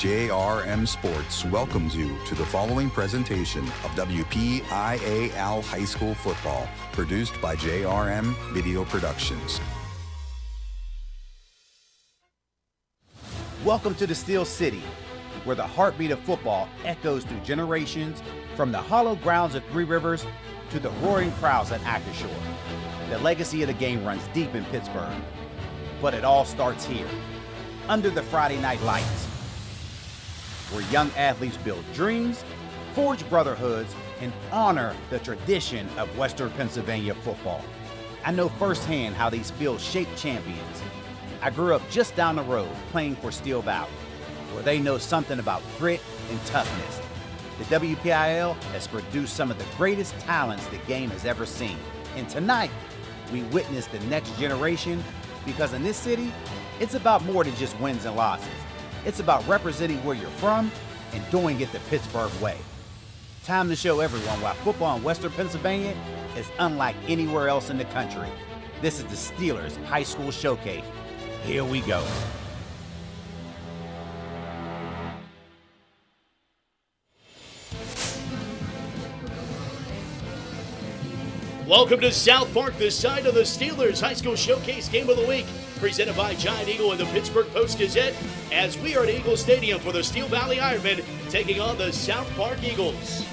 JRM Sports welcomes you to the following presentation of WPIAL High School Football, produced by JRM Video Productions. Welcome to the Steel City, where the heartbeat of football echoes through generations, from the hollow grounds of Three Rivers to the roaring crowds at Ackershore. The legacy of the game runs deep in Pittsburgh, but it all starts here, under the Friday night lights, where young athletes build dreams, forge brotherhoods, and honor the tradition of Western Pennsylvania football. I know firsthand how these fields shape champions. I grew up just down the road playing for Steel Valley, where they know something about grit and toughness. The WPIL has produced some of the greatest talents the game has ever seen. And tonight, we witness the next generation, because in this city, it's about more than just wins and losses. It's about representing where you're from and doing it the Pittsburgh way. Time to show everyone why football in Western Pennsylvania is unlike anywhere else in the country. This is the Steelers High School Showcase. Here we go. Welcome to South Park, the side of the Steelers High School Showcase Game of the Week, presented by Giant Eagle and the Pittsburgh Post-Gazette, as we are at Eagle Stadium for the Steel Valley Ironmen taking on the South Park Eagles.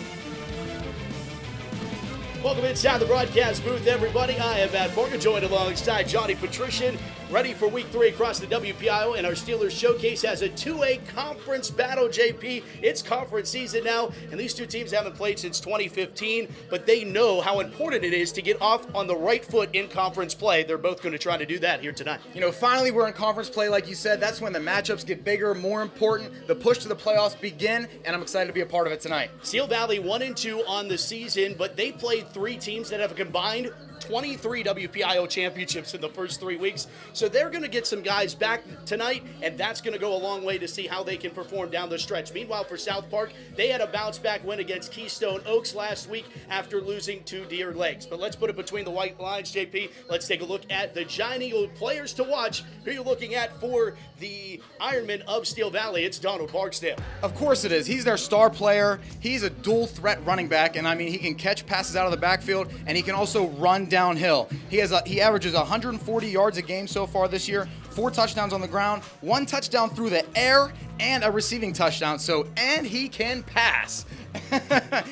Welcome inside the broadcast booth, everybody. I am Matt Forger, joined alongside Johnny Patrician, ready for Week 3 across the WPIO, and our Steelers Showcase has a 2A conference battle, JP. It's conference season now, and these two teams haven't played since 2015, but they know how important it is to get off on the right foot in conference play. They're both going to try to do that here tonight. You know, finally we're in conference play, like you said. That's when the matchups get bigger, more important. The push to the playoffs begin, and I'm excited to be a part of it tonight. Steel Valley 1-2 on the season, but they played three teams that have a combined 23 WPIO championships in the first 3 weeks. So they're going to get some guys back tonight, and that's going to go a long way to see how they can perform down the stretch. Meanwhile, for South Park, they had a bounce-back win against Keystone Oaks last week after losing to Deer Lakes. But let's put it between the white lines, JP. Let's take a look at the Giant Eagle players to watch. Who are you looking at for the Ironman of Steel Valley? It's Donald Barksdale. Of course it is. He's their star player. He's a dual-threat running back, and I mean, he can catch passes out of the backfield, and he can also run downhill. He averages 140 yards a game so far this year, 4 touchdowns on the ground, 1 touchdown through the air, and a receiving touchdown. And he can pass.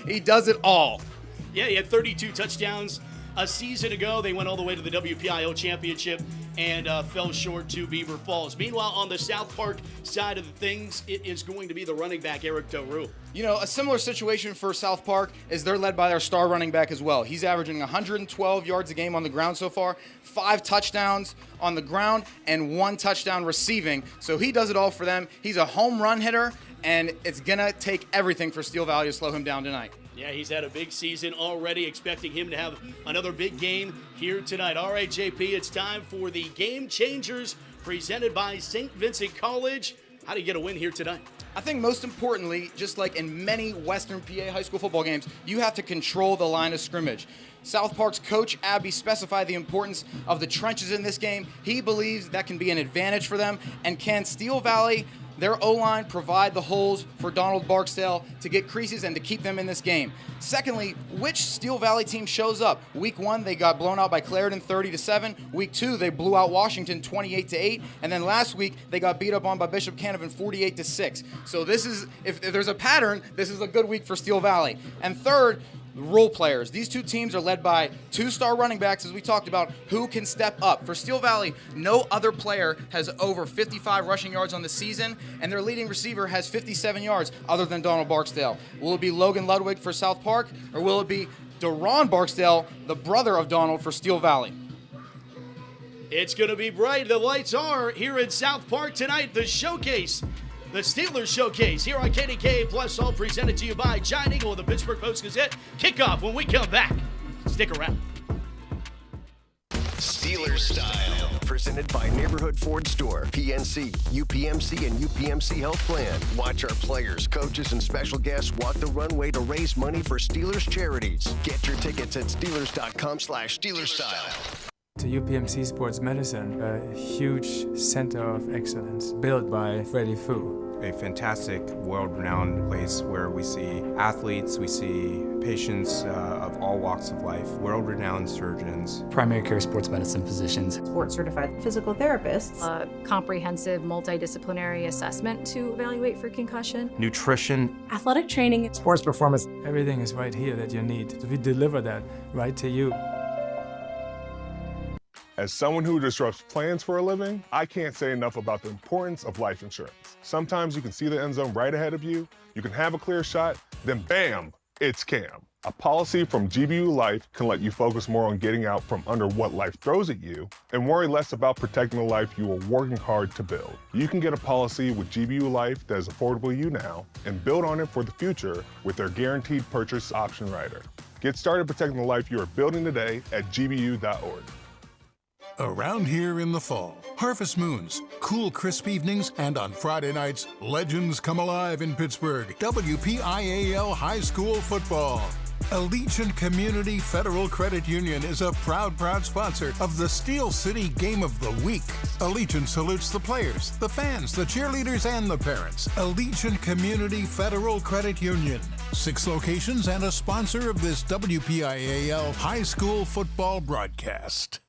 He does it all. Yeah, he had 32 touchdowns a season ago. They went all the way to the WPIO championship and fell short to Beaver Falls. Meanwhile, on the South Park side of the things, it is going to be the running back, Eric Doru. You know, a similar situation for South Park is they're led by their star running back as well. He's averaging 112 yards a game on the ground so far, 5 touchdowns on the ground, and 1 touchdown receiving. So he does it all for them. He's a home run hitter, and it's going to take everything for Steel Valley to slow him down tonight. Yeah, he's had a big season already, expecting him to have another big game here tonight. All right, JP, it's time for the Game Changers presented by St. Vincent College. How do you get a win here tonight? I think most importantly, just like in many Western PA high school football games, you have to control the line of scrimmage. South Park's coach, Abby, specified the importance of the trenches in this game. He believes that can be an advantage for them. And can Steel Valley, their O-line, provide the holes for Donald Barksdale to get creases and to keep them in this game? Secondly, which Steel Valley team shows up? Week 1, they got blown out by Clarendon 30-7. Week 2, they blew out Washington 28-8. And then last week, they got beat up on by Bishop Canavan 48-6. So this is, if there's a pattern, this is a good week for Steel Valley. And third, role players. These two teams are led by 2-star running backs, as we talked about, who can step up. For Steel Valley, no other player has over 55 rushing yards on the season, and their leading receiver has 57 yards other than Donald Barksdale. Will it be Logan Ludwig for South Park, or will it be Deron Barksdale, the brother of Donald, for Steel Valley? It's going to be bright. The lights are here in South Park tonight. The showcase, the Steelers Showcase, here on KDK Plus, all presented to you by Giant Eagle and the Pittsburgh Post-Gazette. Kickoff when we come back. Stick around. Steelers Style, presented by Neighborhood Ford Store, PNC, UPMC, and UPMC Health Plan. Watch our players, coaches, and special guests walk the runway to raise money for Steelers charities. Get your tickets at Steelers.com/SteelersStyle. To UPMC Sports Medicine, a huge center of excellence built by Freddie Fu. a fantastic, world-renowned place where we see athletes, we see patients of all walks of life, world-renowned surgeons, primary care sports medicine physicians, board-certified physical therapists, a comprehensive multidisciplinary assessment to evaluate for concussion, nutrition, athletic training, sports performance. Everything is right here that you need. We deliver that right to you. As someone who disrupts plans for a living, I can't say enough about the importance of life insurance. Sometimes you can see the end zone right ahead of you, you can have a clear shot, then bam, it's Cam. A policy from GBU Life can let you focus more on getting out from under what life throws at you and worry less about protecting the life you are working hard to build. You can get a policy with GBU Life that is affordable to you now and build on it for the future with their guaranteed purchase option rider. Get started protecting the life you are building today at gbu.org. Around here in the fall, harvest moons, cool, crisp evenings, and on Friday nights, legends come alive in Pittsburgh. WPIAL High School Football. Allegiant Community Federal Credit Union is a proud sponsor of the Steel City Game of the Week. Allegiant salutes the players, the fans, the cheerleaders, and the parents. Allegiant Community Federal Credit Union. 6 locations and a sponsor of this WPIAL High School Football broadcast.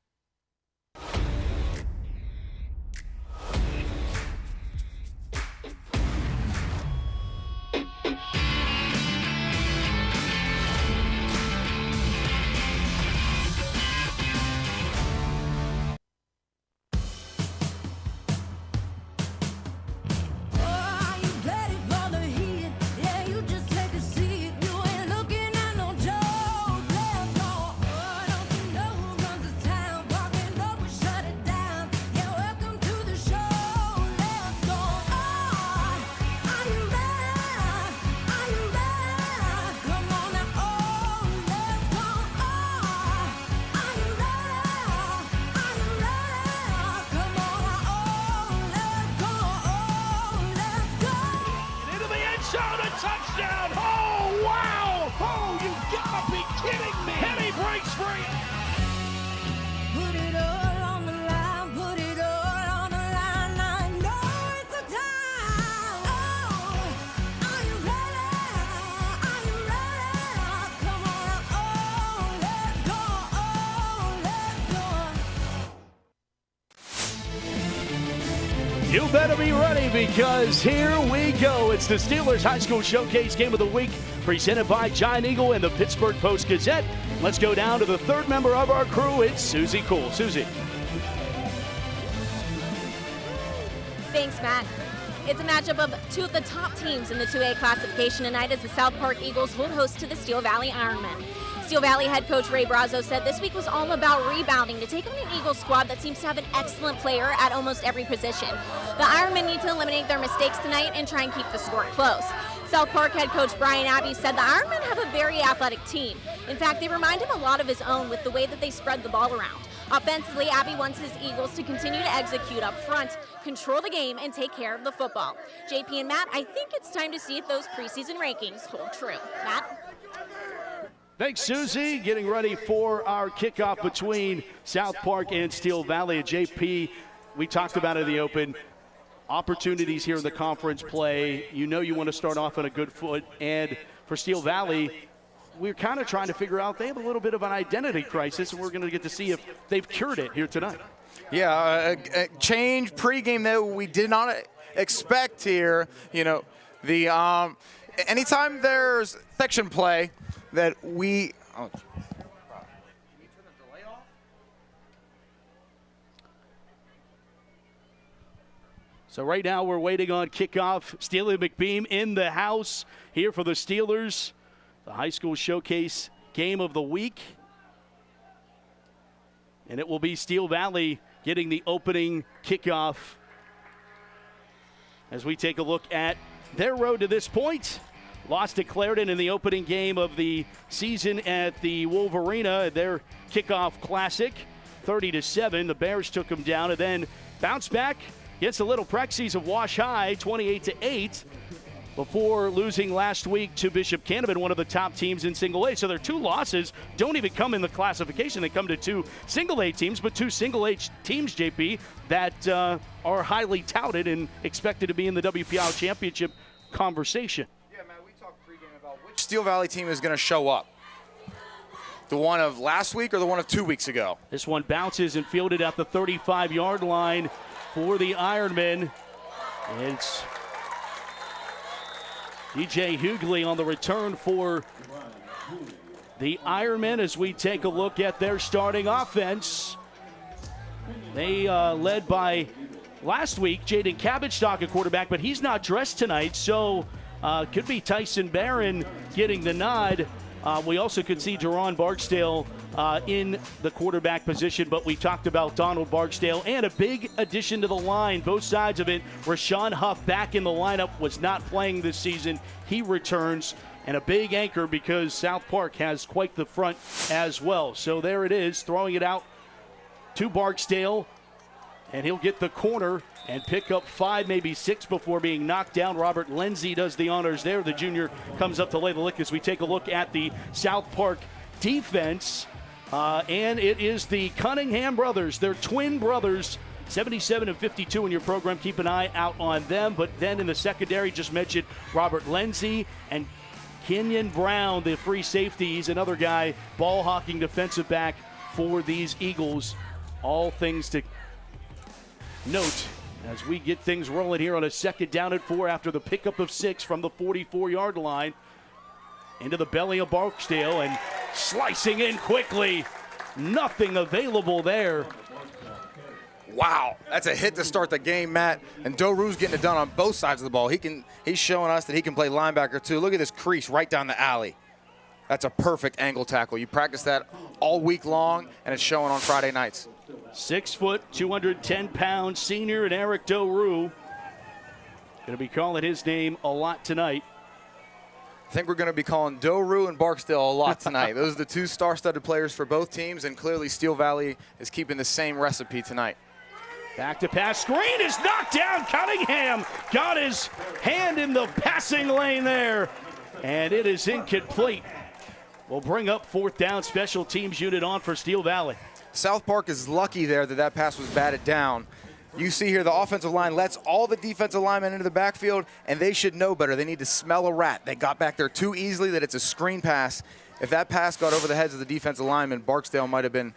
You better be ready because here we go. It's the Steelers High School Showcase Game of the Week presented by Giant Eagle and the Pittsburgh Post-Gazette. Let's go down to the third member of our crew. It's Susie Cool. Susie. Thanks, Matt. It's a matchup of two of the top teams in the 2A classification tonight as the South Park Eagles will host to the Steel Valley Ironmen. Steel Valley head coach Ray Brazo said this week was all about rebounding to take on an Eagles squad that seems to have an excellent player at almost every position. The Ironmen need to eliminate their mistakes tonight and try and keep the score close. South Park head coach Brian Abbey said the Ironmen have a very athletic team. In fact, they remind him a lot of his own with the way that they spread the ball around. Offensively, Abbey wants his Eagles to continue to execute up front, control the game, and take care of the football. JP and Matt, I think it's time to see if those preseason rankings hold true. Matt? Thanks, Susie. Getting ready for our kickoff between South Park and Steel Valley. JP, we talked about it in the open. Opportunities here in the conference play. You know you want to start off on a good foot. And for Steel Valley, we're kind of trying to figure out they have a little bit of an identity crisis, and we're going to get to see if they've cured it here tonight. Yeah, a change pregame that we did not expect here. You know, the anytime there's section play that we So right now we're waiting on kickoff. Steely McBeam in the house here for the Steelers. The high school showcase game of the week. And it will be Steel Valley getting the opening kickoff as we take a look at their road to this point. Lost to Clarendon in the opening game of the season at the Wolverina, their kickoff classic, 30-7. The Bears took them down and then bounced back against the Little Prexies of Wash High, 28-8. before losing last week to Bishop Canevin, one of the top teams in single A. So their 2 losses don't even come in the classification. They come to 2 single A teams, but 2 single A teams, JP, that are highly touted and expected to be in the WPIAL championship conversation. Yeah, Matt, we talked pregame about which Steel Valley team is going to show up. The one of last week or the one of 2 weeks ago? This one bounces and fielded at the 35-yard line for the Ironmen. It's DJ Hughley on the return for the Ironmen as we take a look at their starting offense. They led by last week Jaden Cabotstock at quarterback, but he's not dressed tonight, so could be Tyson Barron getting the nod. We also could see Deron Barksdale in the quarterback position, but we talked about Donald Barksdale and a big addition to the line, both sides of it. Rashawn Huff back in the lineup, was not playing this season. He returns, and a big anchor because South Park has quite the front as well. So there it is, throwing it out to Barksdale, and he'll get the corner and pick up 5, maybe 6 before being knocked down. Robert Lindsay does the honors there. The junior comes up to lay the lick as we take a look at the South Park defense. And it is the Cunningham brothers. They're twin brothers, 77 and 52 in your program. Keep an eye out on them. But then in the secondary, just mentioned Robert Lindsay and Kenyon Brown, the free safety. He's another guy, ball-hawking defensive back for these Eagles. All things to note as we get things rolling here on a second down and 4 after the pickup of 6 from the 44-yard line. Into the belly of Barksdale and slicing in quickly. Nothing available there. Wow, that's a hit to start the game, Matt. And Doru's getting it done on both sides of the ball. He's showing us that he can play linebacker too. Look at this crease right down the alley. That's a perfect angle tackle. You practice that all week long, and it's showing on Friday nights. 6 foot, 210-pound senior and Eric Doru. Going to be calling his name a lot tonight. I think we're going to be calling Doru and Barksdale a lot tonight. Those are the 2 star-studded players for both teams, and clearly Steel Valley is keeping the same recipe tonight. Back to pass. Screen is knocked down. Cunningham got his hand in the passing lane there, and it is incomplete. We'll bring up 4th down. Special teams unit on for Steel Valley. South Park is lucky there that pass was batted down. You see here the offensive line lets all the defensive linemen into the backfield, and they should know better. They need to smell a rat. They got back there too easily that it's a screen pass. If that pass got over the heads of the defensive linemen, Barksdale might have been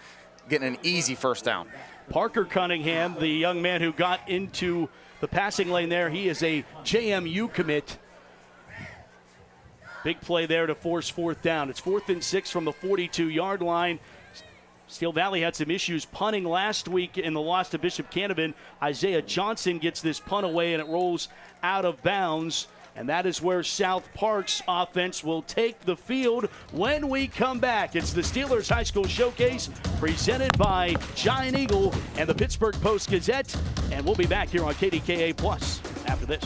getting an easy first down. Parker Cunningham, the young man who got into the passing lane there, he is a JMU commit. Big play there to force 4th down. It's 4th and 6 from the 42-yard line. Steel Valley had some issues punting last week in the loss to Bishop Canevin. Isaiah Johnson gets this punt away, and it rolls out of bounds. And that is where South Park's offense will take the field when we come back. It's the Steelers High School Showcase presented by Giant Eagle and the Pittsburgh Post-Gazette. And we'll be back here on KDKA Plus after this.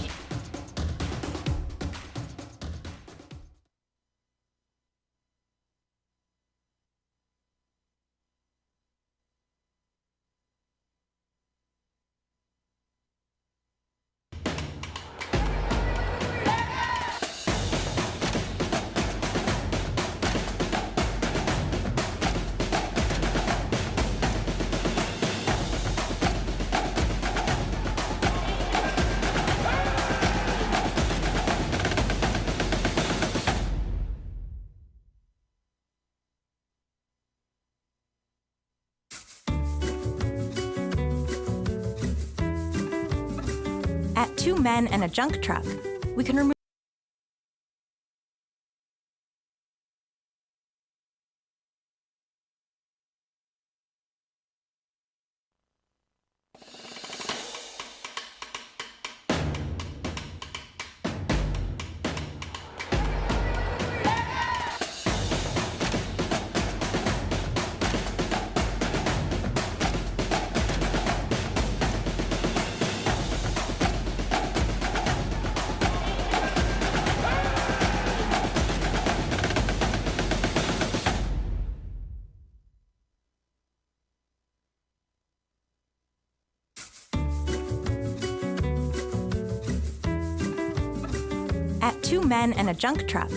At 2 Men and a Junk Truck, we can remove At Two Men and a Junk Truck,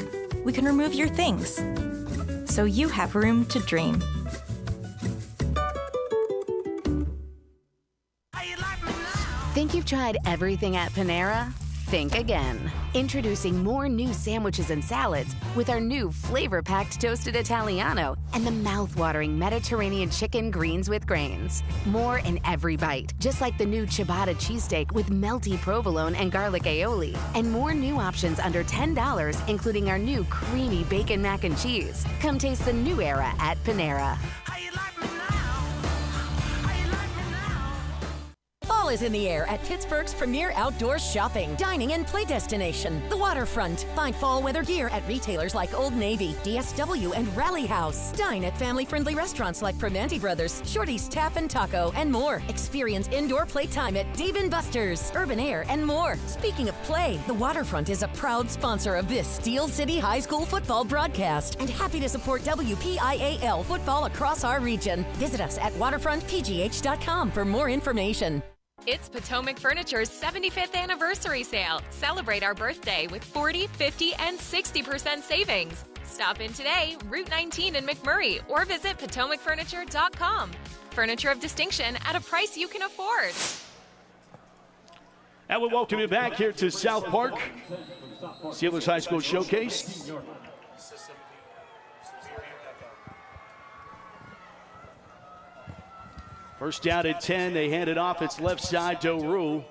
we can remove your things so you have room to dream. Think you've tried everything at Panera? Think again. Introducing more new sandwiches and salads with our new flavor-packed Toasted Italiano and the mouth-watering Mediterranean chicken greens with grains. More in every bite, just like the new ciabatta cheesesteak with melty provolone and garlic aioli. And more new options under $10, including our new creamy bacon mac and cheese. Come taste the new era at Panera. Fall is in the air at Pittsburgh's premier outdoor shopping, dining, and play destination, the Waterfront. Find fall weather gear at retailers like Old Navy, DSW, and Rally House. Dine at family-friendly restaurants like Primanti Brothers, Shorty's Tap and Taco, and more. Experience indoor playtime at Dave & Buster's, Urban Air, and more. Speaking of play, the Waterfront is a proud sponsor of this Steel City High School football broadcast and happy to support WPIAL football across our region. Visit us at waterfrontpgh.com for more information. It's Potomac Furniture's 75th anniversary sale. Celebrate our birthday with 40, 50, and 60% savings. Stop in today, Route 19 in McMurray, or visit PotomacFurniture.com. Furniture of distinction at a price you can afford. And we welcome you back here to South Park, Steelers High School Showcase. First down at 10, they hand it off. It's left side, Doru.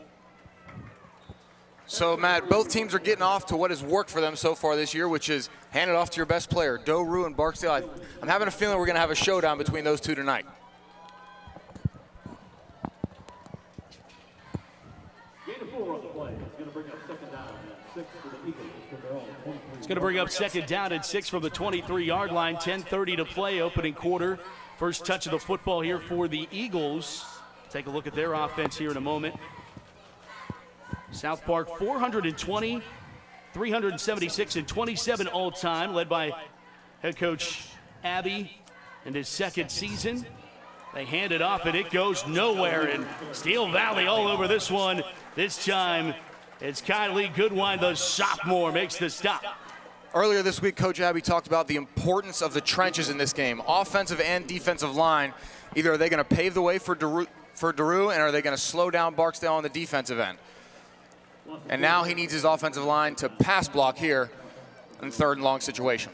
So, Matt, both teams are getting off to what has worked for them so far this year, which is hand it off to your best player, Doru and Barksdale. I'm having a feeling we're going to have a showdown between those two tonight. It's going to bring up second down and 6 from the 23-yard line. 10:30 to play, opening quarter. First touch of the football here for the Eagles. Take a look at their offense here in a moment. South Park 420, 376, and 27 all-time, led by head coach Abby in his second season. They hand it off, and it goes nowhere. And Steel Valley all over this one. This time, it's Kylie Goodwine, the sophomore, makes the stop. Earlier this week, Coach Abby talked about the importance of the trenches in this game, offensive and defensive line. Either are they going to pave the way for Daru, and are they going to slow down Barksdale on the defensive end? And now he needs his offensive line to pass block here in third and long situation.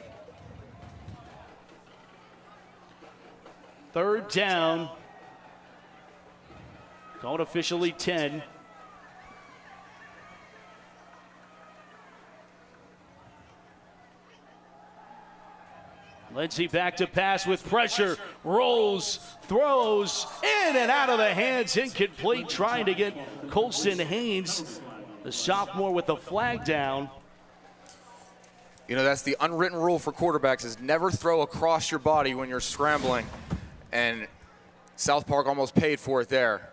Third down. Called officially 10. Lindsey back to pass with pressure, rolls, throws, in and out of the hands, incomplete, trying to get Colson Haynes, the sophomore, with the flag down. You know, that's the unwritten rule for quarterbacks, is never throw across your body when you're scrambling. And South Park almost paid for it there.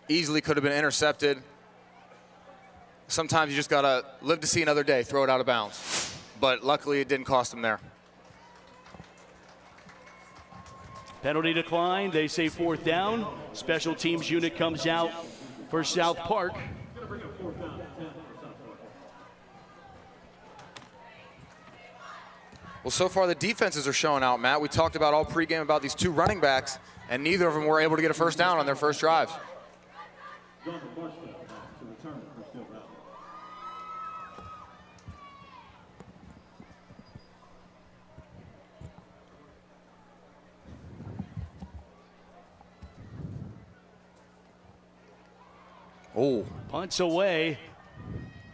Easily could have been intercepted. Sometimes you just gotta live to see another day, throw it out of bounds. But luckily it didn't cost them there. Penalty decline, they say fourth down. Special teams unit comes out for South Park. Well, so far the defenses are showing out, Matt. We talked about all pregame about these two running backs, and neither of them were able to get a first down on their first drives. Oh, punts away.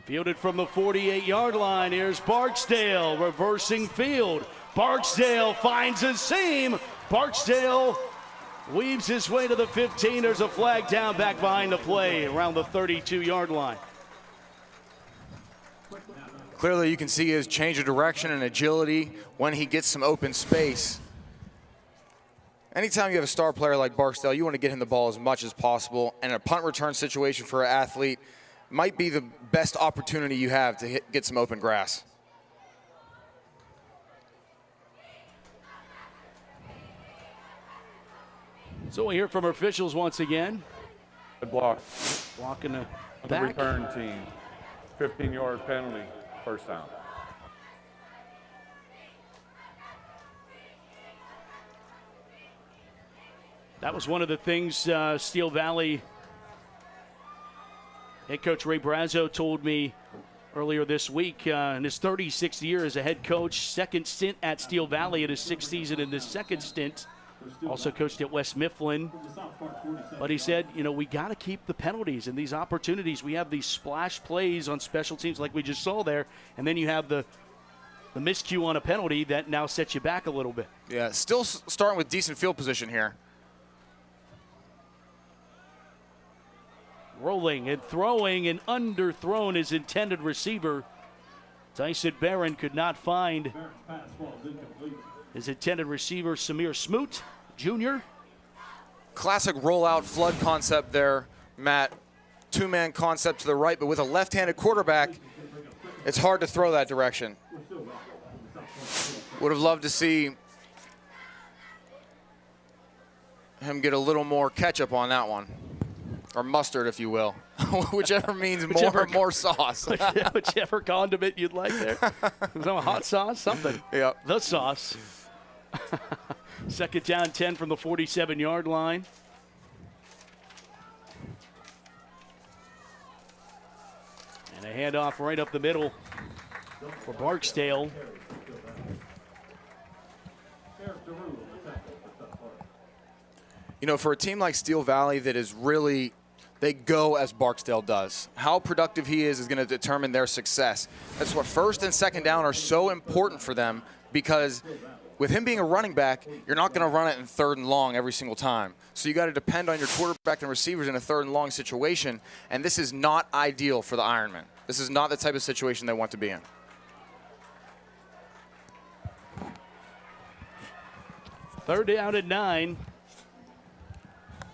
Fielded from the 48-yard line. Here's Barksdale reversing field. Barksdale finds a seam. Barksdale weaves his way to the 15. There's a flag down back behind the play around the 32-yard line. Clearly you can see his change of direction and agility when he gets some open space. Anytime you have a star player like Barksdale, you want to get him the ball as much as possible. And a punt return situation for an athlete might be the best opportunity you have to get some open grass. So we hear from our officials once again. Good block. Blocking the the back. return team. 15-yard penalty, first down. That was one of the things Steel Valley head coach Ray Brazzo told me earlier this week. In his 36th year as a head coach, second stint at Steel Valley in his sixth season, in this second stint. Also coached at West Mifflin. But he said, you know, we got to keep the penalties and these opportunities. We have these splash plays on special teams like we just saw there, and then you have the miscue on a penalty that now sets you back a little bit. Yeah, still starting with decent field position here. Rolling and throwing and underthrown his intended receiver. Tyson Barron could not find his intended receiver, Samir Smoot Jr. Classic rollout flood concept there, Matt. Two-man concept to the right, but with a left-handed quarterback, it's hard to throw that direction. Would have loved to see him get a little more ketchup on that one. Or mustard, if you will. Whichever means more sauce. Whichever condiment you'd like there. Some hot sauce, something. Yeah. The sauce. Second down, 10 from the 47-yard line. And a handoff right up the middle for Barksdale. You know, for a team like Steel Valley that is really, they go as Barksdale does. How productive he is going to determine their success. That's what first and second down are so important for them, because with him being a running back, you're not going to run it in third and long every single time. So you got to depend on your quarterback and receivers in a third and long situation, and this is not ideal for the Ironmen. This is not the type of situation they want to be in. Third down at 9.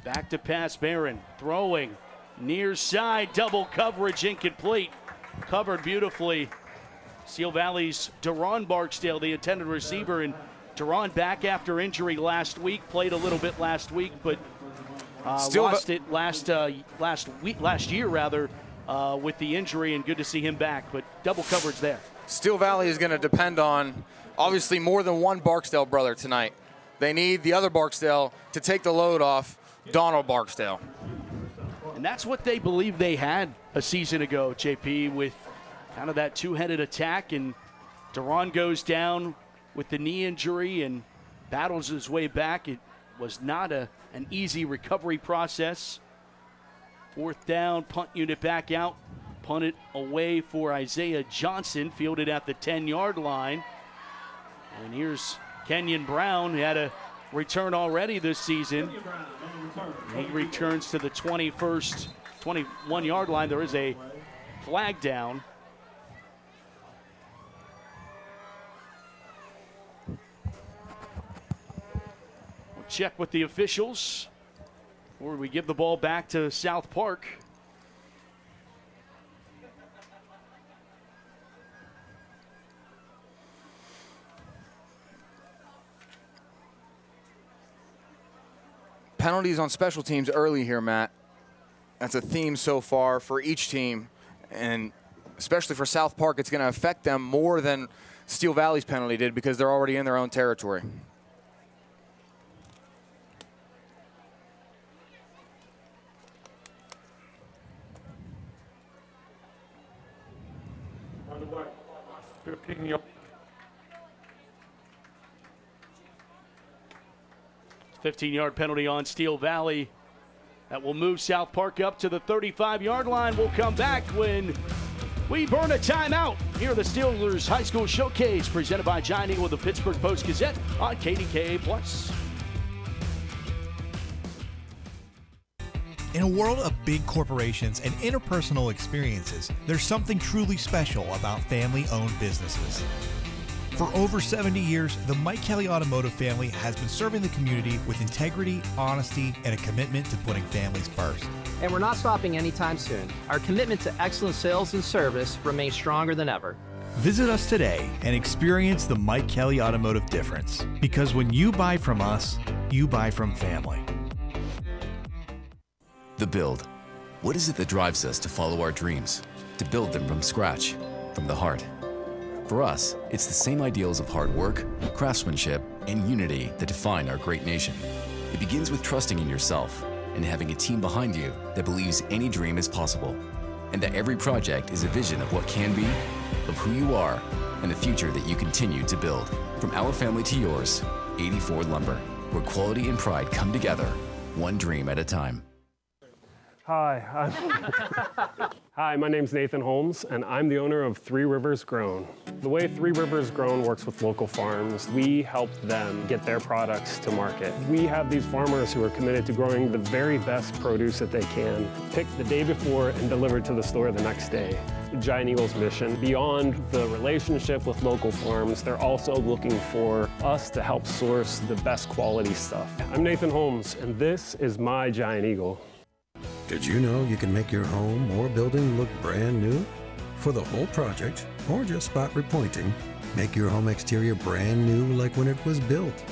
Back to pass, Barron throwing near side, double coverage, incomplete. Covered beautifully. Steel Valley's Deron Barksdale, the intended receiver, and Deron back after injury last week. Played a little bit last week, but lost it last year with the injury, and good to see him back. But double coverage there. Steel Valley is going to depend on obviously more than one Barksdale brother tonight. They need the other Barksdale to take the load off Donald Barksdale. And that's what they believe they had a season ago, JP, with kind of that two-headed attack. And Deron goes down with the knee injury and battles his way back. It was not an easy recovery process. Fourth down, punt unit back out. Punt it away for Isaiah Johnson, fielded at the 10-yard line. And here's Kenyon Brown, who had a return already this season. He returns to the 21-yard line. There is a flag down. We'll check with the officials before we give the ball back to South Park. Penalties on special teams early here, Matt. That's a theme so far for each team, and especially for South Park, it's going to affect them more than Steel Valley's penalty did because they're already in their own territory. On the way, 15-yard. 15-yard penalty on Steel Valley. That will move South Park up to the 35-yard line. We'll come back when we burn a timeout here at the Steelers High School Showcase, presented by Giant Eagle with the Pittsburgh Post-Gazette on KDKA+. In a world of big corporations and interpersonal experiences, there's something truly special about family-owned businesses. For over 70 years, the Mike Kelly Automotive family has been serving the community with integrity, honesty, and a commitment to putting families first. And we're not stopping anytime soon. Our commitment to excellent sales and service remains stronger than ever. Visit us today and experience the Mike Kelly Automotive difference. Because when you buy from us, you buy from family. The Build. What is it that drives us to follow our dreams, to build them from scratch, from the heart? For us, it's the same ideals of hard work, craftsmanship, and unity that define our great nation. It begins with trusting in yourself and having a team behind you that believes any dream is possible, and that every project is a vision of what can be, of who you are, and the future that you continue to build. From our family to yours, 84 Lumber, where quality and pride come together, one dream at a time. Hi, Hi, my name's Nathan Holmes, and I'm the owner of Three Rivers Grown. The way Three Rivers Grown works with local farms, we help them get their products to market. We have these farmers who are committed to growing the very best produce that they can, picked the day before and delivered to the store the next day. Giant Eagle's mission, beyond the relationship with local farms, they're also looking for us to help source the best quality stuff. I'm Nathan Holmes, and this is my Giant Eagle. Did you know you can make your home or building look brand new? For the whole project, or just spot repointing, make your home exterior brand new like when it was built.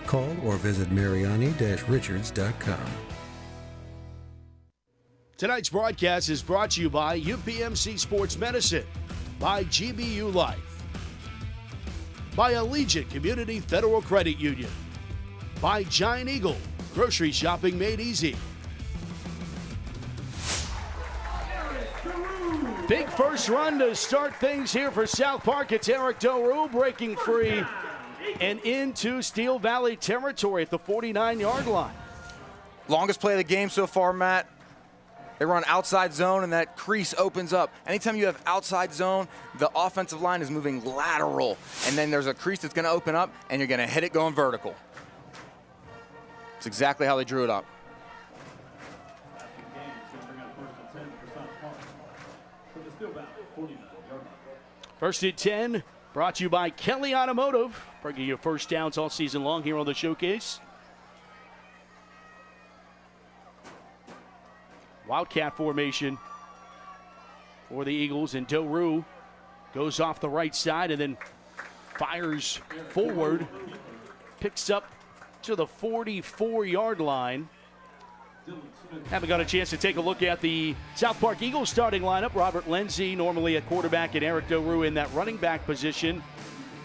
Call or visit Mariani-Richards.com. Tonight's broadcast is brought to you by UPMC Sports Medicine, by GBU Life, by Allegiant Community Federal Credit Union, by Giant Eagle, grocery shopping made easy. Big first run to start things here for South Park. It's Eric Doru breaking free and into Steel Valley territory at the 49-yard line. Longest play of the game so far, Matt. They run outside zone, and that crease opens up. Anytime you have outside zone, the offensive line is moving lateral, and then there's a crease that's going to open up, and you're going to hit it going vertical. It's exactly how they drew it up. First and 10, brought to you by Kelly Automotive, bringing you first downs all season long here on the showcase. Wildcat formation for the Eagles, and Doru goes off the right side and then fires forward, picks up to the 44-yard line. Haven't got a chance to take a look at the South Park Eagles starting lineup. Robert Lindsay normally at quarterback, and Eric Doru in that running back position.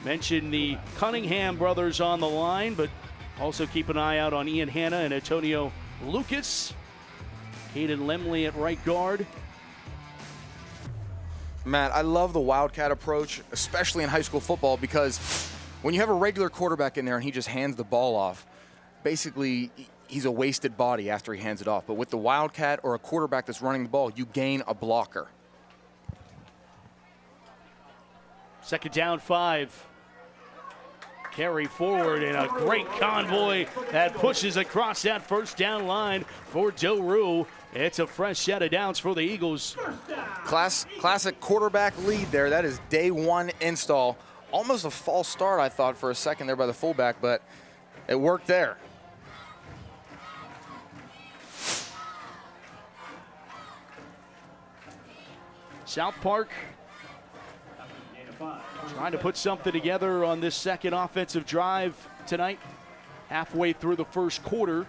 Mentioned the Cunningham brothers on the line, but also keep an eye out on Ian Hanna and Antonio Lucas. Caden Lemley at right guard. Matt, I love the Wildcat approach, especially in high school football, because when you have a regular quarterback in there and he just hands the ball off, basically he's a wasted body after he hands it off. But with the Wildcat or a quarterback that's running the ball, you gain a blocker. Second down, 5. Carry forward, and a great convoy that pushes across that first down line for Doru. It's a fresh set of downs for the Eagles. Classic quarterback lead there. That is day one install. Almost a false start, I thought, for a second there by the fullback, but it worked there. South Park trying to put something together on this second offensive drive tonight, halfway through the first quarter.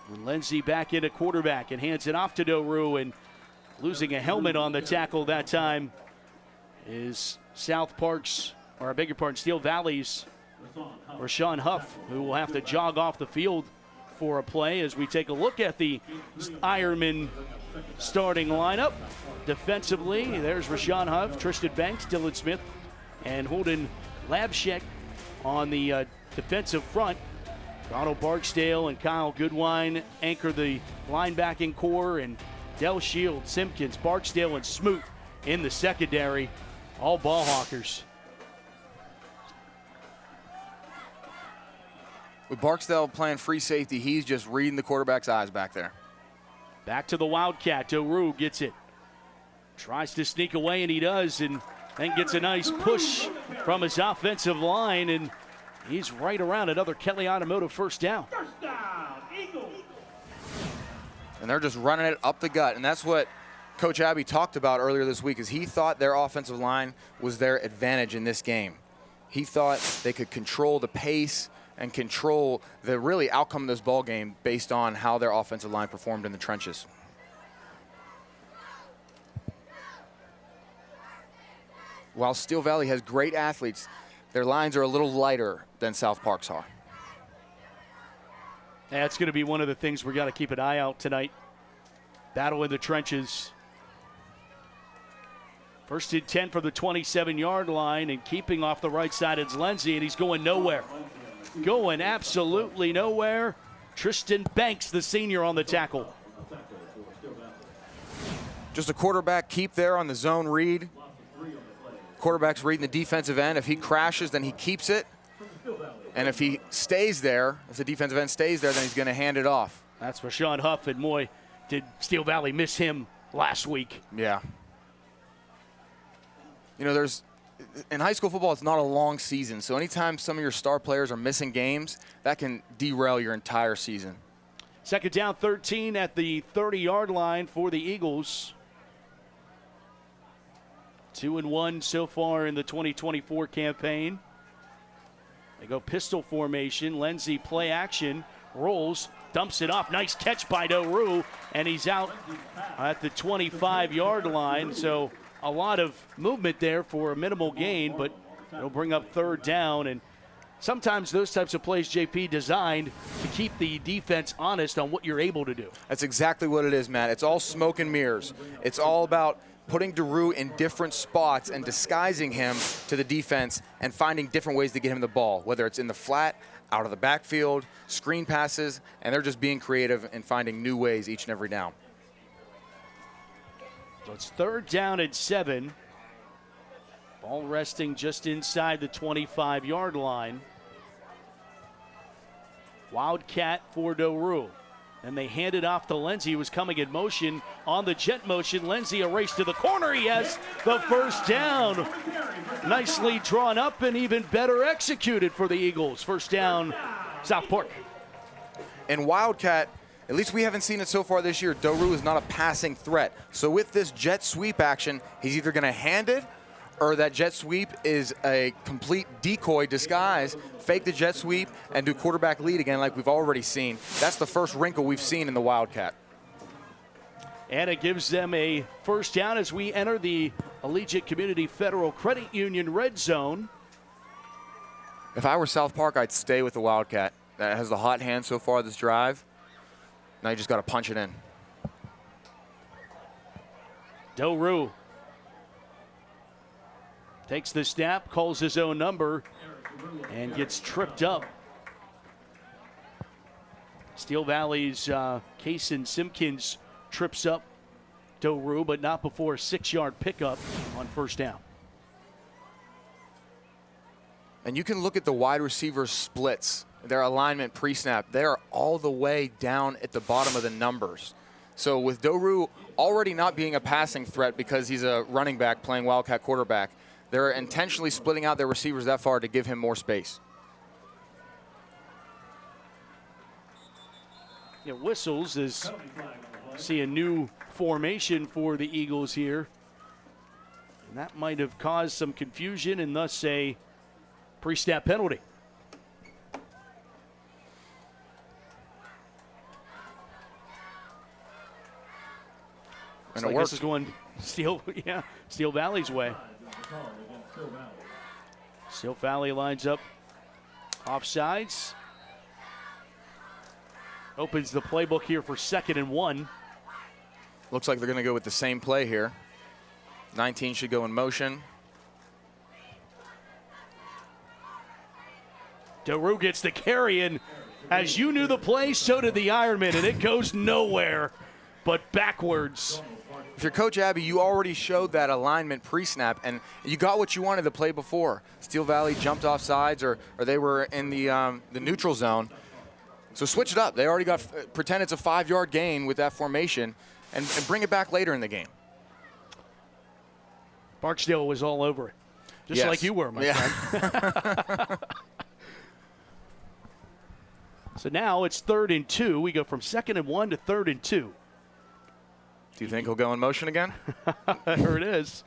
When Lindsay back into quarterback and hands it off to Doru, and losing a helmet on the tackle that time is South Park's, or I beg your pardon, Steel Valley's Rashawn Huff, who will have to jog off the field for a play as we take a look at the Ironman starting lineup. Defensively, there's Rashawn Huff, Tristan Banks, Dylan Smith, and Holden Labshek on the defensive front. Donald Barksdale and Kyle Goodwine anchor the linebacking core, and Del Shield, Simpkins, Barksdale, and Smoot in the secondary, all ball hawkers. With Barksdale playing free safety, he's just reading the quarterback's eyes back there. Back to the Wildcat. Doru gets it. Tries to sneak away, and he does, and then gets a nice push from his offensive line, and he's right around another Kelly Automotive first down. First down, Eagles. And they're just running it up the gut, and that's what Coach Abbey talked about earlier this week, is he thought their offensive line was their advantage in this game. He thought they could control the pace, and control the really outcome of this ball game based on how their offensive line performed in the trenches. While Steel Valley has great athletes, their lines are a little lighter than South Park's are. That's going to be one of the things we got to keep an eye out tonight. Battle in the trenches. First and 10 from the 27-yard line, and keeping off the right side is Lindsey, and he's going nowhere. Going absolutely nowhere. Tristan Banks, the senior, on the tackle. Just a quarterback keep there on the zone read. Quarterback's reading the defensive end. If he crashes, then he keeps it. And if he stays there, if the defensive end stays there, then he's going to hand it off. That's Rashawn Huff, and boy, did Steel Valley miss him last week. Yeah. You know, in high school football, it's not a long season. So anytime some of your star players are missing games, that can derail your entire season. Second down, 13 at the 30-yard line for the Eagles. 2-1 so far in the 2024 campaign. They go pistol formation. Lindsey play action, rolls, dumps it off. Nice catch by Doru, and he's out at the 25-yard line. So a lot of movement there for a minimal gain, but it'll bring up third down. And sometimes those types of plays, JP, designed to keep the defense honest on what you're able to do. That's exactly what it is, Matt. It's all smoke and mirrors. It's all about putting Daru in different spots and disguising him to the defense and finding different ways to get him the ball, whether it's in the flat, out of the backfield, screen passes, and they're just being creative and finding new ways each and every down. So it's third down and 7. Ball resting just inside the 25-yard line. Wildcat for Doru. And they hand it off to Lindsey, who was coming in motion on the jet motion. Lindsey a race to the corner. He has the first down. Nicely drawn up and even better executed for the Eagles. First down, South Park. And Wildcat, at least we haven't seen it so far this year, Doru is not a passing threat. So with this jet sweep action, he's either going to hand it or that jet sweep is a complete decoy disguise, fake the jet sweep, and do quarterback lead again like we've already seen. That's the first wrinkle we've seen in the Wildcat. And it gives them a first down as we enter the Allegiant Community Federal Credit Union red zone. If I were South Park, I'd stay with the Wildcat. That has the hot hand so far this drive. Now you just got to punch it in. Doru takes the snap, calls his own number, and gets tripped up. Steel Valley's Kaysen Simpkins trips up Doru, but not before a 6-yard pickup on first down. And you can look at the wide receiver splits, their alignment pre-snap. They're all the way down at the bottom of the numbers. So with Doru already not being a passing threat because he's a running back playing Wildcat quarterback, they're intentionally splitting out their receivers that far to give him more space. Yeah, whistles as see a new formation for the Eagles here. And that might have caused some confusion and thus a pre-snap penalty. And I guess it's going Steel Valley's way. Steel Valley lines up offsides. Opens the playbook here for 2nd and 1. Looks like they're going to go with the same play here. 19 should go in motion. Doru gets the carry, and as you knew the play, so did the Ironman, and it goes nowhere but backwards. If you're Coach Abbey, you already showed that alignment pre-snap, and you got what you wanted the play before. Steel Valley jumped off sides, or they were in the neutral zone. So switch it up. They already got, pretend it's a 5-yard gain with that formation, and bring it back later in the game. Barksdale was all over it, just like you were, my friend. So now it's 3rd and 2. We go from 2nd and 1 to 3rd and 2. Do you think he'll go in motion again? There it is.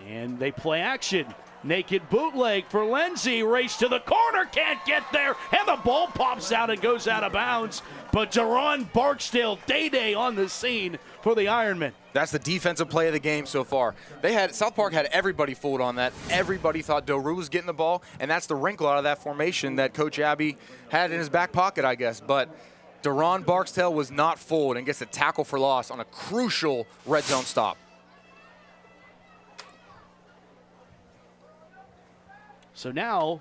And they play action. Naked bootleg for Lindsey. Race to the corner. Can't get there. And the ball pops out and goes out of bounds. But Deron Barksdale, day on the scene for the Ironmen. That's the defensive play of the game so far. South Park had everybody fooled on that. Everybody thought Doru was getting the ball, and that's the wrinkle out of that formation that Coach Abbey had in his back pocket, I guess. But Deron Barksdale was not fooled and gets a tackle for loss on a crucial red zone stop. So now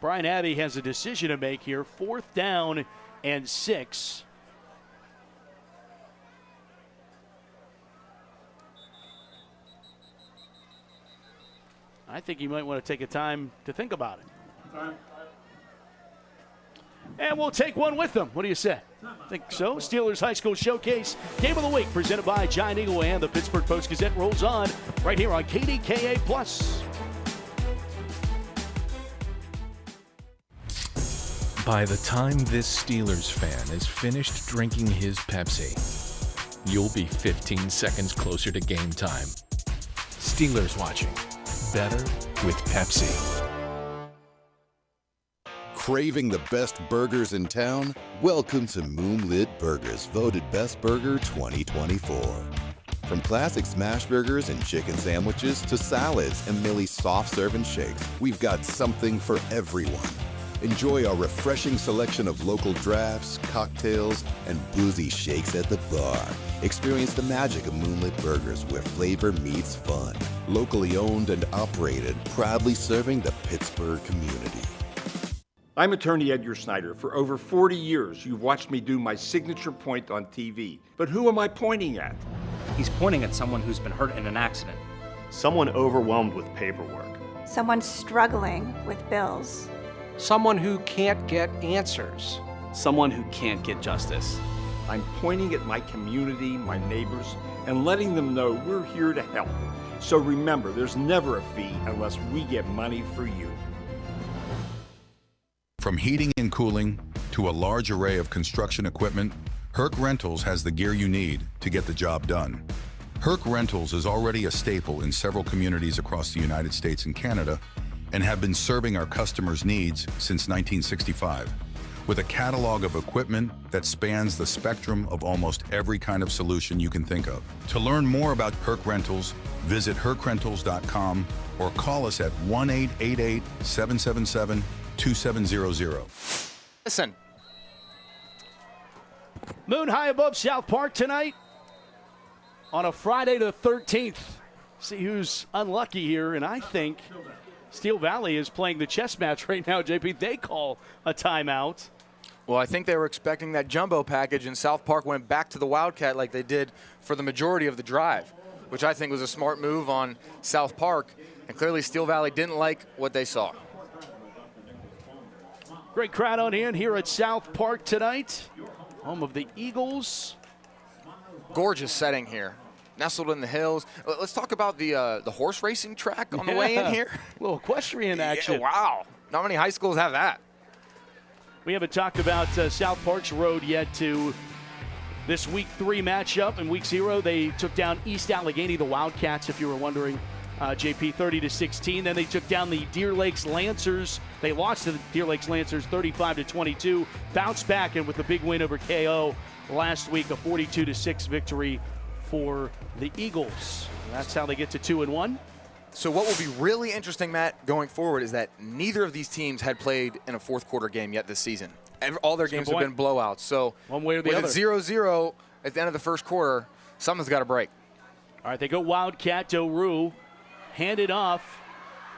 Brian Abbey has a decision to make here. 4th down and 6. I think you might want to take a time to think about it. And we'll take one with them. What do you say? Think so? Steelers High School Showcase Game of the Week presented by Giant Eagle and the Pittsburgh Post-Gazette rolls on right here on KDKA+. By the time this Steelers fan is finished drinking his Pepsi, you'll be 15 seconds closer to game time. Steelers watching. Better with Pepsi. Craving the best burgers in town? Welcome to Moonlit Burgers, voted Best Burger 2024. From classic smash burgers and chicken sandwiches to salads and Millie's soft serve and shakes, we've got something for everyone. Enjoy our refreshing selection of local drafts, cocktails, and boozy shakes at the bar. Experience the magic of Moonlit Burgers, where flavor meets fun. Locally owned and operated, proudly serving the Pittsburgh community. I'm attorney Edgar Snyder. For over 40 years, you've watched me do my signature point on TV. But who am I pointing at? He's pointing at someone who's been hurt in an accident. Someone overwhelmed with paperwork. Someone struggling with bills. Someone who can't get answers. Someone who can't get justice. I'm pointing at my community, my neighbors, and letting them know we're here to help. So remember, there's never a fee unless we get money for you. From heating and cooling to a large array of construction equipment, Herc Rentals has the gear you need to get the job done. Herc Rentals is already a staple in several communities across the United States and Canada, and have been serving our customers' needs since 1965, with a catalog of equipment that spans the spectrum of almost every kind of solution you can think of. To learn more about Herc Rentals, visit hercrentals.com or call us at 1-888-777-2700. Listen. Moon high above South Park tonight on a Friday the 13th. See who's unlucky here, and I think Steel Valley is playing the chess match right now, JP. They call a timeout. Well, I think they were expecting that jumbo package, and South Park went back to the Wildcat like they did for the majority of the drive, which I think was a smart move on South Park. And clearly Steel Valley didn't like what they saw. Great crowd on hand here at South Park tonight, home of the Eagles. Gorgeous setting here. Nestled in the hills. Let's talk about the horse racing track on the way in here. A little equestrian action. Yeah, wow. Not many high schools have that. We haven't talked about South Park's road yet to this Week 3 matchup. In Week 0, they took down East Allegheny, the Wildcats, if you were wondering, JP, 30-16. Then they took down the Deer Lakes Lancers. They lost to the Deer Lakes Lancers 35-22. Bounced back, and with a big win over KO last week, a 42-6 victory for the Eagles. That's how they get to 2-1. So what will be really interesting, Matt, going forward is that neither of these teams had played in a fourth quarter game yet this season. All their games have been blowouts. So one way or the with other. With it 0-0 at the end of the first quarter, something's got to break. All right, they go Wildcat. Doru handed off,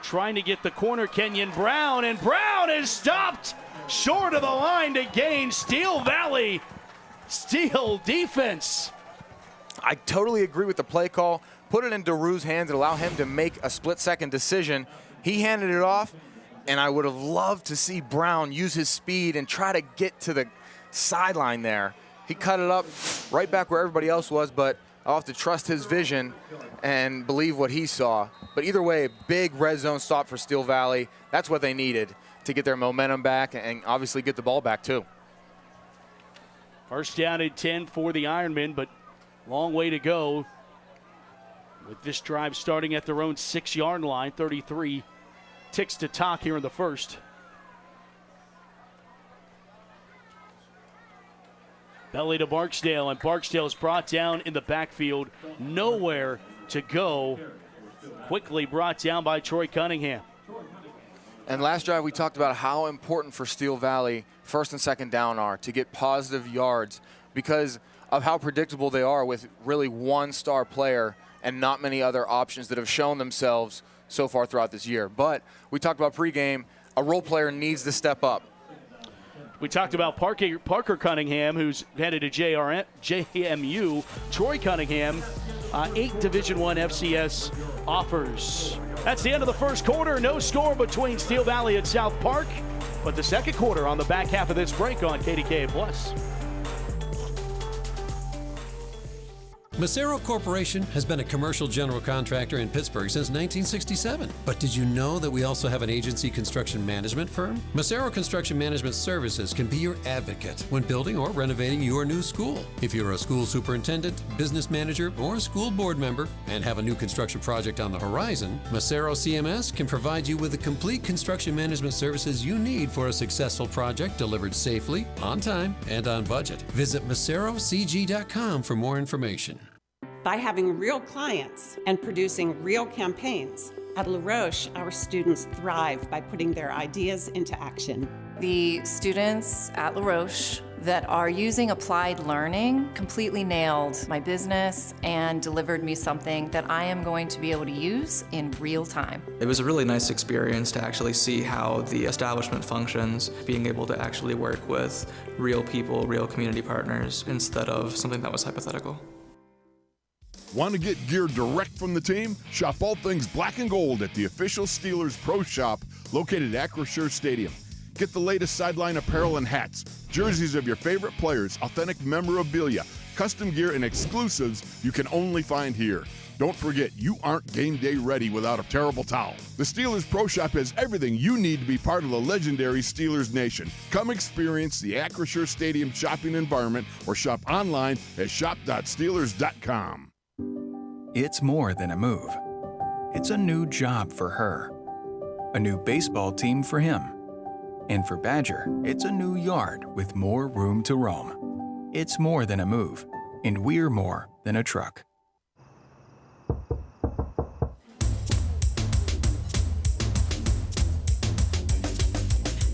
trying to get the corner. Kenyon Brown, and Brown is stopped short of the line to gain. Steel Valley, Steel defense. I totally agree with the play call. Put it in Doru's hands and allow him to make a split-second decision. He handed it off, and I would have loved to see Brown use his speed and try to get to the sideline there. He cut it up right back where everybody else was, but I'll have to trust his vision and believe what he saw. But either way, big red zone stop for Steel Valley. That's what they needed to get their momentum back and obviously get the ball back too. First down and 10 for the Ironmen, but long way to go with this drive starting at their own 6-yard line, 33 ticks to talk here in the first. Belly to Barksdale, and Barksdale is brought down in the backfield. Nowhere to go. Quickly brought down by Troy Cunningham. And last drive we talked about how important for Steel Valley first and second down are to get positive yards because of how predictable they are with really one star player and not many other options that have shown themselves so far throughout this year. But we talked about pregame, a role player needs to step up. We talked about Parker Cunningham, who's headed to JMU. Troy Cunningham, 8 Division I FCS offers. That's the end of the first quarter. No score between Steel Valley and South Park. But the second quarter on the back half of this break on KDKA Plus. Macero Corporation has been a commercial general contractor in Pittsburgh since 1967. But did you know that we also have an agency construction management firm? Macero Construction Management Services can be your advocate when building or renovating your new school. If you're a school superintendent, business manager, or school board member and have a new construction project on the horizon, Macero CMS can provide you with the complete construction management services you need for a successful project delivered safely, on time, and on budget. Visit macerocg.com for more information. By having real clients and producing real campaigns, at La Roche, our students thrive by putting their ideas into action. The students at La Roche that are using applied learning completely nailed my business and delivered me something that I am going to be able to use in real time. It was a really nice experience to actually see how the establishment functions, being able to actually work with real people, real community partners, instead of something that was hypothetical. Want to get gear direct from the team? Shop all things black and gold at the official Steelers Pro Shop located at Acrisure Stadium. Get the latest sideline apparel and hats, jerseys of your favorite players, authentic memorabilia, custom gear, and exclusives you can only find here. Don't forget, you aren't game day ready without a terrible towel. The Steelers Pro Shop has everything you need to be part of the legendary Steelers Nation. Come experience the Acrisure Stadium shopping environment or shop online at shop.steelers.com. It's more than a move. It's a new job for her, a new baseball team for him. And for Badger, it's a new yard with more room to roam. It's more than a move, and we're more than a truck.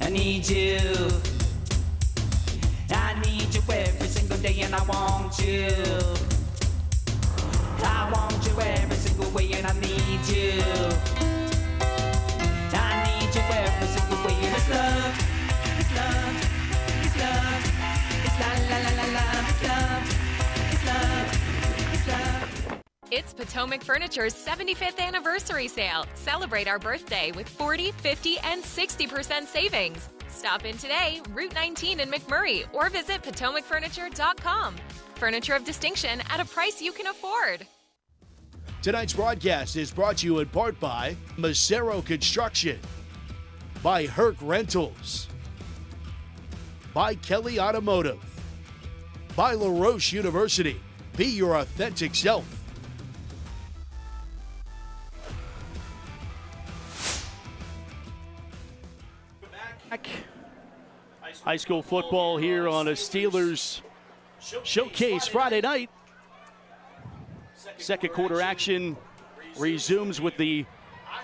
I need you. I need you every single day, and I want you. I want you every single way, and I need you. I need you every single way, and it's love, it's love, it's love, it's la la la la la, it's love, it's love, it's love. It's Potomac Furniture's 75th anniversary sale. Celebrate our birthday with 40, 50, and 60% savings. Stop in today, Route 19 in McMurray, or visit PotomacFurniture.com. Furniture of distinction at a price you can afford. Tonight's broadcast is brought to you in part by Macero Construction, by Herc Rentals, by Kelly Automotive, by La Roche University. Be your authentic self. High school football here on a Steelers Showcase Friday night. Second quarter action resumes with the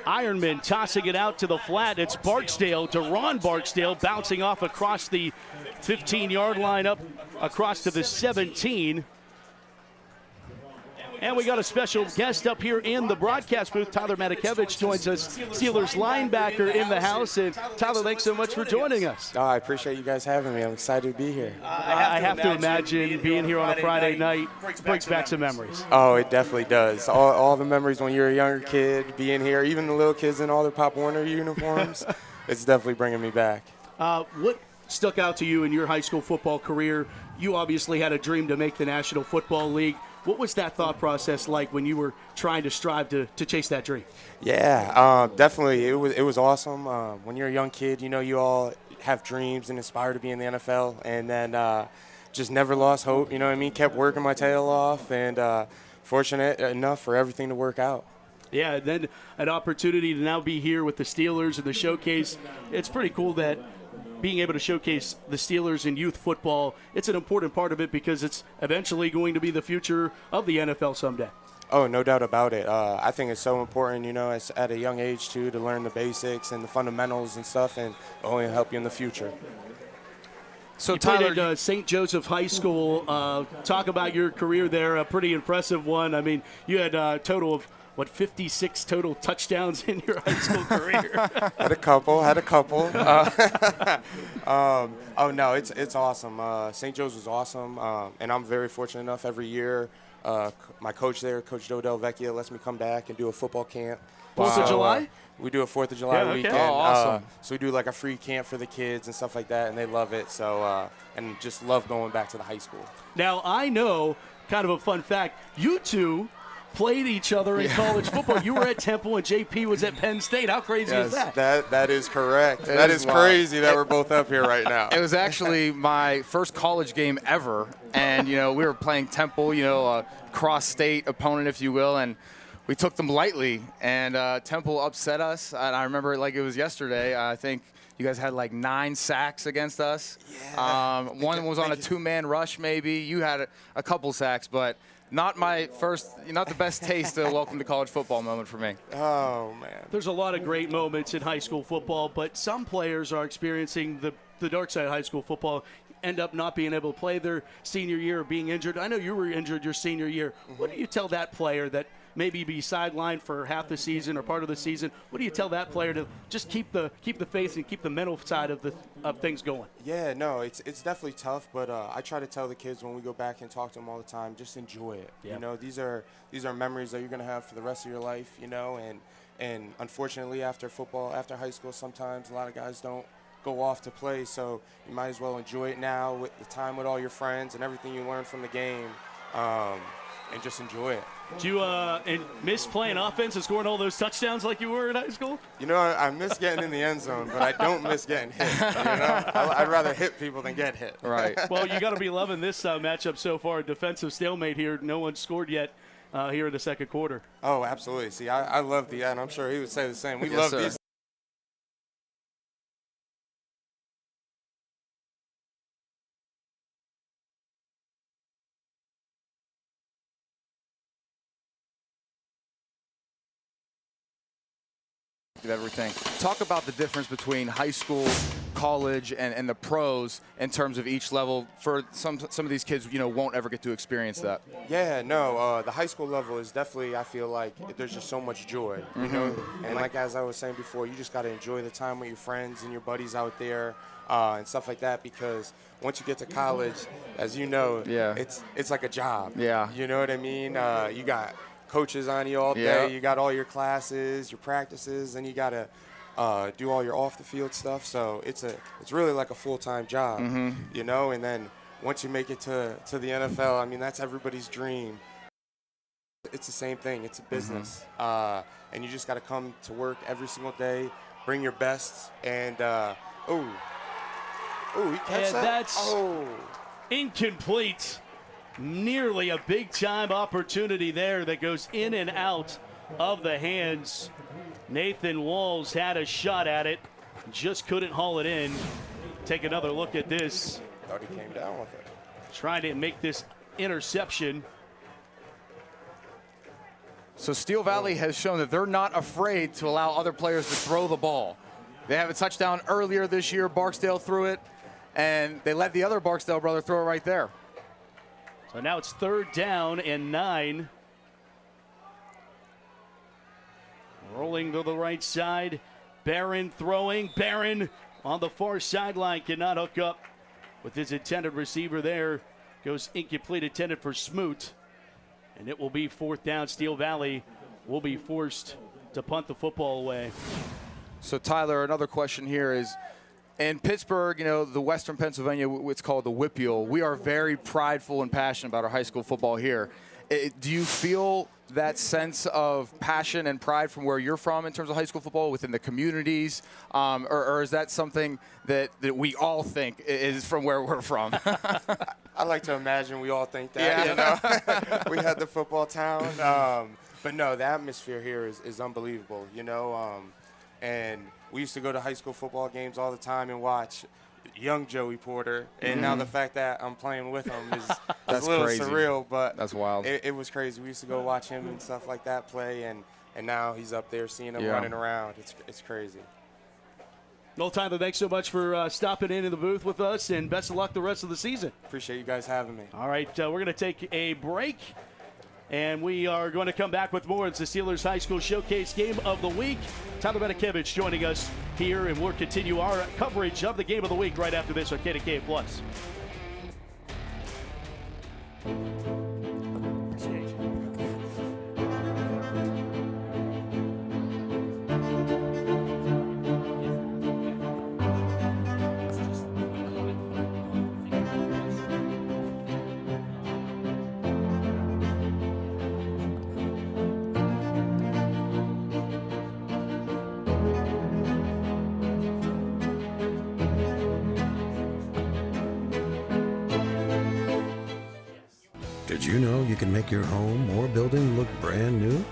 Ironman tossing it out to the flat. It's Barksdale to Ron Barksdale, bouncing off across the 15-yard line up across to the 17. And we got a special guest up here in the broadcast booth. Tyler Matakevich joins us, Steelers linebacker in the house. And Tyler, thanks so much for joining us. Oh, I appreciate you guys having me. I'm excited to be here. I have to imagine being here on a Friday night brings back some memories. Oh, it definitely does. All the memories when you're a younger kid, being here, even the little kids in all their Pop Warner uniforms, it's definitely bringing me back. What stuck out to you in your high school football career? You obviously had a dream to make the National Football League. What was that thought process like when you were trying to strive to chase that dream? Yeah, definitely. It was awesome. When you're a young kid, you know, you all have dreams and aspire to be in the NFL, and then just never lost hope, you know what I mean? Kept working my tail off, and fortunate enough for everything to work out. Yeah, and then an opportunity to now be here with the Steelers and the showcase. It's pretty cool that being able to showcase the Steelers in youth football, it's an important part of it because it's eventually going to be the future of the NFL someday. Oh, no doubt about it. I think it's so important, at a young age, too, to learn the basics and the fundamentals and stuff, and it'll only help you in the future. So you Tyler, played at St. Joseph High School. Talk about your career there, a pretty impressive one. I mean, you had a total of, 56 total touchdowns in your high school career? Had a couple. Oh, no, it's awesome. St. Joe's was awesome, and I'm very fortunate enough every year. My coach there, Coach Dodell Vecchia, lets me come back and do a football camp. 4th of July? We do a 4th of July weekend. Oh, awesome. So we do like a free camp for the kids and stuff like that, and they love it. So, and just love going back to the high school. Now, I know, kind of a fun fact, you two played each other in college football. You were at Temple and JP was at Penn State. How crazy is that? That is correct. That is crazy that we're both up here right now. It was actually my first college game ever, and we were playing Temple, a cross-state opponent, if you will, and we took them lightly, and Temple upset us. And I remember it like it was yesterday. I think you guys had like 9 sacks against us. Yeah. One was on a 2-man rush, maybe. You had a couple sacks, but not the best taste of welcome to college football moment for me. Oh, man. There's a lot of great moments in high school football, but some players are experiencing the dark side of high school football, end up not being able to play their senior year or being injured. I know you were injured your senior year. Mm-hmm. What do you tell that player that maybe be sidelined for half the season or part of the season? What do you tell that player to just keep the faith and keep the mental side of things going? Yeah, no, it's definitely tough, but I try to tell the kids when we go back and talk to them all the time, just enjoy it. Yeah. These are memories that you're going to have for the rest of your life, and unfortunately after football, after high school, sometimes a lot of guys don't go off to play, so you might as well enjoy it now with the time with all your friends and everything you learned from the game, and just enjoy it. Do you miss playing offense and scoring all those touchdowns like you were in high school? I miss getting in the end zone, but I don't miss getting hit. I'd rather hit people than get hit. Right. Well, you got to be loving this matchup so far. Defensive stalemate here. No one scored yet here in the second quarter. Oh, absolutely. See, I love and I'm sure he would say the same. We love these. Everything. Talk about the difference between high school, college, and the pros in terms of each level. For some of these kids, won't ever get to experience that. Yeah, no, the high school level is definitely, I feel like there's just so much joy, and like as I was saying before, you just got to enjoy the time with your friends and your buddies out there and stuff like that, because once you get to college, as you know, it's like a job. Yeah. You know what I mean? You got coaches on you all day. You got all your classes, your practices, and you got to do all your off-the-field stuff. So it's really like a full-time job, And then once you make it to the NFL, I mean, that's everybody's dream. It's the same thing. It's a business, and you just got to come to work every single day, bring your best, and he catch that? That's incomplete. Nearly a big-time opportunity there that goes in and out of the hands. Nathan Walls had a shot at it, just couldn't haul it in. Take another look at this. Thought he came down with it. Trying to make this interception. So Steel Valley has shown that they're not afraid to allow other players to throw the ball. They have a touchdown earlier this year. Barksdale threw it, and they let the other Barksdale brother throw it right there. So now it's 3rd down and 9. Rolling to the right side. Barron throwing. Barron on the far sideline cannot hook up with his intended receiver there. Goes incomplete, intended for Smoot. And it will be 4th down. Steel Valley will be forced to punt the football away. So Tyler, another question here is, in Pittsburgh, the Western Pennsylvania, it's called the Whippeal. We are very prideful and passionate about our high school football here. Do you feel that sense of passion and pride from where you're from in terms of high school football within the communities? Or is that something that we all think is from where we're from? I like to imagine we all think that. We had the football town. But no, the atmosphere here is unbelievable, you know. And we used to go to high school football games all the time and watch young Joey Porter. And now the fact that I'm playing with him is a little crazy. surreal. But that's wild. It was crazy. We used to go watch him and stuff like that play. And now he's up there seeing him running around. It's crazy. Well, Tyler, thanks so much for stopping in the booth with us, and best of luck the rest of the season. Appreciate you guys having me. All right, we're going to take a break, and we are going to come back with more. It's the Steelers High School Showcase Game of the Week. Tyler Benikevich joining us here, and we'll continue our coverage of the Game of the Week right after this on KDK Plus. Did you know you can make your home or building look brand new?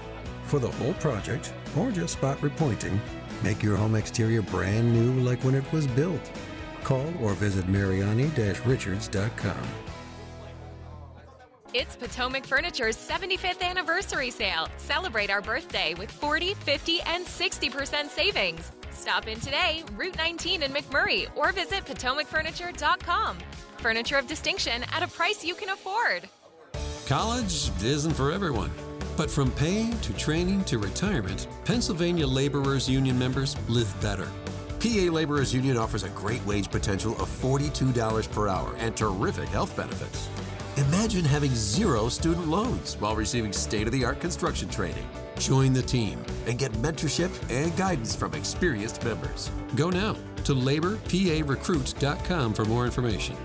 For the whole project, or just spot repointing, make your home exterior brand new like when it was built. Call or visit Mariani-Richards.com. It's Potomac Furniture's 75th anniversary sale. Celebrate our birthday with 40, 50, and 60% savings. Stop in today, Route 19 in McMurray, or visit PotomacFurniture.com. Furniture of distinction at a price you can afford. College isn't for everyone, but from pay to training to retirement, Pennsylvania Laborers Union members live better. PA Laborers Union offers a great wage potential of $42 per hour and terrific health benefits. Imagine having 0 student loans while receiving state-of-the-art construction training. Join the team and get mentorship and guidance from experienced members. Go now to laborparecruit.com for more information.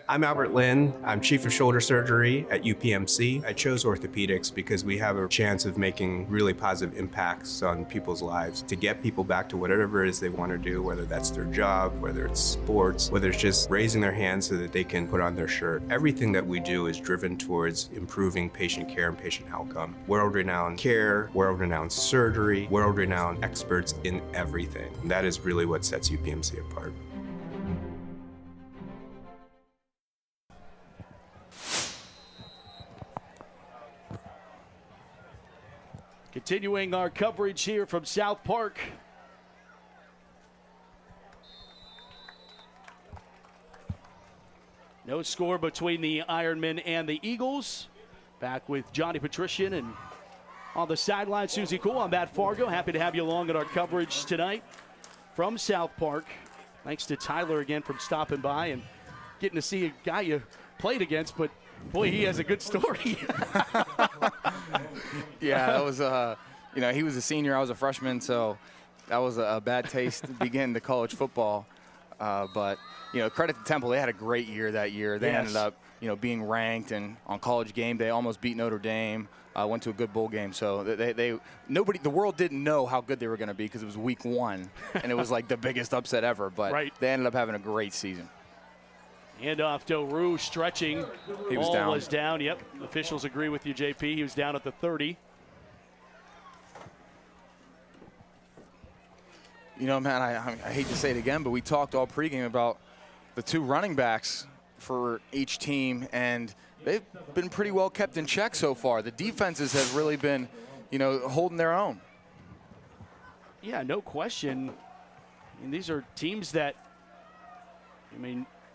I'm Albert Lin. I'm Chief of Shoulder Surgery at UPMC. I chose orthopedics because we have a chance of making really positive impacts on people's lives to get people back to whatever it is they want to do, whether that's their job, whether it's sports, whether it's just raising their hands so that they can put on their shirt. Everything that we do is driven towards improving patient care and patient outcome. World-renowned care, world-renowned surgery, world-renowned experts in everything. That is really what sets UPMC apart. Continuing our coverage here from South Park. No score between the Ironmen and the Eagles. Back with Johnny Patrician and on the sideline, Susie Cool. I'm Matt Fargo. Happy to have you along in our coverage tonight from South Park. Thanks to Tyler again for stopping by and getting to see a guy you played against, but boy, he has a good story. Yeah, that was, he was a senior, I was a freshman, so that was a bad taste to begin the college football. But, credit to Temple, they had a great year that year. They ended up, being ranked, and on College Game Day almost beat Notre Dame, went to a good bowl game. So the world didn't know how good they were going to be because it was week 1, and it was like the biggest upset ever. But they ended up having a great season. Handoff to Rue, stretching. He was Ball down. was down, yep. Officials agree with you, JP. He was down at the 30. Man, I hate to say it again, but we talked all pregame about the 2 running backs for each team, and they've been pretty well kept in check so far. The defenses have really been, holding their own. Yeah, no question. These are teams that,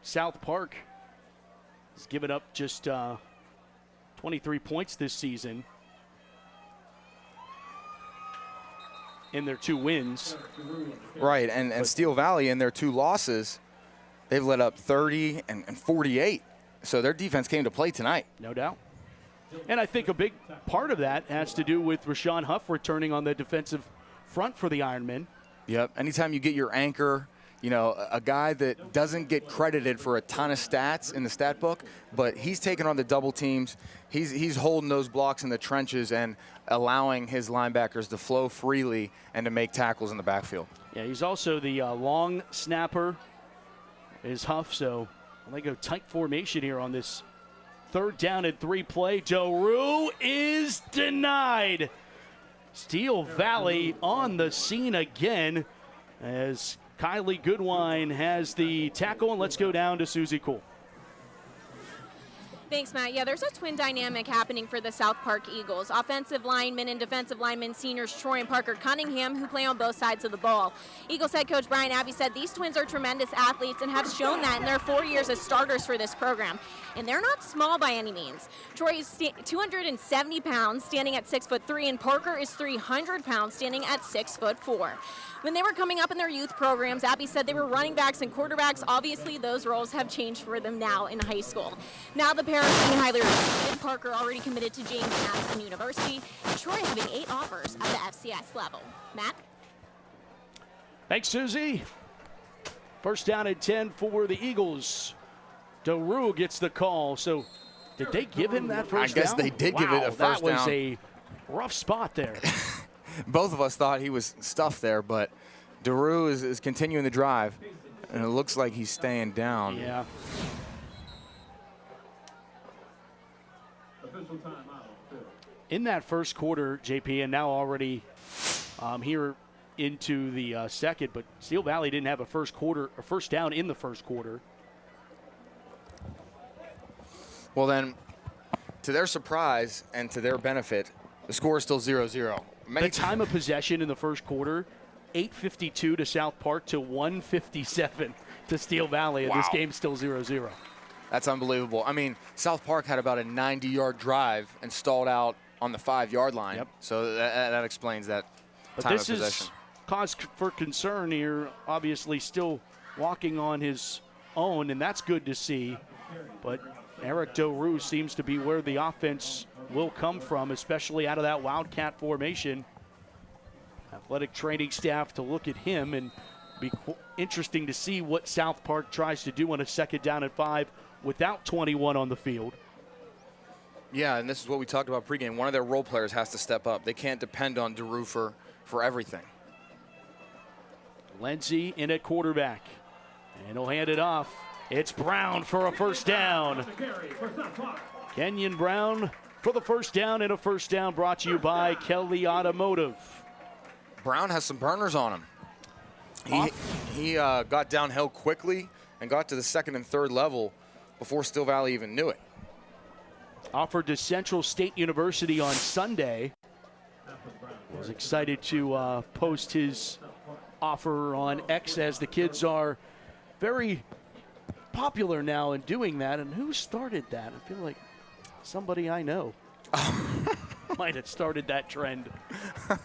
South Park has given up just 23 points this season in their 2 wins. Right, and Steel Valley in their 2 losses, they've let up 30 and 48. So their defense came to play tonight. No doubt. And I think a big part of that has to do with Rashawn Huff returning on the defensive front for the Ironmen. Yep, anytime you get your anchor, a guy that doesn't get credited for a ton of stats in the stat book, but he's taking on the double teams. He's holding those blocks in the trenches and allowing his linebackers to flow freely and to make tackles in the backfield. Yeah, he's also the long snapper is Huff, so they go tight formation here on this Third down and 3 play. Daru is denied. Steel Valley on the scene again as Kylie Goodwine has the tackle. And let's go down to Susie Cool. Thanks, Matt. Yeah, there's a twin dynamic happening for the South Park Eagles. Offensive linemen and defensive linemen, seniors Troy and Parker Cunningham, who play on both sides of the ball. Eagles head coach Brian Abbey said these twins are tremendous athletes and have shown that in their 4 years as starters for this program. And they're not small by any means. Troy is 270 pounds, standing at 6'3", and Parker is 300 pounds, standing at 6'4". When they were coming up in their youth programs, Abbey said they were running backs and quarterbacks. Obviously, those roles have changed for them now in high school. Now the pair are being highly recruited. Parker already committed to James Madison University, and Troy having 8 offers at the FCS level. Matt? Thanks, Susie. First down and 10 for the Eagles. Daru gets the call. So did they give him that first down? I guess they did give it a first down. That was a rough spot there. Both of us thought he was stuffed there, but Daru is continuing the drive, and it looks like he's staying down. Yeah. In that first quarter, JP, and now already here into the second, but Steel Valley didn't have a first down in the first quarter. Well, then, to their surprise and to their benefit, the score is still 0-0. The time of possession in the first quarter, 8:52 to South Park to 1:57 to Steel Valley, and this game's still 0-0. That's unbelievable. I mean, South Park had about a 90-yard drive and stalled out on the 5-yard line. Yep. So that explains that time of possession. This is cause for concern here. Obviously still walking on his own, and that's good to see. But Eric Daru seems to be where the offense will come from, especially out of that Wildcat formation. Athletic training staff to look at him, and be interesting to see what South Park tries to do on a second down and 5 without 21 on the field. Yeah, and this is what we talked about pregame. One of their role players has to step up. They can't depend on Daru for everything. Lindsay in at quarterback, and he'll hand it off. It's Brown for a first down. Kenyon Brown for the first down, and a first down brought to you by Kelly Automotive. Brown has some burners on him. He got downhill quickly and got to the second and third level before Steel Valley even knew it. Offered to Central State University on Sunday. Was excited to post his offer on X, as the kids are very popular now in doing that. And who started that? I feel like somebody I know might have started that trend,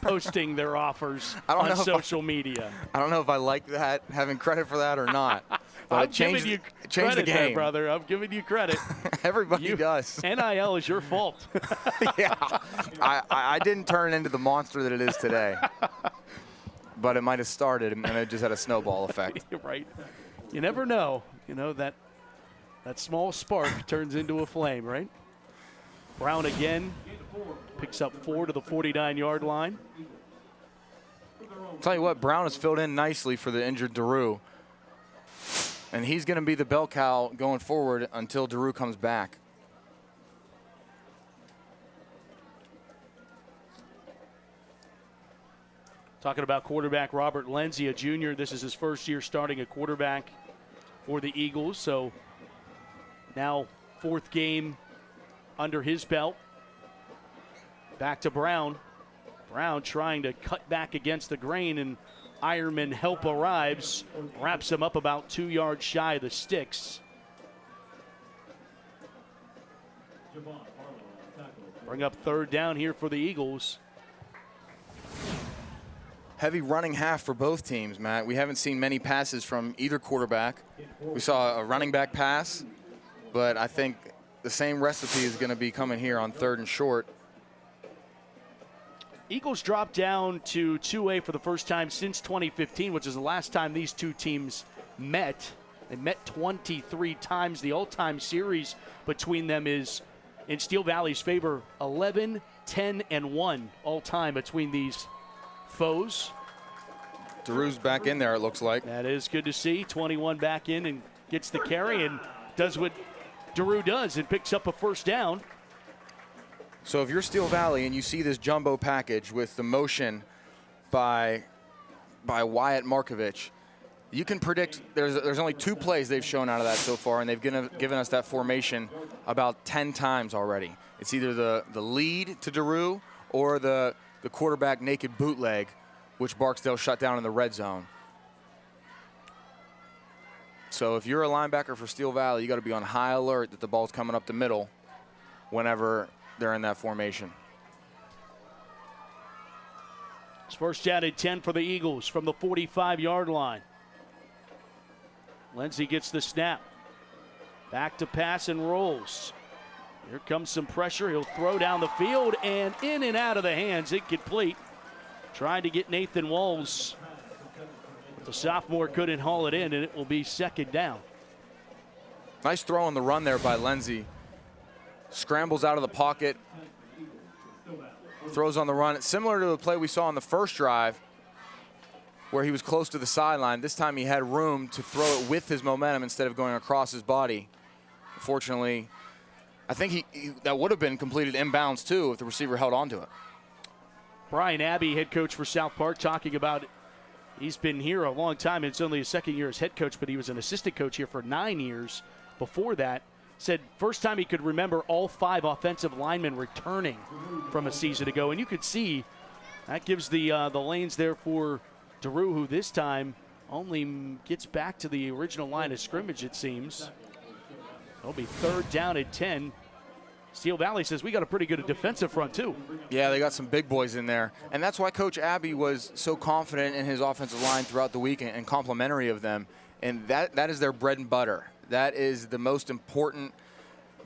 posting their offers on social media. I don't know if I like that, having credit for that or not. But I'm it changed, giving you changed credit the game. there, brother. I'm giving you credit. Everybody does. NIL is your fault. Yeah, I didn't turn it into the monster that it is today. But it might have started, and it just had a snowball effect. Right. You never know. You know, that small spark turns into a flame, right? Brown again picks up 4 to the 49-yard line. I'll tell you what, Brown has filled in nicely for the injured Daru. And he's going to be the bell cow going forward until Daru comes back. Talking about quarterback Robert Lindsay, a junior. This is his first year starting a quarterback for the Eagles. So now 4th game under his belt. Back to Brown. Brown trying to cut back against the grain, and Ironman help arrives. Wraps him up about 2 yards shy of the sticks. Bring up 3rd down here for the Eagles. Heavy running half for both teams, Matt. We haven't seen many passes from either quarterback. We saw a running back pass, but I think the same recipe is going to be coming here on 3rd and short. Eagles drop down to 2A for the first time since 2015, which is the last time these two teams met. They met 23 times. The all-time series between them is in Steel Valley's favor, 11, 10, and 1 all-time between these foes. Daru's back in there, it looks like. That is good to see. 21 back in and gets the carry and does what Daru does and picks up a first down. So if you're Steel Valley and you see this jumbo package with the motion by Wyatt Markovich, you can predict there's only 2 plays they've shown out of that so far, and they've given us that formation about 10 times already. It's either the lead to Daru or the quarterback naked bootleg, which Barksdale shut down in the red zone. So if you're a linebacker for Steel Valley, you got to be on high alert that the ball's coming up the middle whenever they're in that formation. It's first down and 10 for the Eagles from the 45-yard line. Lindsey gets the snap. Back to pass and rolls. Here comes some pressure. He'll throw down the field and in and out of the hands. Incomplete. Trying to get Nathan Walls. But the sophomore couldn't haul it in, and it will be second down. Nice throw on the run there by Lindsey. Scrambles out of the pocket. Throws on the run. It's similar to the play we saw on the first drive where he was close to the sideline. This time he had room to throw it with his momentum instead of going across his body. Unfortunately, I think that would have been completed inbounds too if the receiver held on to it. Brian Abbey, head coach for South Park, talking about he's been here a long time. It's only his second year as head coach, but he was an assistant coach here for 9 years before that. Said first time he could remember all 5 offensive linemen returning from a season ago. And you could see that gives the lanes there for Daru, who this time only gets back to the original line of scrimmage, it seems. It'll be third down at 10. Steel Valley says we got a pretty good defensive front, too. Yeah, they got some big boys in there. And that's why Coach Abbey was so confident in his offensive line throughout the week and complimentary of them. And that is their bread and butter. That is the most important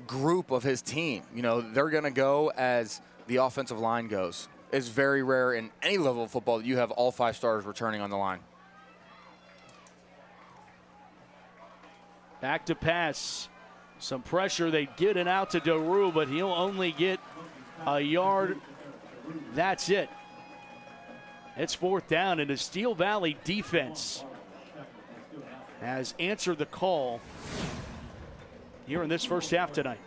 group of his team. You know, they're going to go as the offensive line goes. It's very rare in any level of football that you have all 5 stars returning on the line. Back to pass. Some pressure. They get it out to Daru, but he'll only get a yard. That's it. It's fourth down, and the Steel Valley defense has answered the call here in this first half tonight.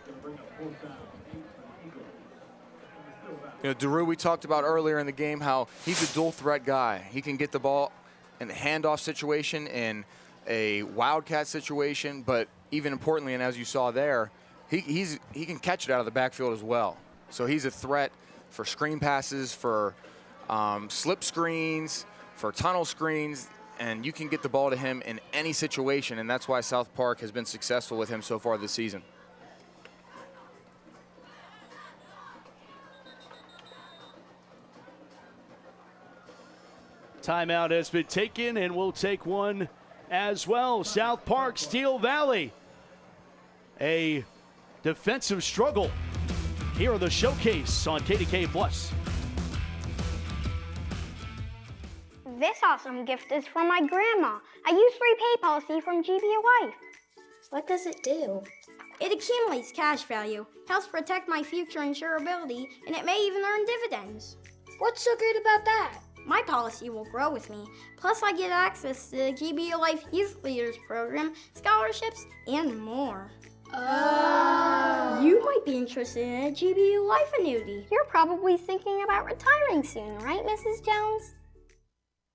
You know, Daru, we talked about earlier in the game how he's a dual threat guy. He can get the ball in the handoff situation, in a wildcat situation, but even importantly, and as you saw there, he can catch it out of the backfield as well. So he's a threat for screen passes, for slip screens, for tunnel screens, and you can get the ball to him in any situation, and that's why South Park has been successful with him so far this season. Timeout has been taken, and we'll take one as well. South Park, Steel Valley. A defensive struggle here on the showcase on KDK Plus. This awesome gift is from my grandma. I use free pay policy from GB Life. What does it do? It accumulates cash value, helps protect my future insurability, and it may even earn dividends. What's so great about that? My policy will grow with me. Plus, I get access to the GB Life Youth Leaders Program, scholarships, and more. Oh. You might be interested in a GB Life annuity. You're probably thinking about retiring soon, right, Mrs. Jones?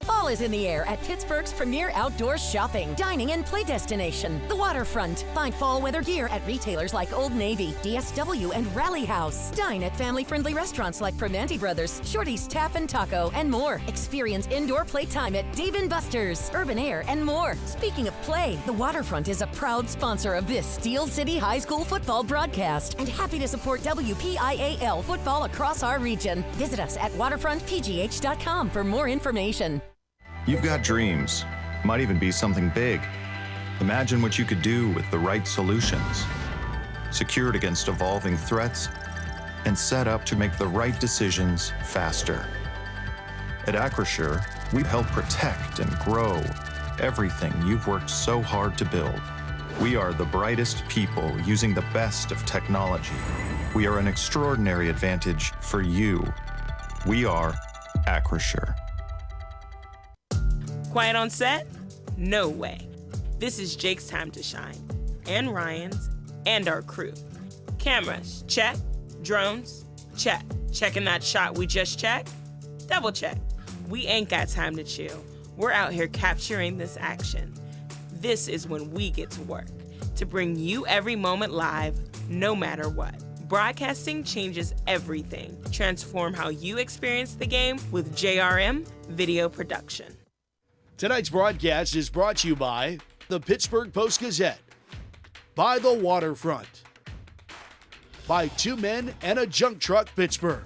Fall is in the air at Pittsburgh's premier outdoor shopping, dining, and play destination, the Waterfront. Find fall weather gear at retailers like Old Navy, DSW, and Rally House. Dine at family-friendly restaurants like Primanti Brothers, Shorty's Tap and Taco, and more. Experience indoor playtime at Dave & Buster's, Urban Air, and more. Speaking of play, the Waterfront is a proud sponsor of this Steel City High School football broadcast and happy to support WPIAL football across our region. Visit us at waterfrontpgh.com for more information. You've got dreams, might even be something big. Imagine what you could do with the right solutions. Secured against evolving threats and set up to make the right decisions faster. At Acrisure, we help protect and grow everything you've worked so hard to build. We are the brightest people using the best of technology. We are an extraordinary advantage for you. We are Acrisure. Quiet on set? No way. This is Jake's time to shine, and Ryan's, and our crew. Cameras, check. Drones, check. Checking that shot we just checked? Double check. We ain't got time to chill. We're out here capturing this action. This is when we get to work, to bring you every moment live, no matter what. Broadcasting changes everything. Transform how you experience the game with JRM Video Production. Tonight's broadcast is brought to you by the Pittsburgh Post-Gazette, by the Waterfront, by Two Men and a Junk Truck Pittsburgh,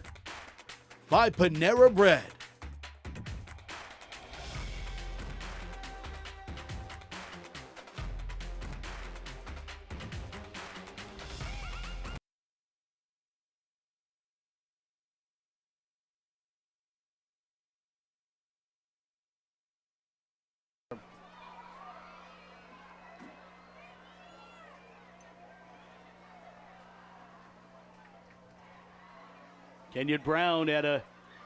by Panera Bread. Kenyon Brown had a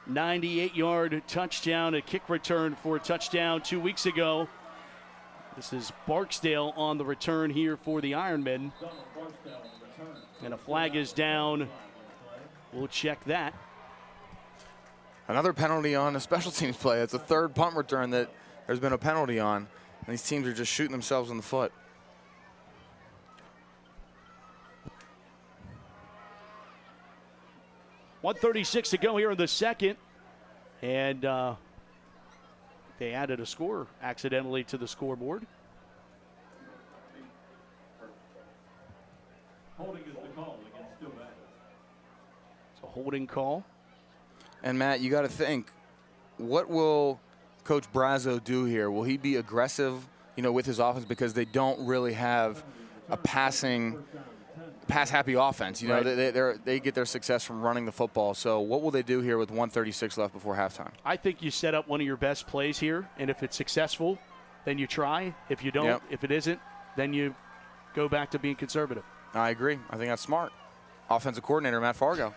98-yard touchdown, a kick return for a touchdown 2 weeks ago. This is Barksdale on the return here for the Ironmen. And a flag is down. We'll check that. Another penalty on a special teams play. It's a third punt return that there's been a penalty on. And these teams are just shooting themselves in the foot. .136 to go here in the second. And they added a score accidentally to the scoreboard. Holding is the call against Steel Valley. It's a holding call. And Matt, you got to think, what will Coach Brazo do here? Will he be aggressive, with his offense, because they don't really have a pass-happy offense? Right. They get their success from running the football. So what will they do here with 1:36 left before halftime? I think you set up one of your best plays here, and if it's successful, then you try. If you don't, if it isn't, then you go back to being conservative. I agree. I think that's smart. Offensive coordinator Matt Fargo.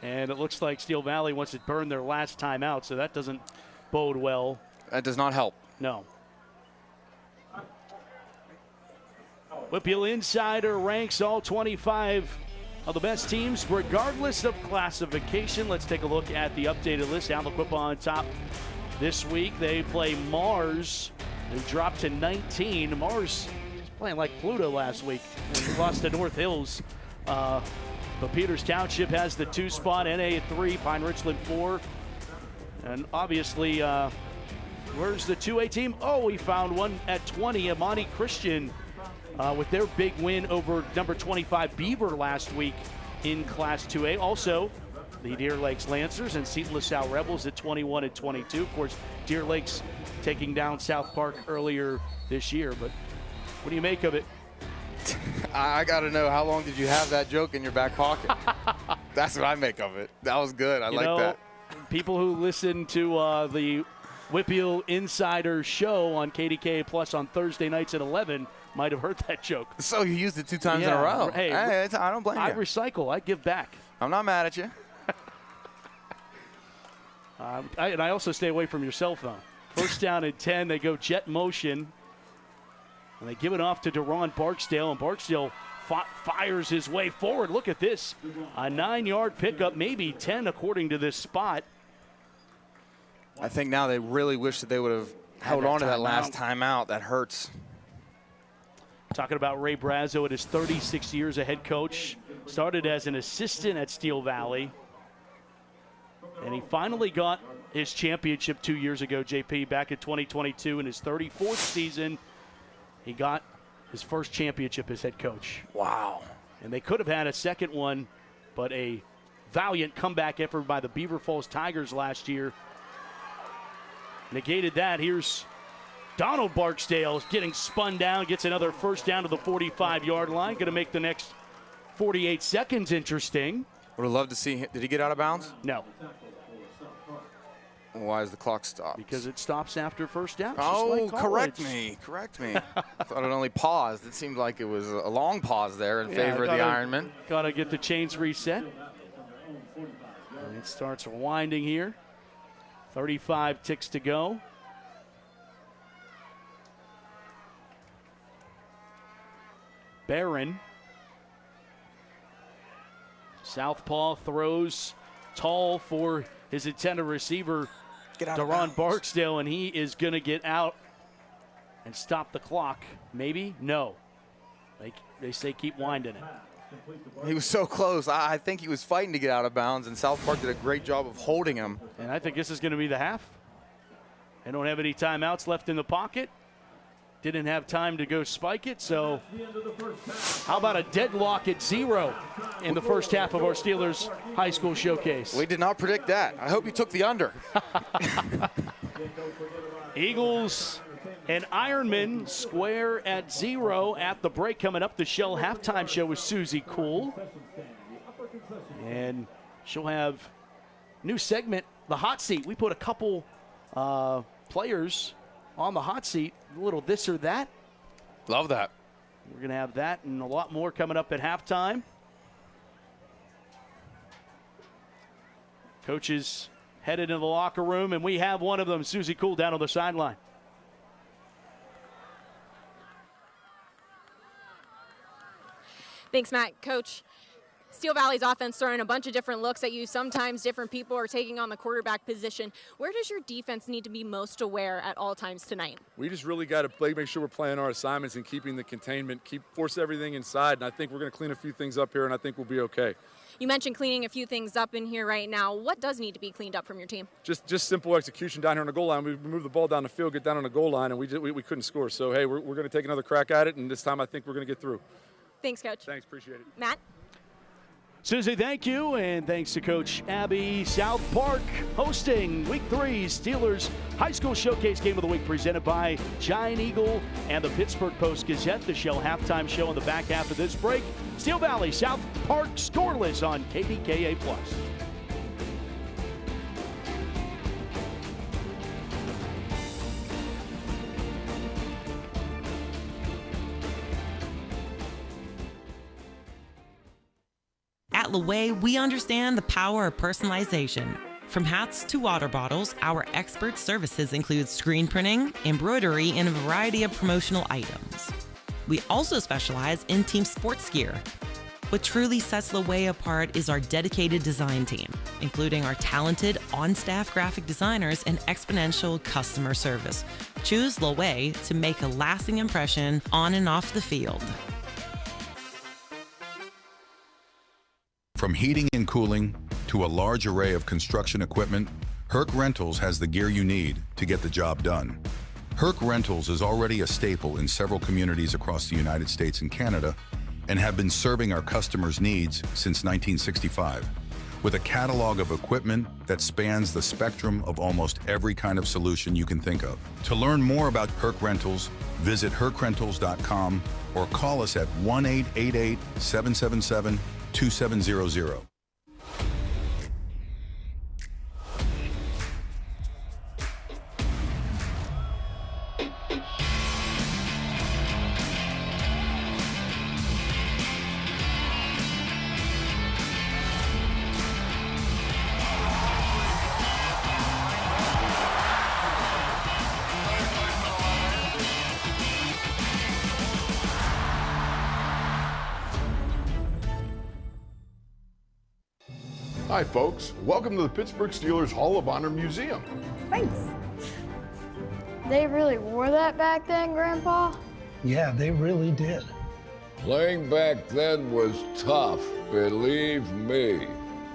And it looks like Steel Valley wants to burn their last timeout, so that doesn't bode well. That does not help. No. Whippeal Insider ranks all 25 of the best teams regardless of classification. Let's take a look at the updated list. Aliquippa on top this week. They play Mars. They dropped to 19. Mars was playing like Pluto last week. They lost to North Hills. But Peters Township has the 2 spot, NA at 3, Pine Richland 4. And obviously, where's the 2A team? Oh, we found one at 20, Amani Christian. With their big win over number 25 Beaver last week in Class 2A. Also, the Deer Lakes Lancers and Seton LaSalle Rebels at 21 and 22. Of course, Deer Lakes taking down South Park earlier this year. But what do you make of it? I got to know, how long did you have that joke in your back pocket? That's what I make of it. That was good. I like that. People who listen to the Whippeal Insider show on KDK Plus on Thursday nights at 11 might have heard that joke. So you used it 2 times in a row. Hey, I don't blame you. I recycle. I give back. I'm not mad at you. And I also stay away from your cell phone. First down and 10. They go jet motion. And they give it off to Deron Barksdale. And Barksdale fires his way forward. Look at this. A 9-yard pickup, maybe 10 according to this spot. I think now they really wish that they would have held on to that last timeout. That hurts. Talking about Ray Brazo at his 36 years as head coach. Started as an assistant at Steel Valley. And he finally got his championship 2 years ago, JP, back in 2022. In his 34th season, he got his first championship as head coach. Wow. And they could have had a second one, but a valiant comeback effort by the Beaver Falls Tigers last year negated that. Here's Donald Barksdale getting spun down, gets another first down to the 45-yard line. Going to make the next 48 seconds interesting. Would have loved to see him. Did he get out of bounds? No. Why is the clock stopped? Because it stops after first down. Oh, correct me. I thought it only paused. It seemed like it was a long pause there in favor of the Ironmen. Got to get the chains reset. And it starts winding here. 35 ticks to go. Barron. Southpaw throws tall for his intended receiver, Deron Barksdale, and he is going to get out and stop the clock. Maybe? No. They say keep winding it. He was so close. I think he was fighting to get out of bounds, and South Park did a great job of holding him. And I think this is going to be the half. They don't have any timeouts left in the pocket. Didn't have time to go spike it, so how about a deadlock at 0 in the first half of our Steelers High School Showcase? We did not predict that. I hope you took the under. Eagles and Ironman square at 0 at the break. Coming up, the Shell halftime show with Susie Cool. And she'll have new segment, the hot seat. We put a couple players on the hot seat, a little this or that. Love that. We're going to have that and a lot more coming up at halftime. Coaches headed into the locker room, and we have one of them, Susie Cool, down on the sideline. Thanks, Matt. Coach, Steel Valley's offense throwing a bunch of different looks at you. Sometimes different people are taking on the quarterback position. Where does your defense need to be most aware at all times tonight? We just really got to make sure we're playing our assignments and keeping the containment, force everything inside, and I think we're going to clean a few things up here, and I think we'll be okay. You mentioned cleaning a few things up in here right now. What does need to be cleaned up from your team? Just simple execution down here on the goal line. We moved the ball down the field, get down on the goal line, and we couldn't score. So, hey, we're going to take another crack at it, and this time I think we're going to get through. Thanks, Coach. Thanks, appreciate it. Matt? Susie, thank you, and thanks to Coach Abby. South Park hosting Week 3 Steelers High School Showcase Game of the Week, presented by Giant Eagle and the Pittsburgh Post-Gazette. The Shell halftime show in the back half of this break. Steel Valley, South Park scoreless on KDKA+. At Laway, we understand the power of personalization. From hats to water bottles, our expert services include screen printing, embroidery, and a variety of promotional items. We also specialize in team sports gear. What truly sets Laway apart is our dedicated design team, including our talented on-staff graphic designers and exponential customer service. Choose Laway to make a lasting impression on and off the field. From heating and cooling to a large array of construction equipment, Herc Rentals has the gear you need to get the job done. Herc Rentals is already a staple in several communities across the United States and Canada and have been serving our customers' needs since 1965. With a catalog of equipment that spans the spectrum of almost every kind of solution you can think of. To learn more about Herc Rentals, visit hercrentals.com or call us at 1-888-777-2700. Hi, folks. Welcome to the Pittsburgh Steelers Hall of Honor Museum. Thanks. They really wore that back then, Grandpa? Yeah, they really did. Playing back then was tough, believe me.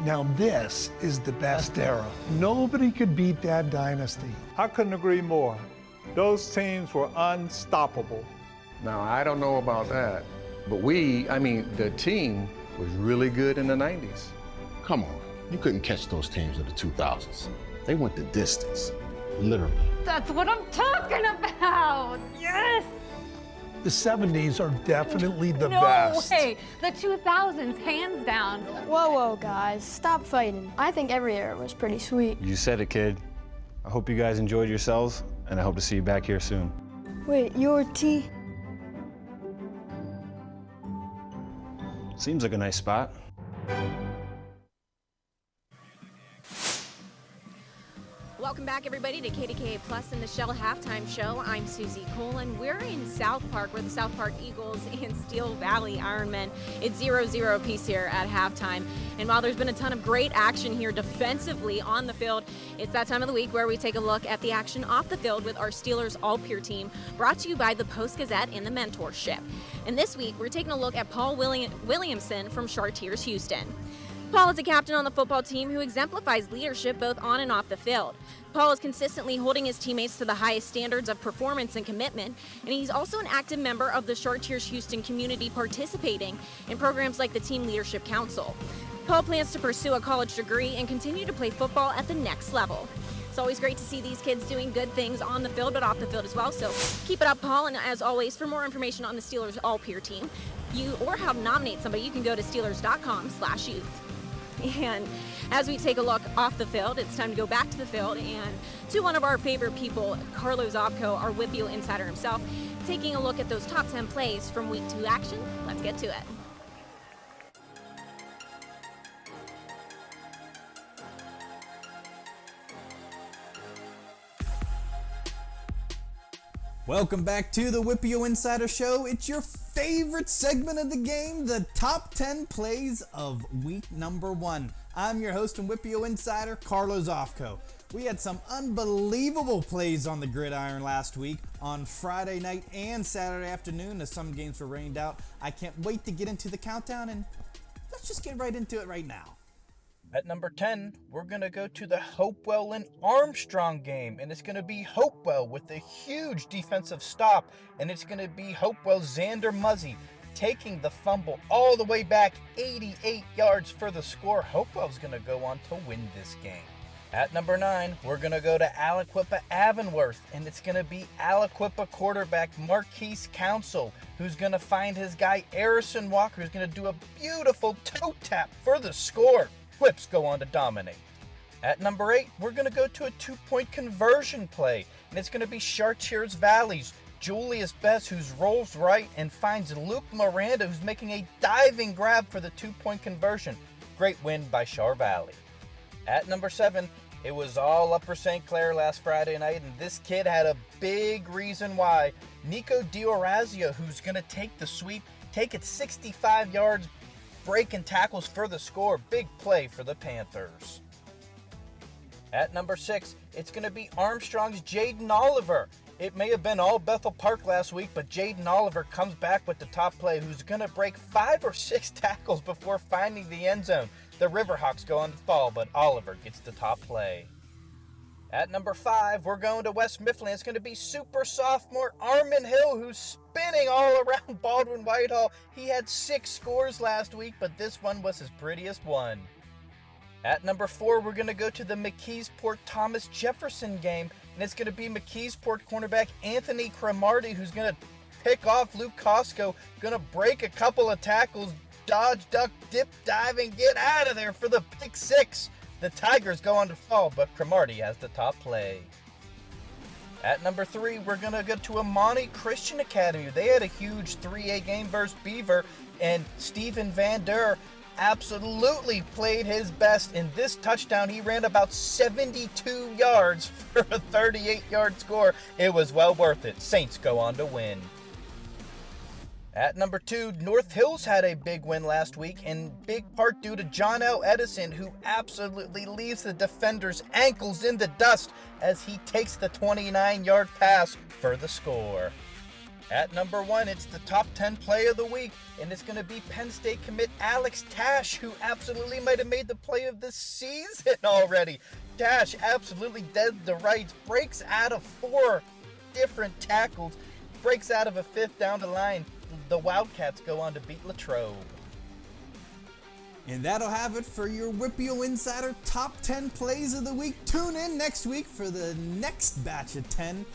Now this is the best era. Nobody could beat that dynasty. I couldn't agree more. Those teams were unstoppable. Now, I don't know about that, but the team was really good in the 90s. Come on, you couldn't catch those teams in the 2000s. They went the distance, literally. That's what I'm talking about! Yes! The 70s are definitely the No best. way! The 2000s, hands down. Whoa, guys, stop fighting. I think every era was pretty sweet. You said it, kid. I hope you guys enjoyed yourselves, and I hope to see you back here soon. Wait, your tea? Seems like a nice spot. Welcome back, everybody, to KDKA Plus in the Shell Halftime Show. I'm Susie Cole, and we're in South Park, where the South Park Eagles and Steel Valley Ironmen. It's 0-0 apiece here at halftime. And while there's been a ton of great action here defensively on the field, it's that time of the week where we take a look at the action off the field with our Steelers All-Peer team, brought to you by the Post-Gazette and the Mentorship. And this week, we're taking a look at Paul Williamson from Chartiers Houston. Paul is a captain on the football team who exemplifies leadership both on and off the field. Paul is consistently holding his teammates to the highest standards of performance and commitment, and he's also an active member of the Chartiers Houston community, participating in programs like the Team Leadership Council. Paul plans to pursue a college degree and continue to play football at the next level. It's always great to see these kids doing good things on the field, but off the field as well. So keep it up, Paul. And as always, for more information on the Steelers All-Peer team, or how to nominate somebody, you can go to Steelers.com/youth. And as we take a look off the field, it's time to go back to the field and to one of our favorite people, Carlo Zopko, our Whippio insider himself, taking a look at those top 10 plays from week 2 action. Let's get to it. Welcome back to the Whippio Insider Show. It's your favorite segment of the game, the top 10 plays of week number 1. I'm your host and Whippio Insider, Carlo Zopko. We had some unbelievable plays on the gridiron last week on Friday night and Saturday afternoon as some games were rained out. I can't wait to get into the countdown, and let's just get right into it right now. At number 10, we're going to go to the Hopewell and Armstrong game, and it's going to be Hopewell with a huge defensive stop, and it's going to be Hopewell's Xander Muzzy taking the fumble all the way back 88 yards for the score. Hopewell's going to go on to win this game. At number 9, we're going to go to Aliquippa Avonworth, and it's going to be Aliquippa quarterback Marquise Council, who's going to find his guy Harrison Walker, who's going to do a beautiful toe tap for the score. Whips go on to dominate. At number 8, we're going to go to a 2-point conversion play, and it's going to be Chartiers Valley's Julius Bess, who rolls right and finds Luke Miranda, who's making a diving grab for the 2-point conversion. Great win by Char Valley. At number 7, it was all Upper St. Clair last Friday night, and this kid had a big reason why. Nico Diorazio, who's going to take the sweep, take it 65 yards, breaking tackles for the score. Big play for the Panthers. At number 6, it's going to be Armstrong's Jaden Oliver. It may have been all Bethel Park last week, but Jaden Oliver comes back with the top play, who's going to break 5 or 6 tackles before finding the end zone. The Riverhawks go on to fall, but Oliver gets the top play. At number 5, we're going to West Mifflin. It's going to be super sophomore Armin Hill, who's spinning all around Baldwin Whitehall. He had 6 scores last week, but this one was his prettiest one. At number 4, we're going to go to the McKeesport-Thomas Jefferson game, and it's going to be McKeesport cornerback Anthony Cromartie, who's going to pick off Luke Costco, going to break a couple of tackles, dodge, duck, dip, dive, and get out of there for the pick 6. The Tigers go on to fall, but Cromartie has the top play. At number 3, we're going to go to Amani Christian Academy. They had a huge 3A game versus Beaver, and Steven Van Der absolutely played his best. In this touchdown, he ran about 72 yards for a 38-yard score. It was well worth it. Saints go on to win. At number 2, North Hills had a big win last week, in big part due to John L. Edison, who absolutely leaves the defender's ankles in the dust as he takes the 29-yard pass for the score. At number 1, it's the top 10 play of the week, and it's going to be Penn State commit Alex Tash, who absolutely might have made the play of the season already. Tash absolutely dead the rights, breaks out of 4 different tackles, breaks out of a 5th down the line. The Wildcats go on to beat Latrobe. And that'll have it for your Whippio Insider Top 10 Plays of the Week. Tune in next week for the next batch of 10.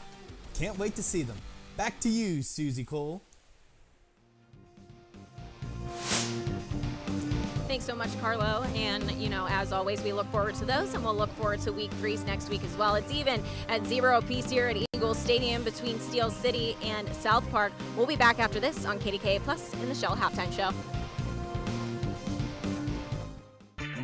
Can't wait to see them. Back to you, Susie Cole. Thanks so much, Carlo. And, as always, we look forward to those, and we'll look forward to week 3's next week as well. It's even at 0 apiece here at Eagles Stadium between Steel City and South Park. We'll be back after this on KDKA Plus in the Shell Halftime Show.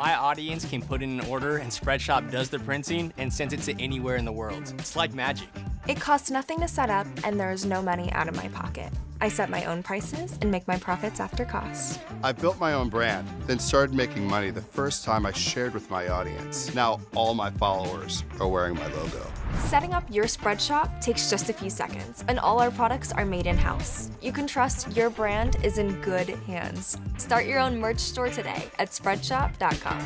My audience can put in an order and Spreadshop does the printing and sends it to anywhere in the world. It's like magic. It costs nothing to set up, and there is no money out of my pocket. I set my own prices and make my profits after costs. I built my own brand, then started making money the first time I shared with my audience. Now all my followers are wearing my logo. Setting up your Spreadshop takes just a few seconds, and all our products are made in-house. You can trust your brand is in good hands. Start your own merch store today at Spreadshop.com.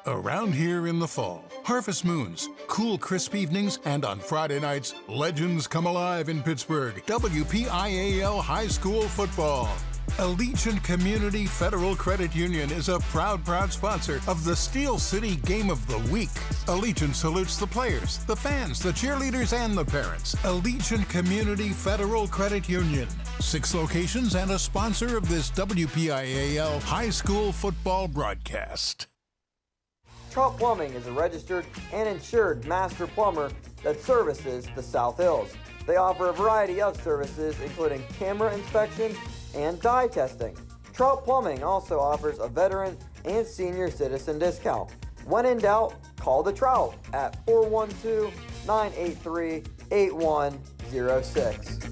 Around here in the fall, harvest moons, cool crisp evenings, and on Friday nights, legends come alive in Pittsburgh. WPIAL High School Football. Allegiant Community Federal Credit Union is a proud sponsor of the Steel City Game of the Week. Allegiant salutes the players, the fans, the cheerleaders, and the parents. Allegiant Community Federal Credit Union. 6 locations and a sponsor of this WPIAL High School Football broadcast. Trout Plumbing is a registered and insured master plumber that services the South Hills. They offer a variety of services, including camera inspections and dye testing. Trout Plumbing also offers a veteran and senior citizen discount. When in doubt, call the Trout at 412-983-8106.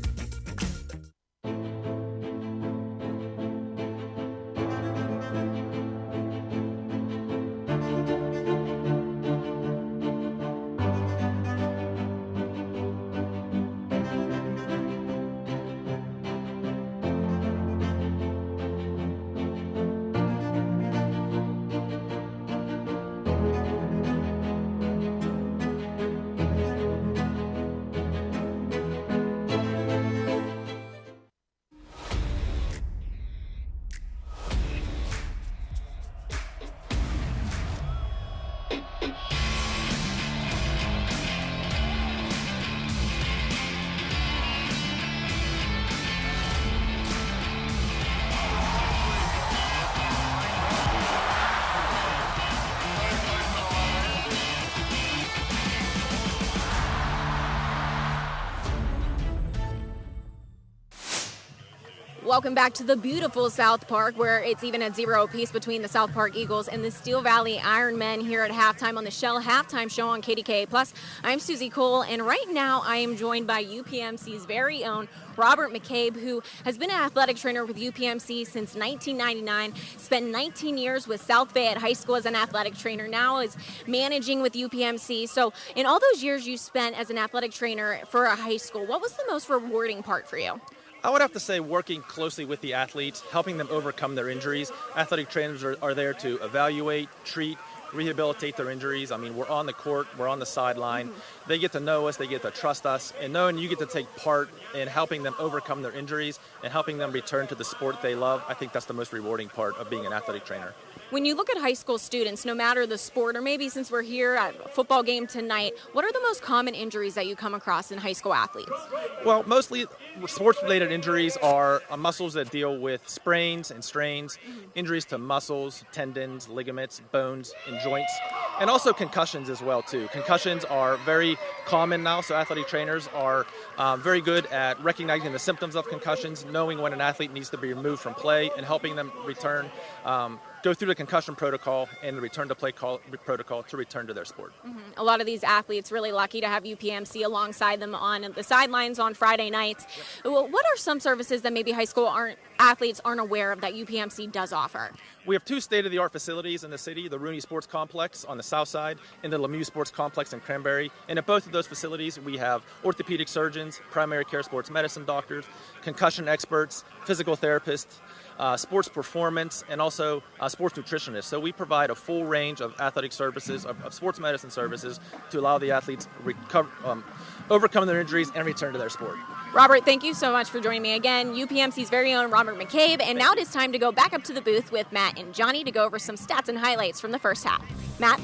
Welcome back to the beautiful South Park, where it's even at 0 apiece between the South Park Eagles and the Steel Valley Ironmen here at halftime on the Shell Halftime Show on KDKA Plus. I'm Susie Cole, and right now I am joined by UPMC's very own Robert McCabe, who has been an athletic trainer with UPMC since 1999, spent 19 years with South Fayette High School as an athletic trainer, now is managing with UPMC. So in all those years you spent as an athletic trainer for a high school, what was the most rewarding part for you? I would have to say working closely with the athletes, helping them overcome their injuries. Athletic trainers are there to evaluate, treat, rehabilitate their injuries. I mean, we're on the court, we're on the sideline. Mm-hmm. They get to know us, they get to trust us, and knowing you get to take part in helping them overcome their injuries and helping them return to the sport they love, I think that's the most rewarding part of being an athletic trainer. When you look at high school students, no matter the sport, or maybe since we're here at a football game tonight, what are the most common injuries that you come across in high school athletes? Well, mostly sports-related injuries are muscles that deal with sprains and strains, injuries to muscles, tendons, ligaments, bones, and joints, and also concussions as well, too. Concussions are very common now, so athletic trainers are very good at recognizing the symptoms of concussions, knowing when an athlete needs to be removed from play, and helping them return go through the concussion protocol and the return to play protocol to return to their sport. Mm-hmm. A lot of these athletes really lucky to have UPMC alongside them on the sidelines on Friday nights. Yep. What are some services that maybe high school athletes aren't aware of that UPMC does offer? We have 2 state-of-the-art facilities in the city, the Rooney Sports Complex on the south side and the Lemieux Sports Complex in Cranberry. And at both of those facilities, we have orthopedic surgeons, primary care sports medicine doctors, concussion experts, physical therapists, sports performance, and also sports nutritionists. So we provide a full range of athletic services, of sports medicine services, to allow the athletes overcome their injuries and return to their sport. Robert, thank you so much for joining me again. UPMC's very own Robert McCabe. And now it is time to go back up to the booth with Matt and Johnny to go over some stats and highlights from the first half. Matt?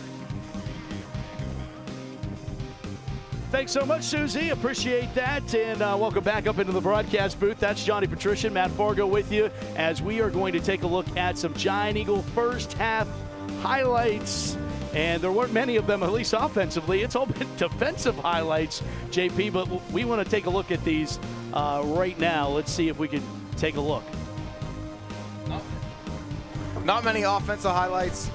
Thanks so much, Susie. Appreciate that. And welcome back up into the broadcast booth. That's Johnny Patrician, Matt Fargo with you as we are going to take a look at some Giant Eagle first half highlights. And there weren't many of them, at least offensively. It's all been defensive highlights, JP, but we want to take a look at these right now. Let's see if we can take a look. Not many offensive highlights.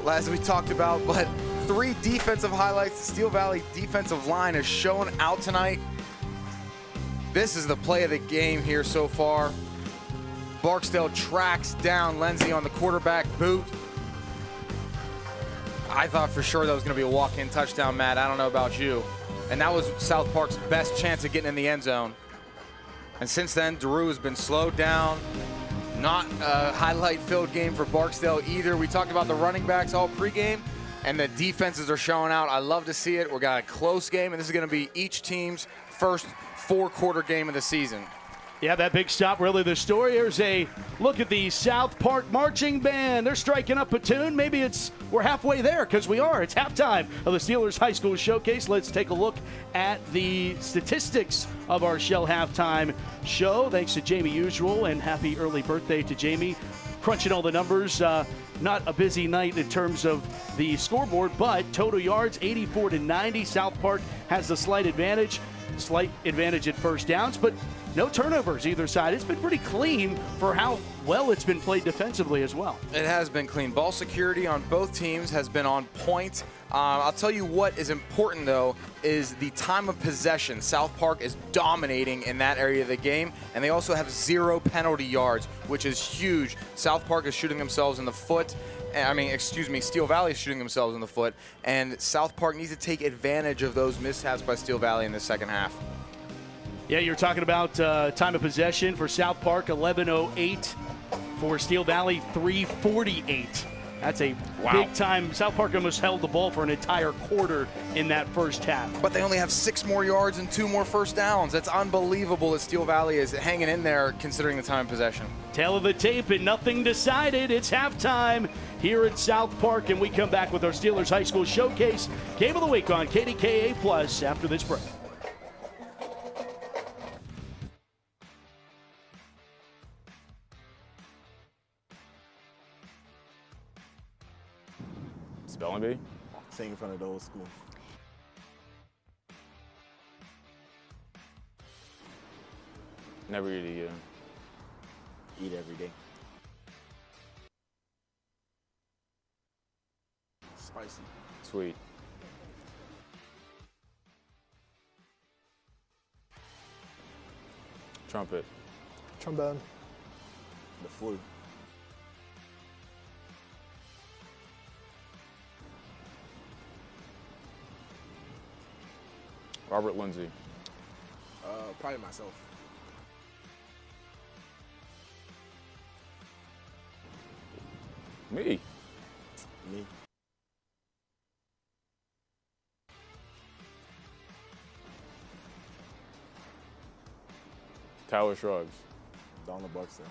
as we talked about, but 3 defensive highlights. The Steel Valley defensive line has shown out tonight. This is the play of the game here so far. Barksdale tracks down Lindsay on the quarterback boot. I thought for sure that was going to be a walk-in touchdown, Matt. I don't know about you. And that was South Park's best chance of getting in the end zone. And since then, Daru has been slowed down. Not a highlight-filled game for Barksdale either. We talked about the running backs all pregame, and the defenses are showing out. I love to see it. We've got a close game, and this is going to be each team's first 4-quarter game of the season. Yeah, that big stop, really the story. Here's a look at the South Park Marching Band. They're striking up a tune. Maybe we're halfway there, because we are. It's halftime of the Steelers High School Showcase. Let's take a look at the statistics of our Shell Halftime Show. Thanks to Jamie Usual, and happy early birthday to Jamie. Crunching all the numbers. Not a busy night in terms of the scoreboard, but total yards, 84-90. South Park has the slight advantage at first downs, but no turnovers either side. It's been pretty clean for how well it's been played defensively as well. It has been clean. Ball security on both teams has been on point. I'll tell you what is important, though, is the time of possession. South Park is dominating in that area of the game, and they also have 0 penalty yards, which is huge. South Park is shooting themselves in the foot. Steel Valley is shooting themselves in the foot, and South Park needs to take advantage of those mishaps by Steel Valley in the second half. Yeah, you're talking about time of possession for South Park, 11:08. For Steel Valley, 3:48. That's a big time. South Park almost held the ball for an entire quarter in that first half. But they only have 6 more yards and 2 more first downs. That's unbelievable that Steel Valley is hanging in there considering the time of possession. Tail of the tape and nothing decided. It's halftime here at South Park, and we come back with our Steelers High School Showcase Game of the Week on KDKA Plus after this break. Spelling bee? Sing in front of the old school. Never eat again. Eat every day. Spicy. Sweet. Trumpet. Trombone. The flu. Robert Lindsay. Probably myself. Me. Me. Tower Shrugs. Donald Buxton.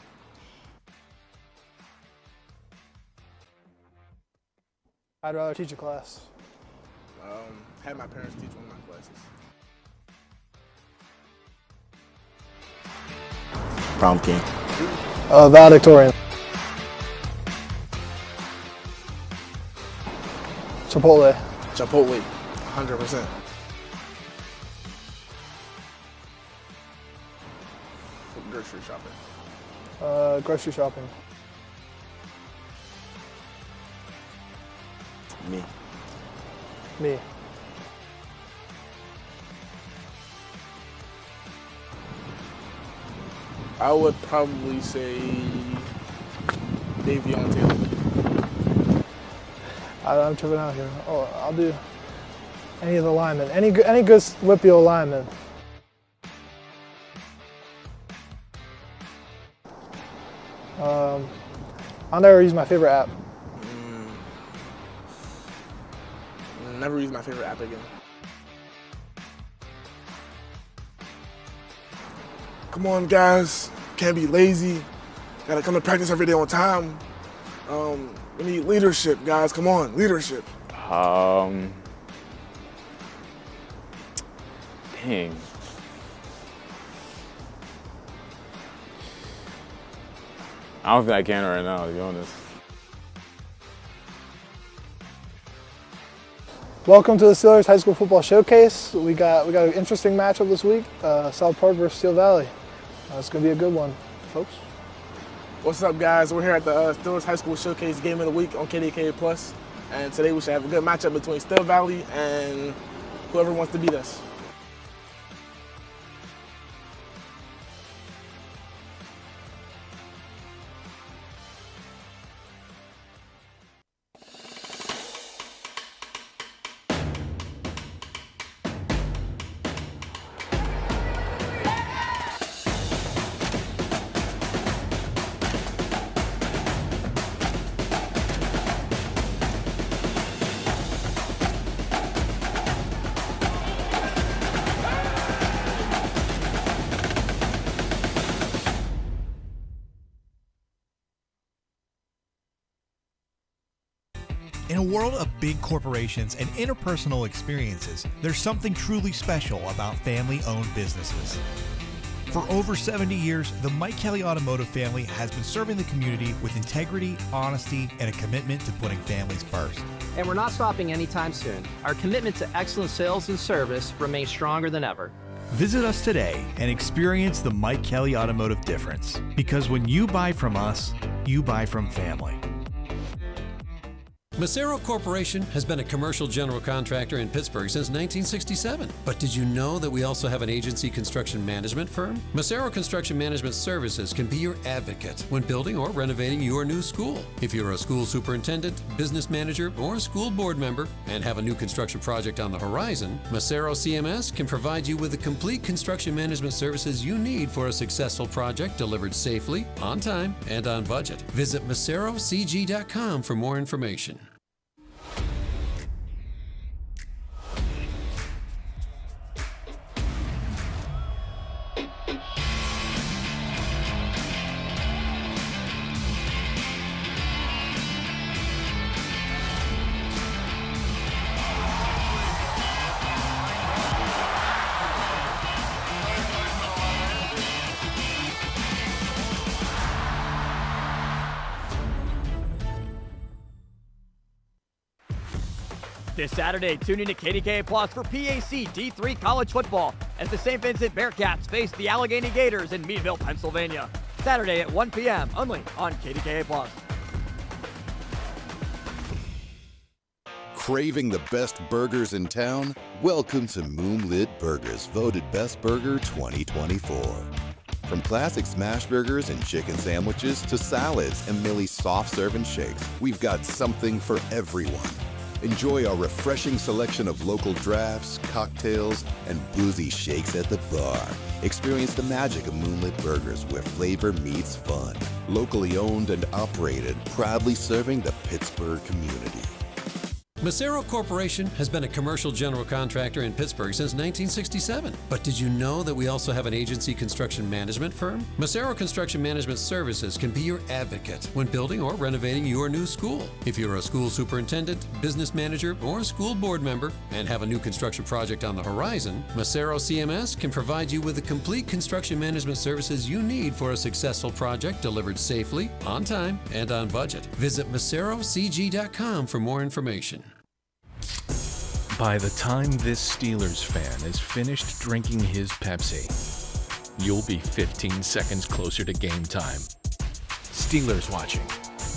I'd rather teach a class. Had my parents teach one of my classes. Prom king. Valedictorian. Chipotle. Chipotle. 100%. Grocery shopping. Grocery shopping. Me. Me. I would probably say Davion Taylor. I'm tripping out here. Oh, I'll do any of the linemen. Any good Whippio lineman. I'll never use my favorite app. Never use my favorite app again. Come on, guys. Can't be lazy. Gotta come to practice every day on time. We need leadership, guys. Come on, leadership. Dang. I don't think I can right now, to be honest. Welcome to the Steelers High School Football Showcase. We got an interesting matchup this week. South Park versus Steel Valley. It's going to be a good one, folks. What's up, guys? We're here at the Steelers High School Showcase Game of the Week on KDKA Plus. And today we should have a good matchup between Steel Valley and whoever wants to beat us. In a world of big corporations and interpersonal experiences, there's something truly special about family-owned businesses. For over 70 years, the Mike Kelly Automotive family has been serving the community with integrity, honesty, and a commitment to putting families first. And we're not stopping anytime soon. Our commitment to excellent sales and service remains stronger than ever. Visit us today and experience the Mike Kelly Automotive difference. Because when you buy from us, you buy from family. Macero Corporation has been a commercial general contractor in Pittsburgh since 1967. But did you know that we also have an agency construction management firm? Macero Construction Management Services can be your advocate when building or renovating your new school. If you're a school superintendent, business manager, or a school board member and have a new construction project on the horizon, Macero CMS can provide you with the complete construction management services you need for a successful project delivered safely, on time, and on budget. Visit MaceroCG.com for more information. This Saturday, tune in to KDKA Plus for PAC D3 college football as the St. Vincent Bearcats face the Allegheny Gators in Meadville, Pennsylvania. Saturday at 1 p.m. only on KDKA Plus. Craving the best burgers in town? Welcome to Moonlit Burgers, voted Best Burger 2024. From classic smash burgers and chicken sandwiches to salads and Millie's soft serve and shakes, we've got something for everyone. Enjoy our refreshing selection of local drafts, cocktails, and boozy shakes at the bar. Experience the magic of Moonlit Burgers, where flavor meets fun. Locally owned and operated, proudly serving the Pittsburgh community. Macero Corporation has been a commercial general contractor in Pittsburgh since 1967. But did you know that we also have an agency construction management firm? Macero Construction Management Services can be your advocate when building or renovating your new school. If you're a school superintendent, business manager, or a school board member and have a new construction project on the horizon, Macero CMS can provide you with the complete construction management services you need for a successful project delivered safely, on time, and on budget. Visit MaceroCG.com for more information. By the time this Steelers fan is finished drinking his Pepsi, you'll be 15 seconds closer to game time. Steelers watching.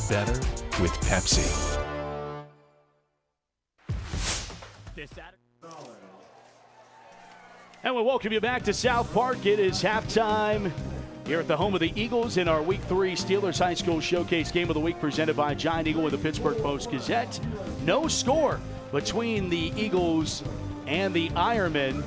Better with Pepsi. And we welcome you back to South Park. It is halftime here at the home of the Eagles in our Week 3 Steelers High School Showcase Game of the Week presented by Giant Eagle with the Pittsburgh Post-Gazette. No score between the Eagles and the Ironmen,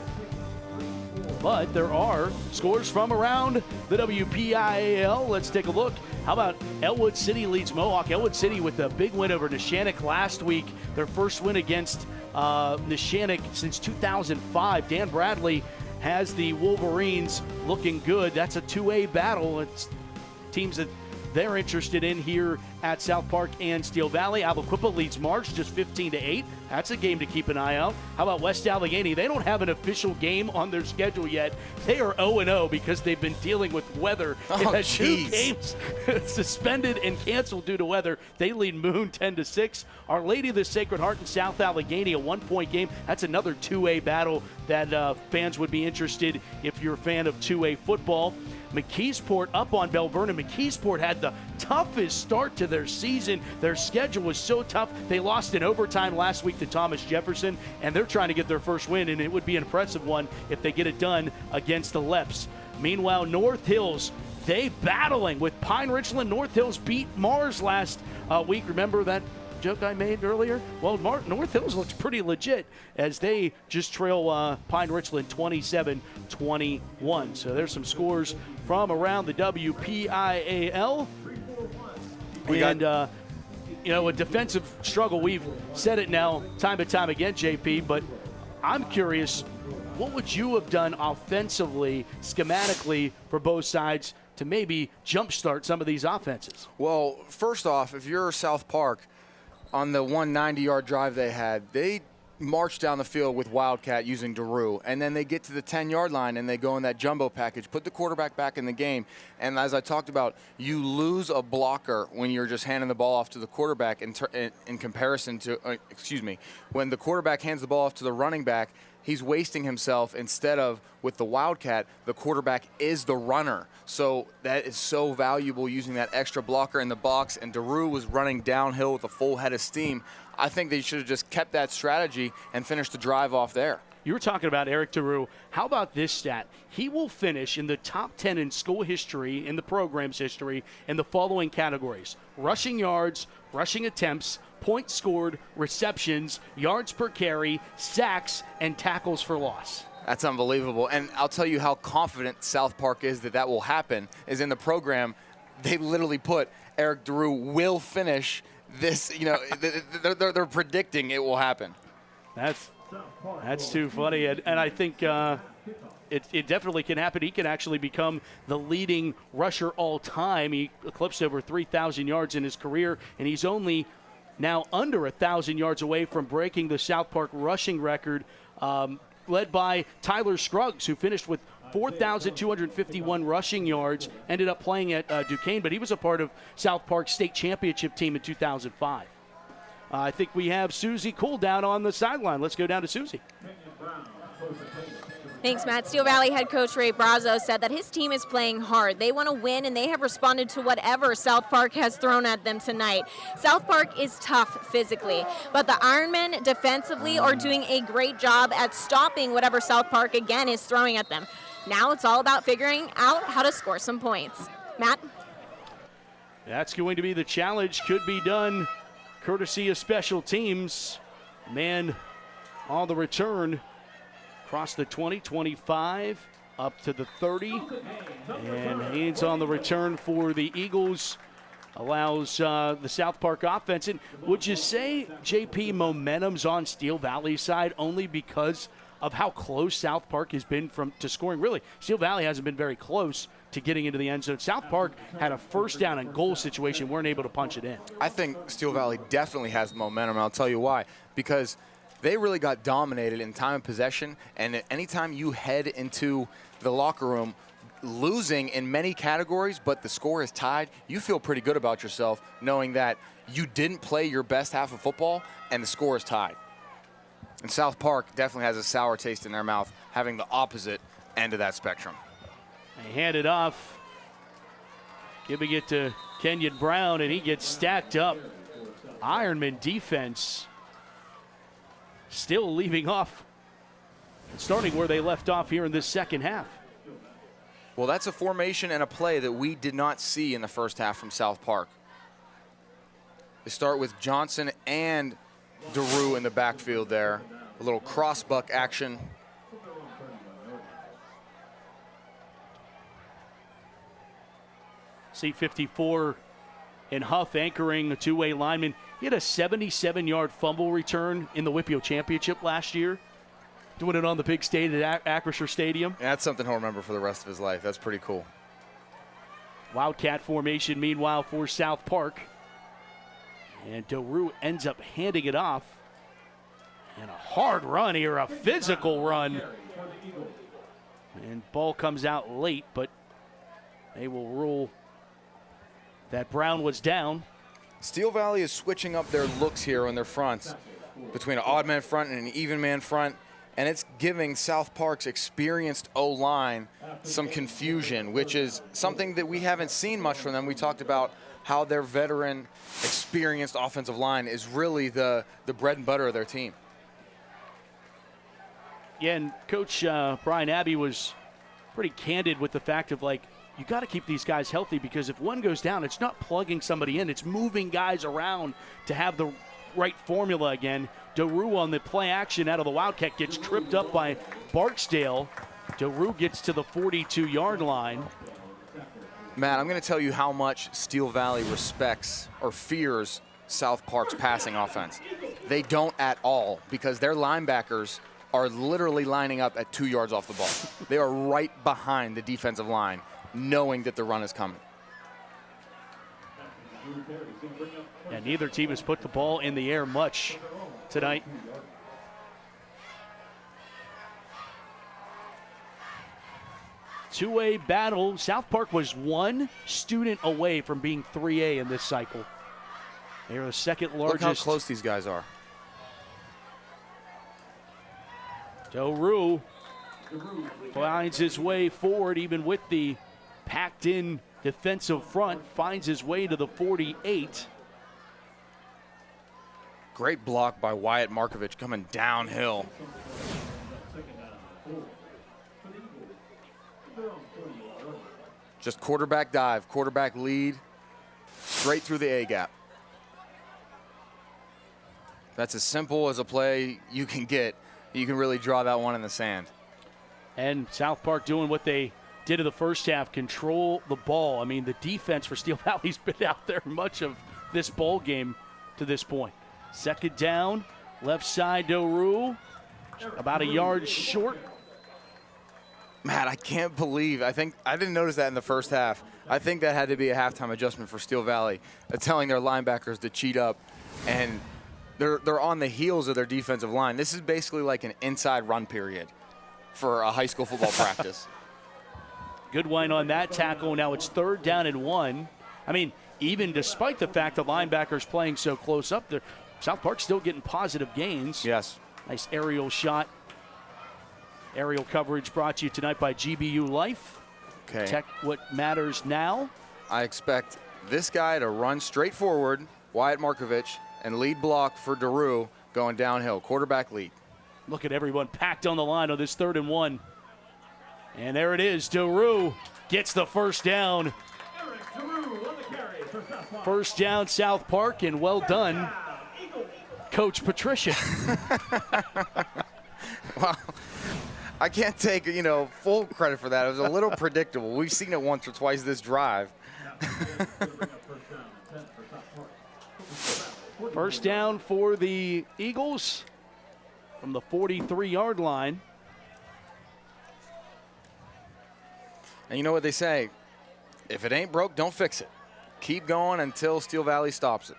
but there are scores from around the WPIAL. Let's take a look. How about Elwood City leads Mohawk? Elwood City with a big win over Neshannock last week. Their first win against Neshannock since 2005. Dan Bradley has the Wolverines looking good. That's a 2A battle. It's teams that they're interested in here at South Park and Steel Valley. Aliquippa leads March just 15-8. That's a game to keep an eye out. How about West Allegheny? They don't have an official game on their schedule yet. They are 0-0 because they've been dealing with weather. They've had 2 games suspended and canceled due to weather. They lead Moon 10-6. Our Lady of the Sacred Heart in South Allegheny, a 1-point game. That's another 2A battle that fans would be interested if you're a fan of 2A football. McKeesport up on Bell Vernon. McKeesport had the toughest start to their season. Their schedule was so tough. They lost in overtime last week to Thomas Jefferson, and they're trying to get their first win, and it would be an impressive one if they get it done against the Leps. Meanwhile, North Hills, they battling with Pine Richland. North Hills beat Mars last week. Remember that joke I made earlier? Well, North Hills looks pretty legit as they just trail Pine Richland 27-21. So there's some scores from around the WPIAL. A defensive struggle. We've said it now time and time again, JP, but I'm curious, what would you have done offensively, schematically for both sides to maybe jumpstart some of these offenses? Well, first off, if you're South Park, on the 190-yard drive they had, they march down the field with Wildcat using Daru, and then they get to the 10-yard line and they go in that jumbo package, put the quarterback back in the game. And as I talked about, you lose a blocker when you're just handing the ball off to the quarterback in comparison to, when the quarterback hands the ball off to the running back, he's wasting himself. Instead of with the Wildcat, the quarterback is the runner. So that is so valuable, using that extra blocker in the box, and Daru was running downhill with a full head of steam. I think they should have just kept that strategy and finished the drive off there. You were talking about Eric Daru. How about this stat? He will finish in the top 10 in school history, in the program's history, in the following categories: rushing yards, rushing attempts, points scored, receptions, yards per carry, sacks, and tackles for loss. That's unbelievable. And I'll tell you how confident South Park is that will happen, is in the program, they literally put Eric Daru will finish this, they're predicting it will happen. That's too funny. And I think it definitely can happen. He can actually become the leading rusher all time. He eclipsed over 3,000 yards in his career, and he's only now under 1,000 yards away from breaking the South Park rushing record, led by Tyler Scruggs, who finished with 4,251 rushing yards, ended up playing at Duquesne, but he was a part of South Park's state championship team in 2005. I think we have Susie Cool down on the sideline. Let's go down to Susie. Thanks, Matt. Steel Valley head coach Ray Brazo said that his team is playing hard. They want to win, and they have responded to whatever South Park has thrown at them tonight. South Park is tough physically, but the Ironmen defensively are doing a great job at stopping whatever South Park, again, is throwing at them. Now it's all about figuring out how to score some points. Matt? That's going to be the challenge. Could be done courtesy of special teams. Man on the return. Across the 20, 25, up to the 30. And Haynes on the return for the Eagles. Allows the South Park offense. And would you say, JP, momentum's on Steel Valley's side only because of how close South Park has been to scoring? Really, Steel Valley hasn't been very close to getting into the end zone. South Park had a first down and goal situation, weren't able to punch it in. I think Steel Valley definitely has momentum, and I'll tell you why. Because they really got dominated in time of possession, and anytime you head into the locker room losing in many categories, but the score is tied, you feel pretty good about yourself knowing that you didn't play your best half of football and the score is tied. And South Park definitely has a sour taste in their mouth, having the opposite end of that spectrum. They hand it off, giving it to Kenyon Brown, and he gets stacked up. Ironman defense still leaving off, starting where they left off here in this second half. Well, that's a formation and a play that we did not see in the first half from South Park. They start with Johnson and Daru in the backfield there. A little cross-buck action. C54 and Huff anchoring the two-way lineman. He had a 77-yard fumble return in the WIPIO championship last year, doing it on the big stage at Acrisure Stadium. Yeah, that's something he'll remember for the rest of his life. That's pretty cool. Wildcat formation, meanwhile, for South Park. And Daru ends up handing it off. And a hard run here, a physical run. And ball comes out late, but they will rule that Brown was down. Steel Valley is switching up their looks here on their fronts between an odd man front and an even man front. and it's giving South Park's experienced O-line some confusion, which is something that we haven't seen much from them. We talked about how their veteran, experienced offensive line is really the bread and butter of their team. Yeah, and Coach Brian Abbey was pretty candid with the fact of, like, you got to keep these guys healthy, because if one goes down, it's not plugging somebody in. It's moving guys around to have the right formula again. Daru on the play action out of the Wildcat gets tripped up by Barksdale. Daru gets to the 42-yard line. Matt, I'm going to tell you how much Steel Valley respects or fears South Park's passing offense. They don't at all, because their linebackers are literally lining up at 2 yards off the ball. They are right behind the defensive line, knowing that the run is coming. And neither team has put the ball in the air much tonight. Two-way battle. South Park was one student away from being 3A in this cycle. They are the second largest. Look how close these guys are. Daru finds his way forward, even with the packed-in defensive front, finds his way to the 48. Great block by Wyatt Markovich coming downhill. Just quarterback dive, quarterback lead, straight through the A-gap. That's as simple as a play you can get. You can really draw that one in the sand. And South Park doing what they did in the first half, control the ball. I mean, the defense for Steel Valley's been out there much of this ball game to this point. Second down, left side, Daru, about a yard short. Matt, I can't believe, I didn't notice that in the first half. I think that had to be a halftime adjustment for Steel Valley, telling their linebackers to cheat up, and they're on the heels of their defensive line. This is basically like an inside run period for a high school football practice. Good line on that tackle. Now it's 3rd down and 1. I mean, even despite the fact the linebackers playing so close up there, South Park's still getting positive gains. Yes. Nice aerial shot. Aerial coverage brought to you tonight by GBU Life. Okay. Protect what matters now. I expect this guy to run straight forward, Wyatt Markovich, and lead block for Daru going downhill. Quarterback lead. Look at everyone packed on the line on this 3rd and 1. And there it is. Daru gets the first down. First down, South Park, and well done, Coach Patricia. Well, I can't take, full credit for that. It was a little predictable. We've seen it once or twice this drive. First down for the Eagles from the 43-yard line. And you know what they say, if it ain't broke, don't fix it. Keep going until Steel Valley stops it.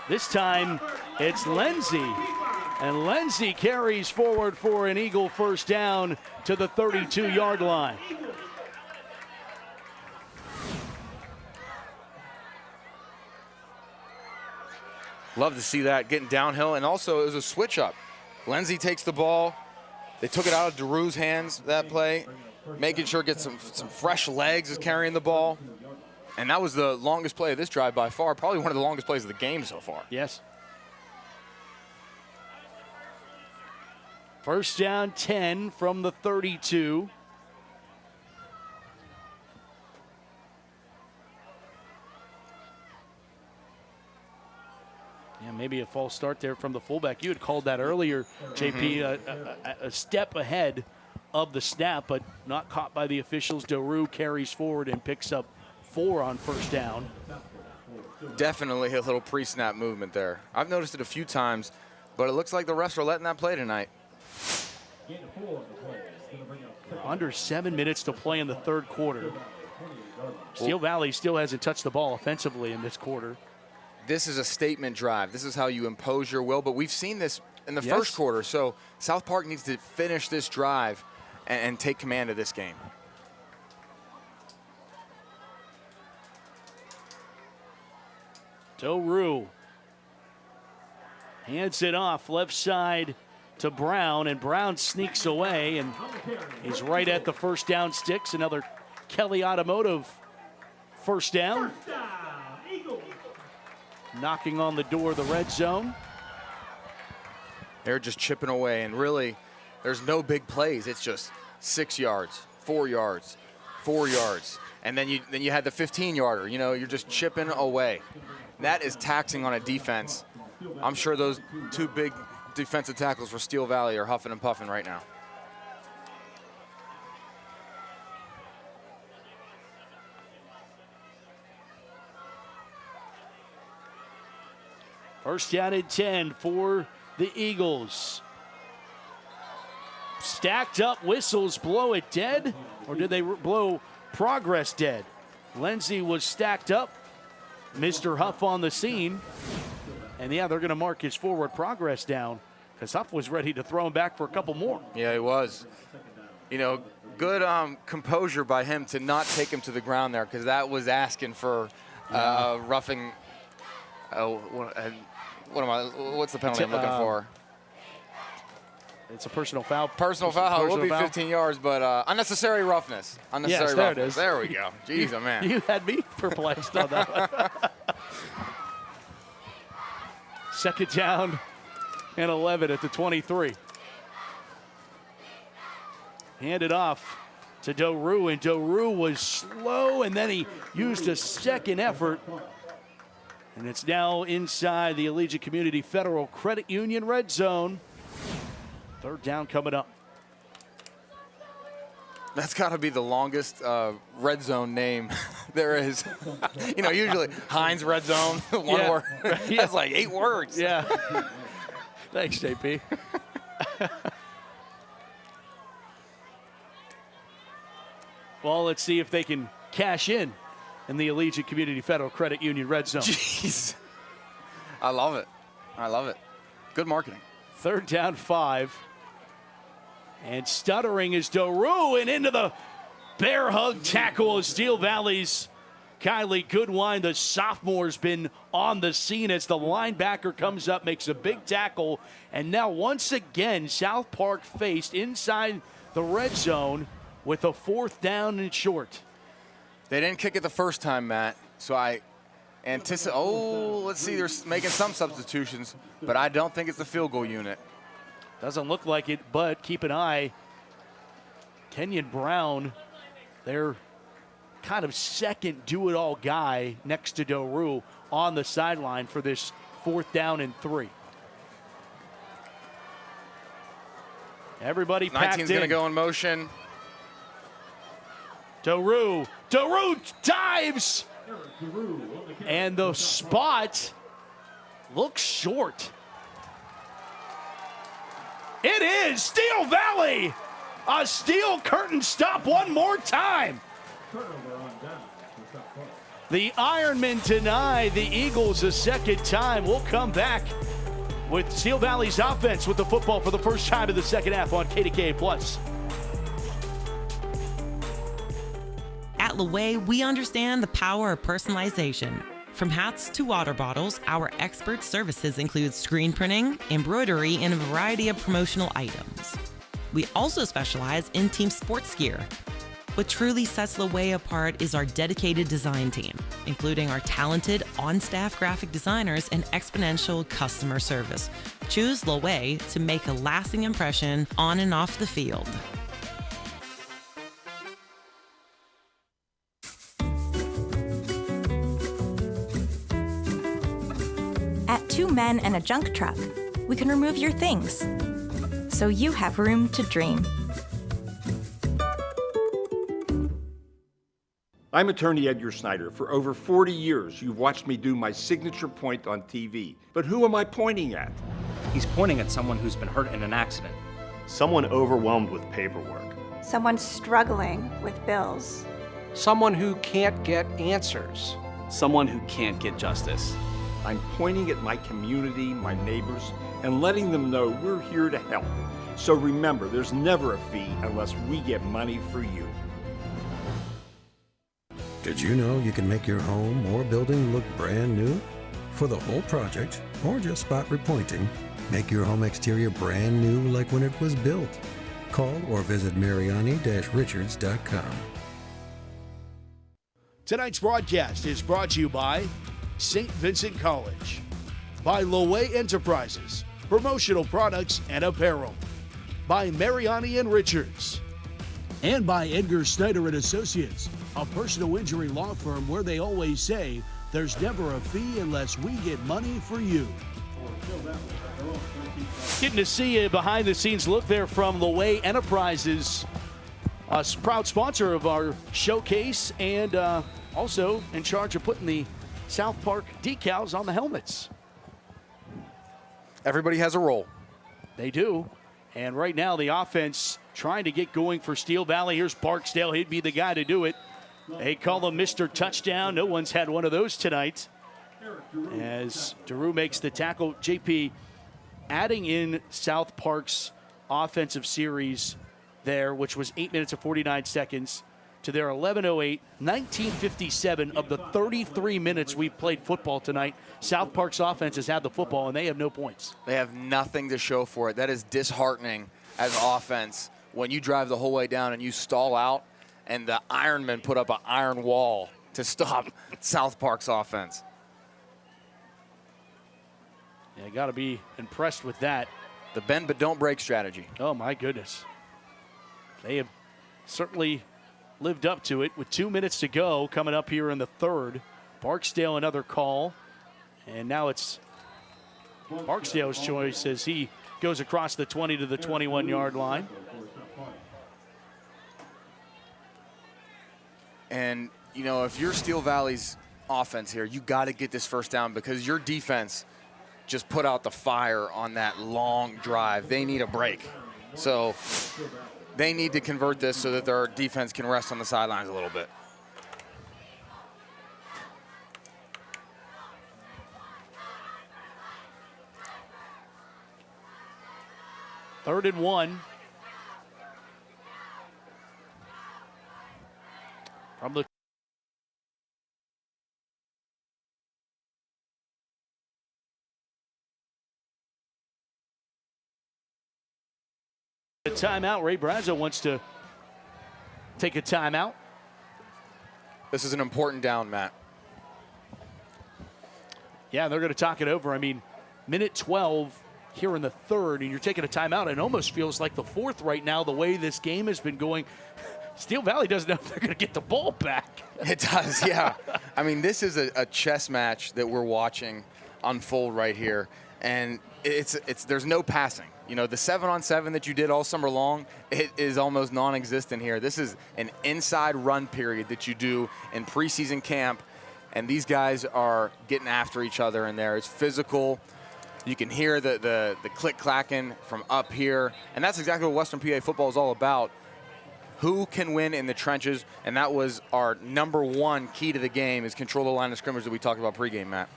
This time it's Lindsey. And Lindsey carries forward for an Eagle first down to the 32-yard line. Love to see that getting downhill, and also it was a switch up. Lindsey takes the ball. They took it out of Daru's hands, that play, making sure it gets some fresh legs is carrying the ball. And that was the longest play of this drive by far, probably one of the longest plays of the game so far. Yes. First down 10 from the 32. Yeah, maybe a false start there from the fullback. You had called that earlier, JP, a step ahead of the snap, but not caught by the officials. Daru carries forward and picks up 4 on first down. Definitely a little pre-snap movement there. I've noticed it a few times, but it looks like the refs are letting that play tonight. Under 7 minutes to play in the third quarter. Steel Valley still hasn't touched the ball offensively in this quarter. This is a statement drive. This is how you impose your will, but we've seen this in the first quarter, so South Park needs to finish this drive and take command of this game. Daru Hands it off left side to Brown, and Brown sneaks away, and he's right at the first down sticks. Another Kelly Automotive first down. Knocking on the door of the red zone. They're just chipping away, and really, there's no big plays. It's just 6 yards, 4 yards, 4 yards, and then you had the 15-yarder. You know, you're just chipping away. That is taxing on a defense. I'm sure those two big defensive tackles for Steel Valley are huffing and puffing right now. First down and 10 for the Eagles. Stacked up whistles blow it dead, or did they blow progress dead? Lindsey was stacked up. Mr. Huff on the scene. And yeah, they're going to mark his forward progress down because Huff was ready to throw him back for a couple more. Yeah, he was. You know, good composure by him to not take him to the ground there, because that was asking for roughing. What's the penalty I'm looking for? It's a personal foul. Personal foul. It would be 15 yards, but unnecessary roughness. Unnecessary roughness. There we go. Jeez, oh man. You had me perplexed on that one. Second down and 11 at the 23. Handed off to Doru, and Doru was slow, and then he used a second effort. And it's now inside the Allegiant Community Federal Credit Union red zone. Third down coming up. That's got to be the longest red zone name there is. You know, usually Heinz red zone, one word. That's like 8 words. Yeah. Thanks, JP. Well, let's see if they can cash in the Allegiant Community Federal Credit Union red zone. Jeez. I love it. I love it. Good marketing. Third down 5. And stuttering is Doru, and into the bear hug tackle of Steel Valley's Kylie Goodwine. The sophomore's been on the scene as the linebacker comes up, makes a big tackle. And now once again, South Park faced inside the red zone with a 4th down and short. They didn't kick it the first time, Matt, so I anticipate. Oh, let's see, they're making some substitutions, but I don't think it's the field goal unit. Doesn't look like it, but keep an eye. Kenyon Brown, their kind of second do-it-all guy next to Doru on the sideline for this 4th down and 3. Everybody packed in. 19's going to go in motion. Doru dives, and the spot looks short. It is Steel Valley. A steel curtain stop one more time. The Ironmen deny the Eagles a second time. We'll come back with Steel Valley's offense with the football for the first time in the second half on KDKA+. At Loewe, we understand the power of personalization. From hats to water bottles, our expert services include screen printing, embroidery, and a variety of promotional items. We also specialize in team sports gear. What truly sets Loewe apart is our dedicated design team, including our talented on-staff graphic designers and exponential customer service. Choose Loewe to make a lasting impression on and off the field. At 2 Men and a Junk Truck, we can remove your things, so you have room to dream. I'm attorney Edgar Snyder. For over 40 years, you've watched me do my signature point on TV. But who am I pointing at? He's pointing at someone who's been hurt in an accident. Someone overwhelmed with paperwork. Someone struggling with bills. Someone who can't get answers. Someone who can't get justice. I'm pointing at my community, my neighbors, and letting them know we're here to help. So remember, there's never a fee unless we get money for you. Did you know you can make your home or building look brand new? For the whole project, or just spot repointing, make your home exterior brand new like when it was built. Call or visit Mariani-Richards.com. Tonight's broadcast is brought to you by St. Vincent College, by Lowe Enterprises, promotional products and apparel, by Mariani and Richards, and by Edgar Snyder and Associates, a personal injury law firm where they always say there's never a fee unless we get money for you. Getting to see a behind-the-scenes look there from Lowe Enterprises, a proud sponsor of our showcase and also in charge of putting the South Park decals on the helmets. Everybody has a role. They do. And right now the offense trying to get going for Steel Valley. Here's Barksdale. He'd be the guy to do it. They call him Mr. Touchdown. No one's had one of those tonight. As DeRue makes the tackle. JP adding in South Park's offensive series there, which was 8 minutes and 49 seconds, to their 11:08, 1957 of the 33 minutes we've played football tonight. South Park's offense has had the football, and they have no points. They have nothing to show for it. That is disheartening as offense when you drive the whole way down and you stall out, and the Ironmen put up an iron wall to stop South Park's offense. Yeah, got to be impressed with that. The bend but don't break strategy. Oh, my goodness. They have certainly lived up to it with 2 minutes to go coming up here in the third. Barksdale another call, and now it's Barksdale's choice as he goes across the 20 to the 21-yard line. And, you know, if you're Steel Valley's offense here, you got to get this first down because your defense just put out the fire on that long drive. They need a break. So they need to convert this so that their defense can rest on the sidelines a little bit. Third and 1. From the timeout. Ray Brazzo wants to take a timeout. This is an important down, Matt. Yeah, they're going to talk it over. I mean, minute 12 here in the third, and you're taking a timeout. It almost feels like the fourth right now, the way this game has been going. Steel Valley doesn't know if they're going to get the ball back. It does, yeah. I mean, this is a chess match that we're watching unfold right here, and there's no passing. You know, the 7-on-7 that you did all summer long, it is almost non-existent here. This is an inside run period that you do in preseason camp, and these guys are getting after each other in there. It's physical. You can hear the click-clacking from up here, and that's exactly what Western PA football is all about. Who can win in the trenches, and that was our number one key to the game, is control the line of scrimmage that we talked about pregame, Matt.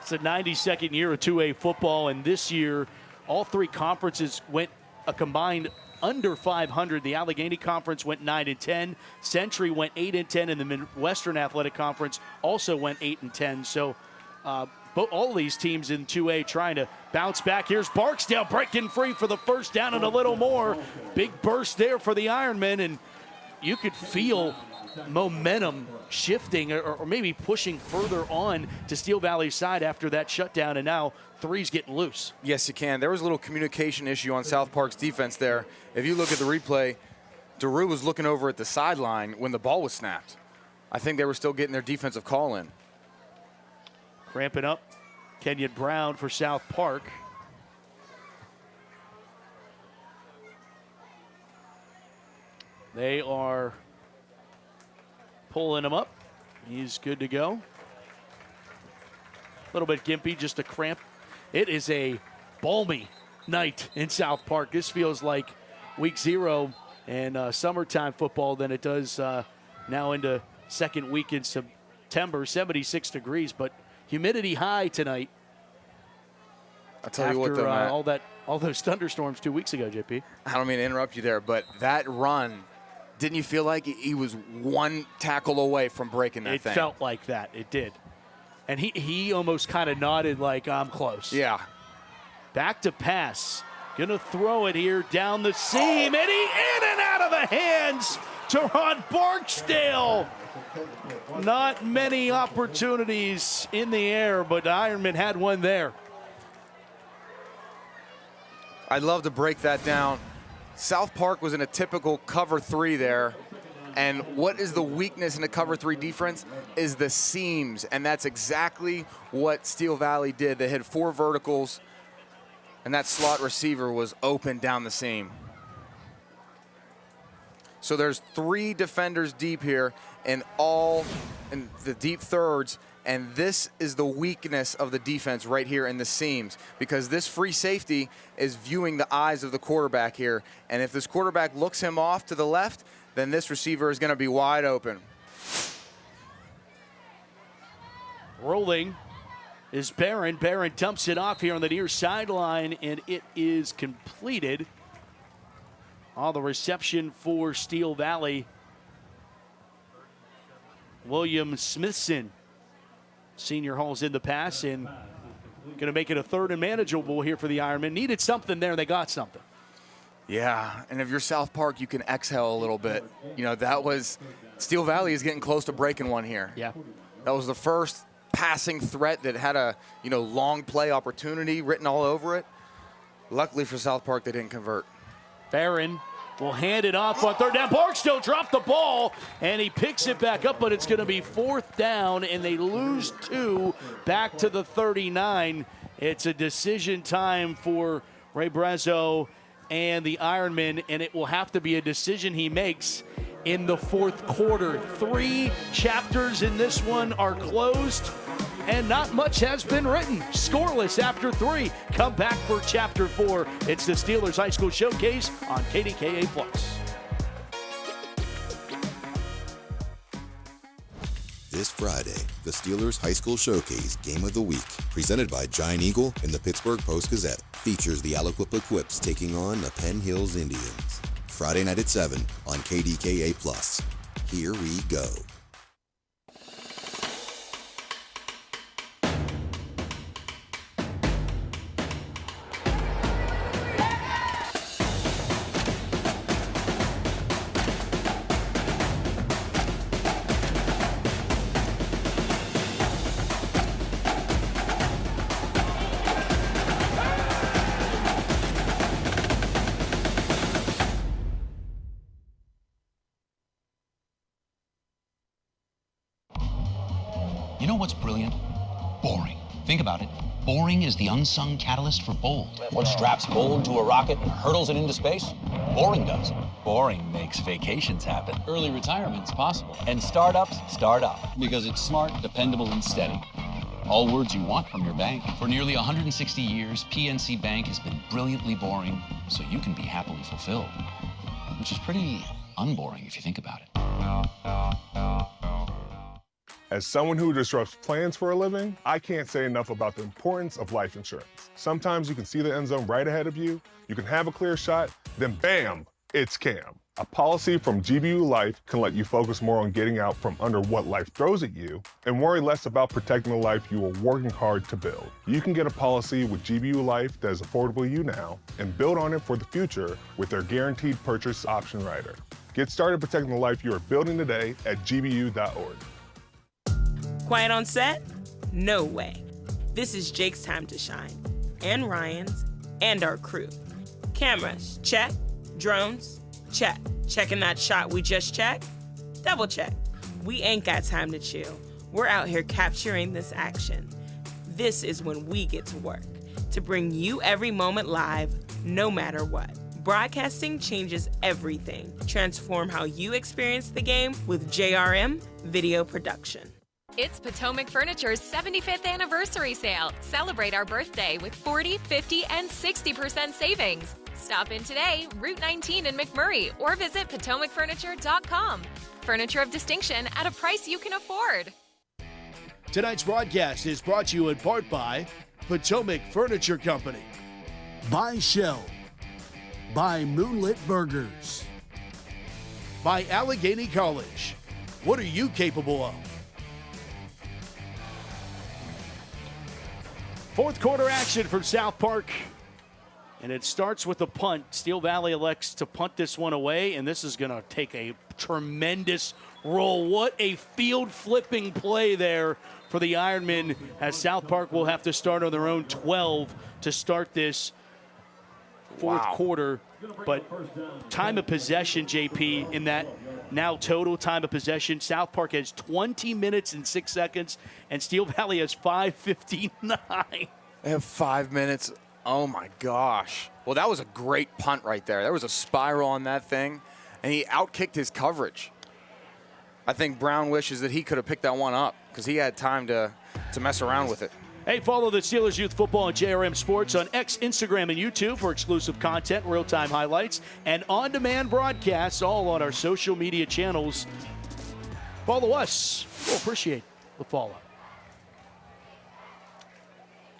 It's the 92nd year of 2A football, and this year all three conferences went a combined under 500. The Allegheny Conference went 9-10. Century went 8-10, and the Midwestern Athletic Conference also went 8-10. So all these teams in 2A trying to bounce back. Here's Barksdale breaking free for the first down and a little more. Big burst there for the Ironmen, and you could feel momentum shifting or maybe pushing further on to Steel Valley's side after that shutdown, and now three's getting loose. Yes, you can. There was a little communication issue on South Park's defense there. If you look at the replay, DeRue was looking over at the sideline when the ball was snapped. I think they were still getting their defensive call in. Cramping up, Kenyon Brown for South Park. They are pulling him up. He's good to go. A little bit gimpy, just a cramp. It is a balmy night in South Park. This feels like week 0 and summertime football than it does now into second week in September. 76 degrees, but humidity high tonight. I'll tell you what, though, Matt, all those thunderstorms 2 weeks ago, JP. I don't mean to interrupt you there, but that run, didn't you feel like he was one tackle away from breaking that thing? It felt like that. It did. And he almost kind of nodded like, I'm close. Yeah. Back to pass. Going to throw it here down the seam. And he in and out of the hands to Ron Barksdale. Not many opportunities in the air, but Ironman had one there. I'd love to break that down. South Park was in a typical cover 3 there. And what is the weakness in the cover 3 defense is the seams. And that's exactly what Steel Valley did. They had 4 verticals, and that slot receiver was open down the seam. So there's 3 defenders deep here and all in the deep thirds. And this is the weakness of the defense right here in the seams, because this free safety is viewing the eyes of the quarterback here. And if this quarterback looks him off to the left, then this receiver is going to be wide open. Rolling is Barron. Barron dumps it off here on the near sideline, and it is completed. On the reception for Steel Valley, William Smithson. Senior hauls in the pass and going to make it a 3rd and manageable here for the Ironmen. Needed something there, and they got something. Yeah, and if you're South Park, you can exhale a little bit. You know, that was, Steel Valley is getting close to breaking one here. Yeah. That was the first passing threat that had a, long play opportunity written all over it. Luckily for South Park, they didn't convert. Barron will hand it off on 3rd down. Barksdale dropped the ball, and he picks it back up, but it's going to be 4th down, and they lose 2 back to the 39. It's a decision time for Ray Brazo and the Ironmen, and it will have to be a decision he makes in the 4th quarter. 3 chapters in this one are closed, and not much has been written. Scoreless after 3. Come back for chapter 4. It's the Steelers High School Showcase on KDKA+. This Friday, the Steelers High School Showcase Game of the Week, presented by Giant Eagle and the Pittsburgh Post-Gazette, features the Aliquippa Quips taking on the Penn Hills Indians. Friday night at 7 on KDKA+. Here we go. You know what's brilliant? Boring. Think about it. Boring is the unsung catalyst for bold. What straps bold to a rocket and hurtles it into space? Boring does. Boring makes vacations happen. Early retirement's possible. And startups start up. Because it's smart, dependable, and steady. All words you want from your bank. For nearly 160 years, PNC Bank has been brilliantly boring, so you can be happily fulfilled. Which is pretty unboring if you think about it. As someone who disrupts plans for a living, I can't say enough about the importance of life insurance. Sometimes you can see the end zone right ahead of you, you can have a clear shot, then bam, it's Cam. A policy from GBU Life can let you focus more on getting out from under what life throws at you and worry less about protecting the life you are working hard to build. You can get a policy with GBU Life that is affordable to you now and build on it for the future with their guaranteed purchase option rider. Get started protecting the life you are building today at gbu.org. Quiet on set? No way. This is Jake's time to shine, and Ryan's, and our crew. Cameras, check. Drones, check. Checking that shot we just checked? Double check. We ain't got time to chill. We're out here capturing this action. This is when we get to work, to bring you every moment live, no matter what. Broadcasting changes everything. Transform how you experience the game with JRM Video Production. It's Potomac Furniture's 75th anniversary sale. Celebrate our birthday with 40, 50, and 60% savings. Stop in today, Route 19 in McMurray, or visit PotomacFurniture.com. Furniture of distinction at a price you can afford. Tonight's broadcast is brought to you in part by Potomac Furniture Company, by Shell, by Moonlit Burgers, by Allegheny College. What are you capable of? Fourth quarter action from South Park. And it starts with a punt. Steel Valley elects to punt this one away, and this is going to take a tremendous roll. What a field-flipping play there for the Ironmen, as South Park will have to start on their own 12 to start this fourth quarter. But time of possession, JP, in that now total time of possession, South Park has 20 minutes and 6 seconds, and Steel Valley has 5:59. They have 5 minutes. Oh, my gosh. Well, that was a great punt right there. There was a spiral on that thing, and he outkicked his coverage. I think Brown wishes that he could have picked that one up because he had time to mess around with it. Hey, follow the Steelers Youth Football and JRM Sports on X, Instagram, and YouTube for exclusive content, real-time highlights, and on-demand broadcasts, all on our social media channels. Follow us. We'll appreciate the follow.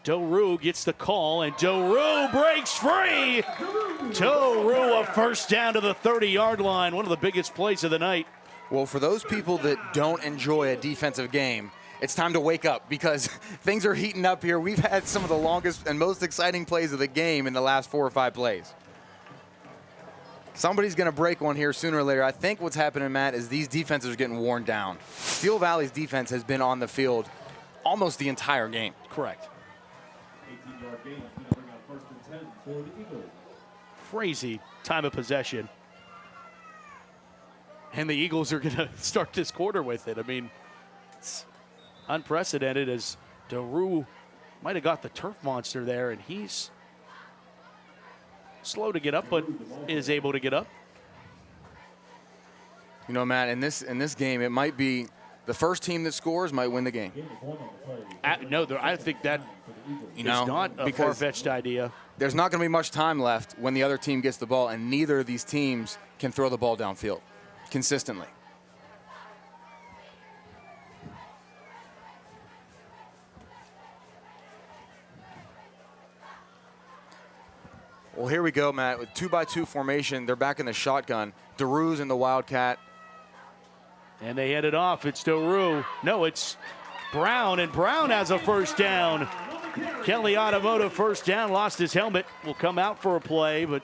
Doru gets the call, and Doru breaks free. Doru a first down to the 30-yard line, one of the biggest plays of the night. Well, for those people that don't enjoy a defensive game, it's time to wake up because things are heating up here. We've had some of the longest and most exciting plays of the game in the last 4 or 5 plays. Somebody's going to break one here sooner or later. I think what's happening, Matt, is these defenses are getting worn down. Steel Valley's defense has been on the field almost the entire game. Correct. Crazy time of possession. And the Eagles are going to start this quarter with it. I mean, it's unprecedented, as Daru might have got the turf monster there, and he's slow to get up, but is able to get up. You know, Matt, in this game, it might be the first team that scores might win the game. No, I think that is not a far-fetched idea. There's not going to be much time left when the other team gets the ball, and neither of these teams can throw the ball downfield consistently. Well, here we go, Matt. With 2-by-2 formation, they're back in the shotgun. Daru's in the Wildcat. And they head it off. It's Daru. No, it's Brown, and Brown has a first down. Kelly Automotive first down, lost his helmet. Will come out for a play, but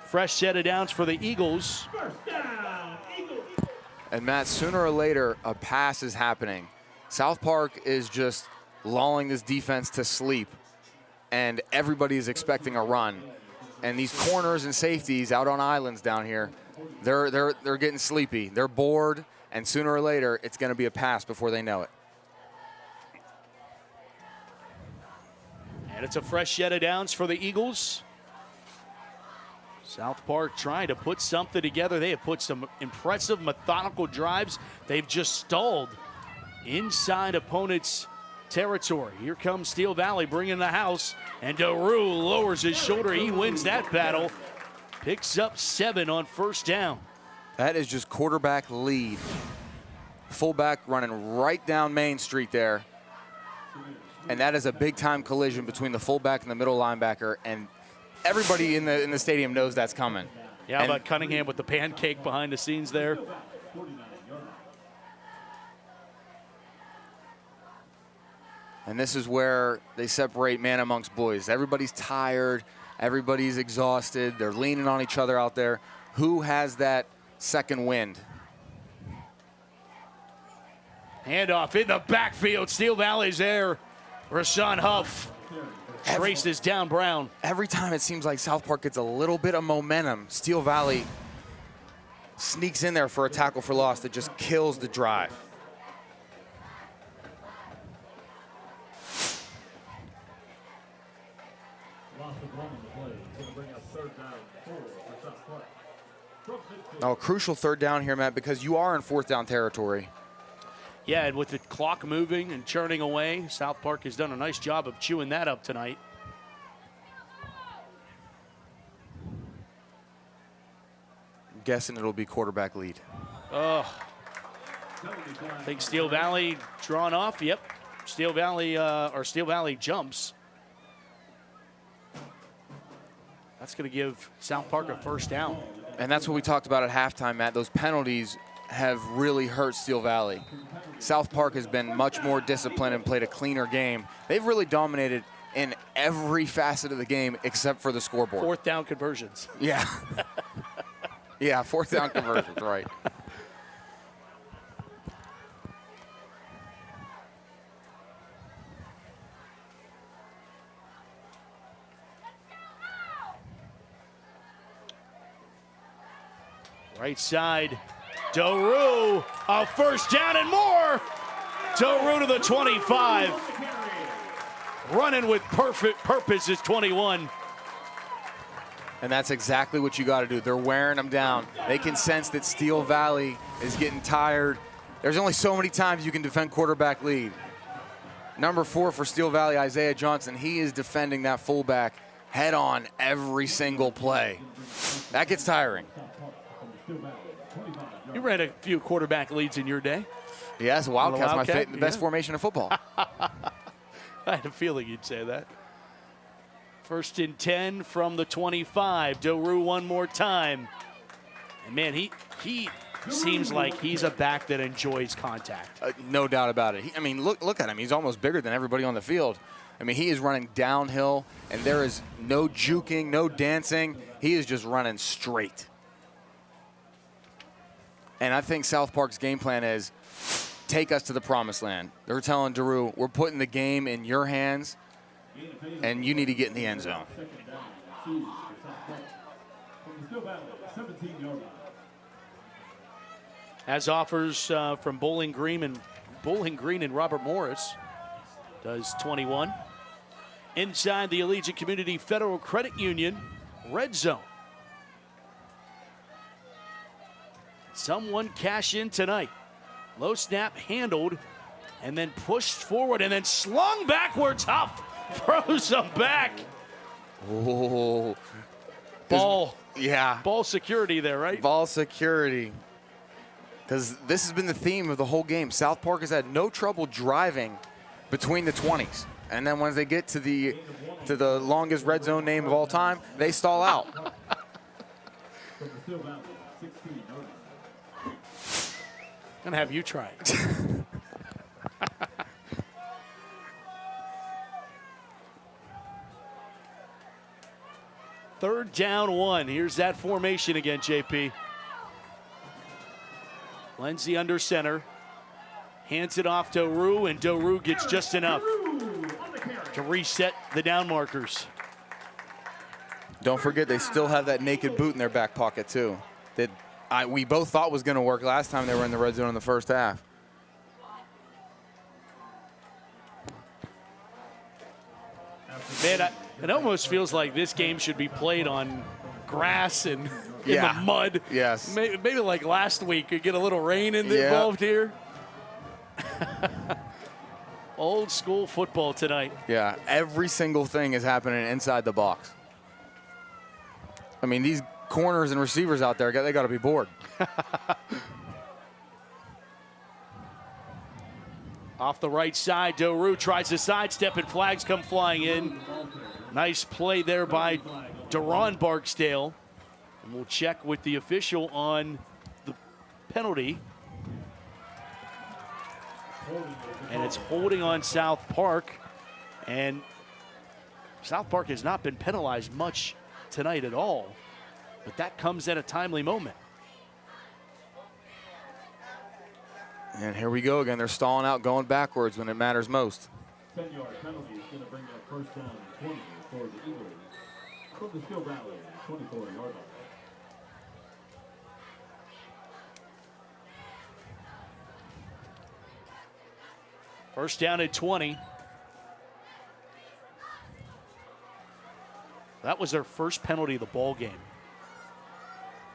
fresh set of downs for the Eagles. And Matt, sooner or later, a pass is happening. South Park is just lulling this defense to sleep, and everybody is expecting a run. And these corners and safeties out on islands down here, they're getting sleepy. They're bored, and sooner or later, it's going to be a pass before they know it. And it's a fresh set of downs for the Eagles. South Park trying to put something together. They have put some impressive, methodical drives. They've just stalled inside opponents' territory. Here comes Steel Valley bringing the house, and Daru lowers his shoulder. He wins that battle. Picks up 7 on first down. That is just quarterback lead. Fullback running right down Main Street there. And that is a big-time collision between the fullback and the middle linebacker, and everybody in the stadium knows that's coming. Yeah, how about Cunningham with the pancake behind the scenes there? And this is where they separate man amongst boys. Everybody's tired. Everybody's exhausted. They're leaning on each other out there. Who has that second wind? Handoff in the backfield. Steel Valley's there. Rashawn Huff traces down Brown. Every time it seems like South Park gets a little bit of momentum, Steel Valley sneaks in there for a tackle for loss that just kills the drive. Now, a crucial third down here, Matt, because you are in fourth down territory. Yeah, and with the clock moving and churning away, South Park has done a nice job of chewing that up tonight. I'm guessing it'll be quarterback lead. I think Steel Valley drawn off. Yep, Steel Valley jumps. That's going to give South Park a first down. And that's what we talked about at halftime, Matt. Those penalties have really hurt Steel Valley. South Park has been much more disciplined and played a cleaner game. They've really dominated in every facet of the game except for the scoreboard. Fourth down conversions. Yeah. Yeah, fourth down conversions, right. Right side, Doru, a first down and more. Doru to the 25. Running with perfect purpose is 21. And that's exactly what you got to do. They're wearing them down. They can sense that Steel Valley is getting tired. There's only so many times you can defend quarterback lead. Number 4 for Steel Valley, Isaiah Johnson, he is defending that fullback head on every single play. That gets tiring. You ran a few quarterback leads in your day. Yes, Wildcats, the best yeah. formation in football. I had a feeling you'd say that. First and 10 from the 25. Doru one more time. And man, he seems like he's a back that enjoys contact. No doubt about it. I mean, look at him. He's almost bigger than everybody on the field. I mean, he is running downhill, and there is no juking, no dancing. He is just running straight. And I think South Park's game plan is take us to the promised land. They're telling Daru, we're putting the game in your hands, and you need to get in the end zone. As offers from Bowling Green and Robert Morris does 21. Inside the Allegiant Community Federal Credit Union red zone. Someone cash in tonight. Low snap handled and then pushed forward and then slung backwards. Huff throws them back. Oh. Ball. Yeah. Ball security there, right? Ball security. Because this has been the theme of the whole game. South Park has had no trouble driving between the 20s. And then once they get to the longest red zone name of all time, they stall out. Gonna have you try it. Third down 1. Here's that formation again, JP. Lindsey under center. Hands it off to Doru, and Doru gets just enough to reset the down markers. Don't forget, they still have that naked boot in their back pocket, too. That we both thought was going to work last time they were in the red zone in the first half. Man, it almost feels like this game should be played on grass and in the mud. Yes. Maybe like last week, you get a little rain involved here. Old school football tonight. Yeah, every single thing is happening inside the box. I mean, these corners and receivers out there, they got to be bored. Off the right side, Doru tries to sidestep and flags come flying in. Nice play there by Deron Barksdale. And we'll check with the official on the penalty. And it's holding on South Park. And South Park has not been penalized much tonight at all. But that comes at a timely moment. And here we go again. They're stalling out, going backwards when it matters most. 10-yard penalty is going to bring up first down and 20 for the Eagles from the Steel Valley 24-yard line. First down at 20. That was their first penalty of the ball game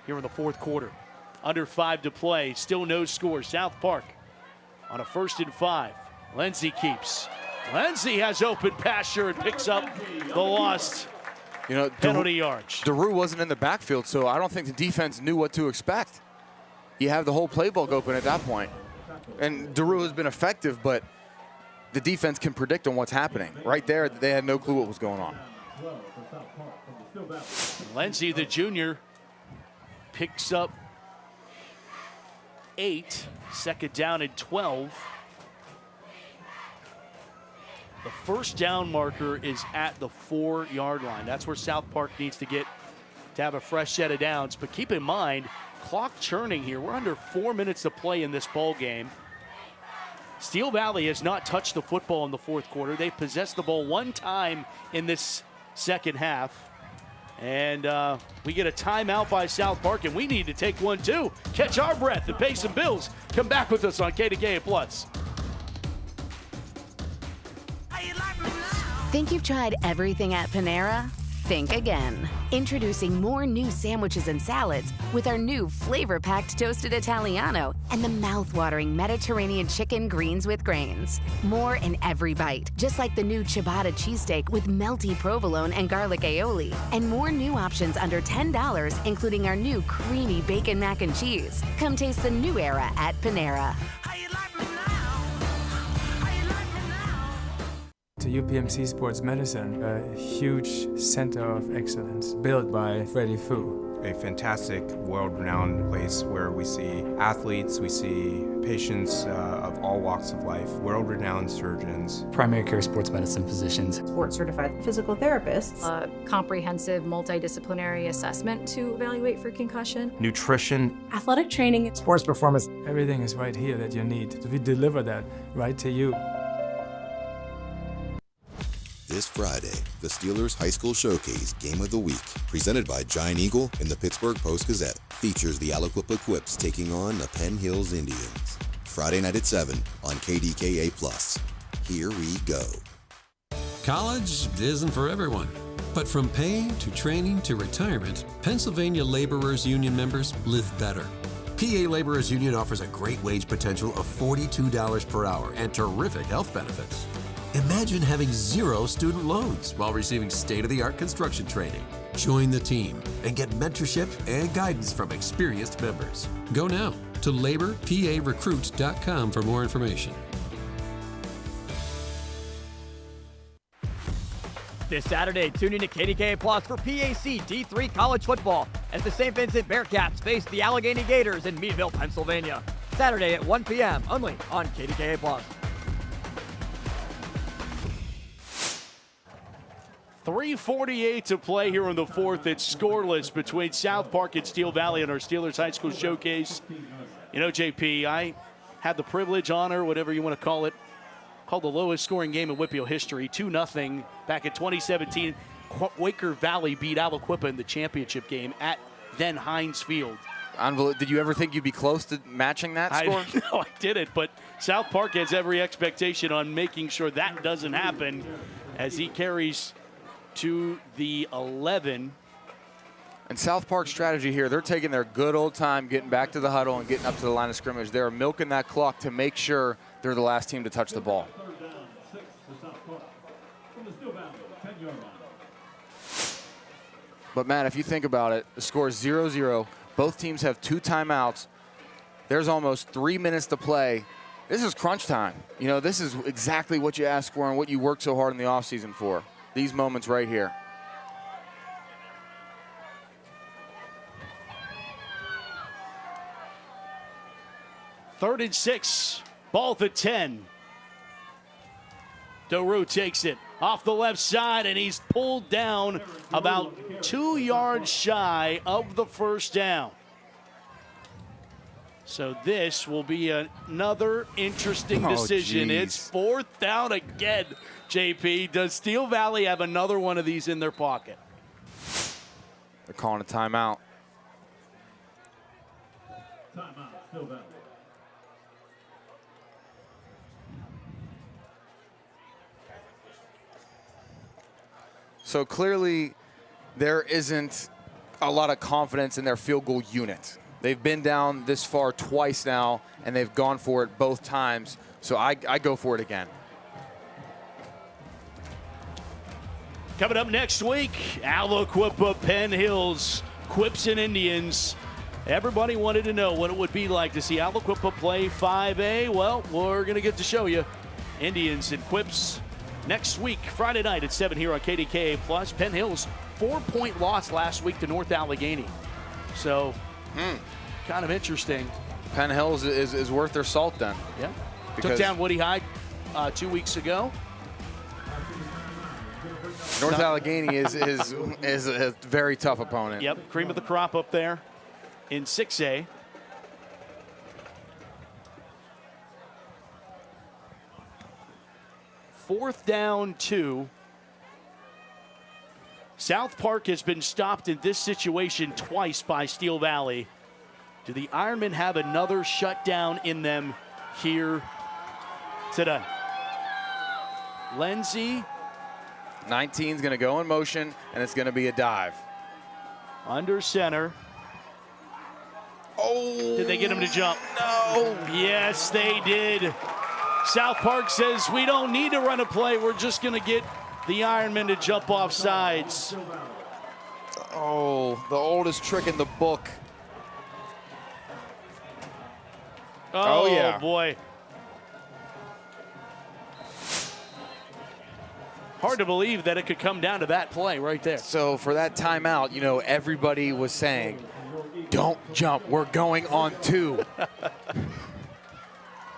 here in the fourth quarter. Under 5 to play, still no score. South Park on a 1st and 5. Lindsey keeps. Lindsey has open pasture and picks up the lost penalty yards. Daru wasn't in the backfield, so I don't think the defense knew what to expect. You have the whole playbook open at that point. And Daru has been effective, but the defense can predict on what's happening. Right there, they had no clue what was going on. Lindsey, the junior, picks up 8, second down and 12. The first down marker is at the 4-yard line. That's where South Park needs to get to have a fresh set of downs. But keep in mind, clock churning here. We're under 4 minutes to play in this ball game. Steel Valley has not touched the football in the fourth quarter. They possessed the ball one time in this second half. And we get a timeout by South Park, and we need to take one too. Catch our breath and pay some bills. Come back with us on KDKA Plus. Think you've tried everything at Panera? Think again. Introducing more new sandwiches and salads with our new flavor-packed toasted Italiano and the mouth-watering Mediterranean chicken greens with grains. More in every bite, just like the new ciabatta cheesesteak with melty provolone and garlic aioli. And more new options under $10, including our new creamy bacon mac and cheese. Come taste the new era at Panera. To UPMC Sports Medicine, a huge center of excellence built by Freddie Fu. A fantastic, world-renowned place where we see athletes, we see patients of all walks of life, world-renowned surgeons. Primary care sports medicine physicians. Board-certified physical therapists. A comprehensive multidisciplinary assessment to evaluate for concussion. Nutrition. Athletic training. Sports performance. Everything is right here that you need. We deliver that right to you. This Friday, the Steelers High School Showcase Game of the Week, presented by Giant Eagle and the Pittsburgh Post-Gazette, features the Aliquippa Quips taking on the Penn Hills Indians. Friday night at 7 on KDKA+. Here we go. College isn't for everyone, but from pay to training to retirement, Pennsylvania Laborers Union members live better. PA Laborers Union offers a great wage potential of $42 per hour and terrific health benefits. Imagine having 0 student loans while receiving state-of-the-art construction training. Join the team and get mentorship and guidance from experienced members. Go now to laborparecruit.com for more information. This Saturday, tune in to KDKA Plus for PAC D3 college football as the St. Vincent Bearcats face the Allegheny Gators in Meadville, Pennsylvania. Saturday at 1 p.m. only on KDKA Plus. 3:48 to play here in the fourth. It's scoreless between South Park and Steel Valley in our Steelers High School Showcase. You know, JP, I had the privilege, honor, whatever you want to call it, called the lowest scoring game in Whitfield history, 2-0 back in 2017. Quaker Valley beat Aliquippa in the championship game at then Heinz Field. Did you ever think you'd be close to matching that score? No, I didn't, but South Park has every expectation on making sure that doesn't happen as he carries to the 11. And South Park's strategy here, they're taking their good old time getting back to the huddle and getting up to the line of scrimmage. They're milking that clock to make sure they're the last team to touch the ball. But, Matt, if you think about it, the score is 0-0. Both teams have 2 timeouts. There's almost 3 minutes to play. This is crunch time. You know, this is exactly what you ask for and what you work so hard in the offseason for. These moments right here. Third and 6, ball at the 10. Doru takes it off the left side, and he's pulled down about 2 yards shy of the first down. So this will be another interesting decision. It's 4th down again, JP. Does Steel Valley have another one of these in their pocket? They're calling a timeout. Timeout, Steel Valley. So clearly there isn't a lot of confidence in their field goal unit. They've been down this far twice now, and they've gone for it both times. So I go for it again. Coming up next week, Aliquippa, Penn Hills, Quips and Indians. Everybody wanted to know what it would be like to see Aliquippa play 5A. Well, we're going to get to show you. Indians and Quips next week, Friday night at 7 here on KDKA+. Penn Hills, 4-point loss last week to North Allegheny. So, kind of interesting. Penn Hills is worth their salt then. Yeah. Took down Woody High 2 weeks ago. North Allegheny is a very tough opponent. Yep, cream of the crop up there in 6A. Fourth down 2. South Park has been stopped in this situation twice by Steel Valley. Do the Ironmen have another shutdown in them here today? Lindsay. 19's going to go in motion, and it's going to be a dive. Under center. Oh! Did they get him to jump? No! Yes, they did. South Park says, we don't need to run a play. We're just going to get the Ironmen to jump off sides. Oh, the oldest trick in the book. Oh yeah. Boy. Hard to believe that it could come down to that play right there. So for that timeout, you know, everybody was saying, don't jump, we're going on 2.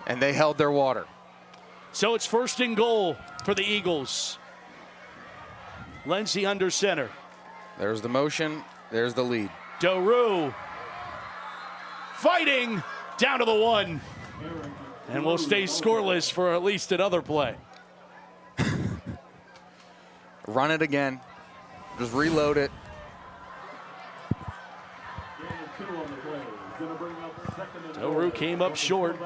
And they held their water. So it's 1st and goal for the Eagles. Lindsay under center. There's the motion, there's the lead. Daru fighting down to the 1. And we'll stay scoreless for at least another play. Run it again. Just reload it. Daru came up short.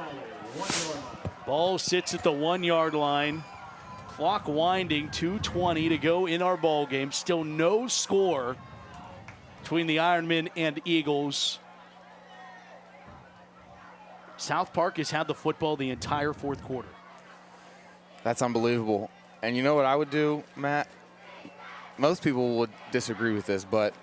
Ball sits at the 1-yard line. Clock winding, 2:20 to go in our ball game. Still no score between the Ironmen and Eagles. South Park has had the football the entire 4th quarter. That's unbelievable. And you know what I would do, Matt? Most people would disagree with this, but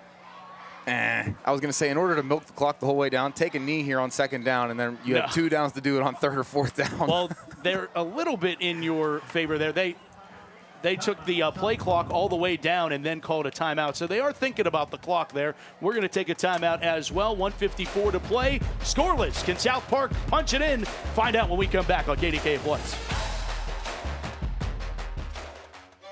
I was going to say, in order to milk the clock the whole way down, take a knee here on 2nd down, and then you have 2 downs to do it on 3rd or 4th down. Well, they're a little bit in your favor there. They took the play clock all the way down and then called a timeout. So they are thinking about the clock there. We're going to take a timeout as well. 1:54 to play. Scoreless. Can South Park punch it in? Find out when we come back on KDK Plus.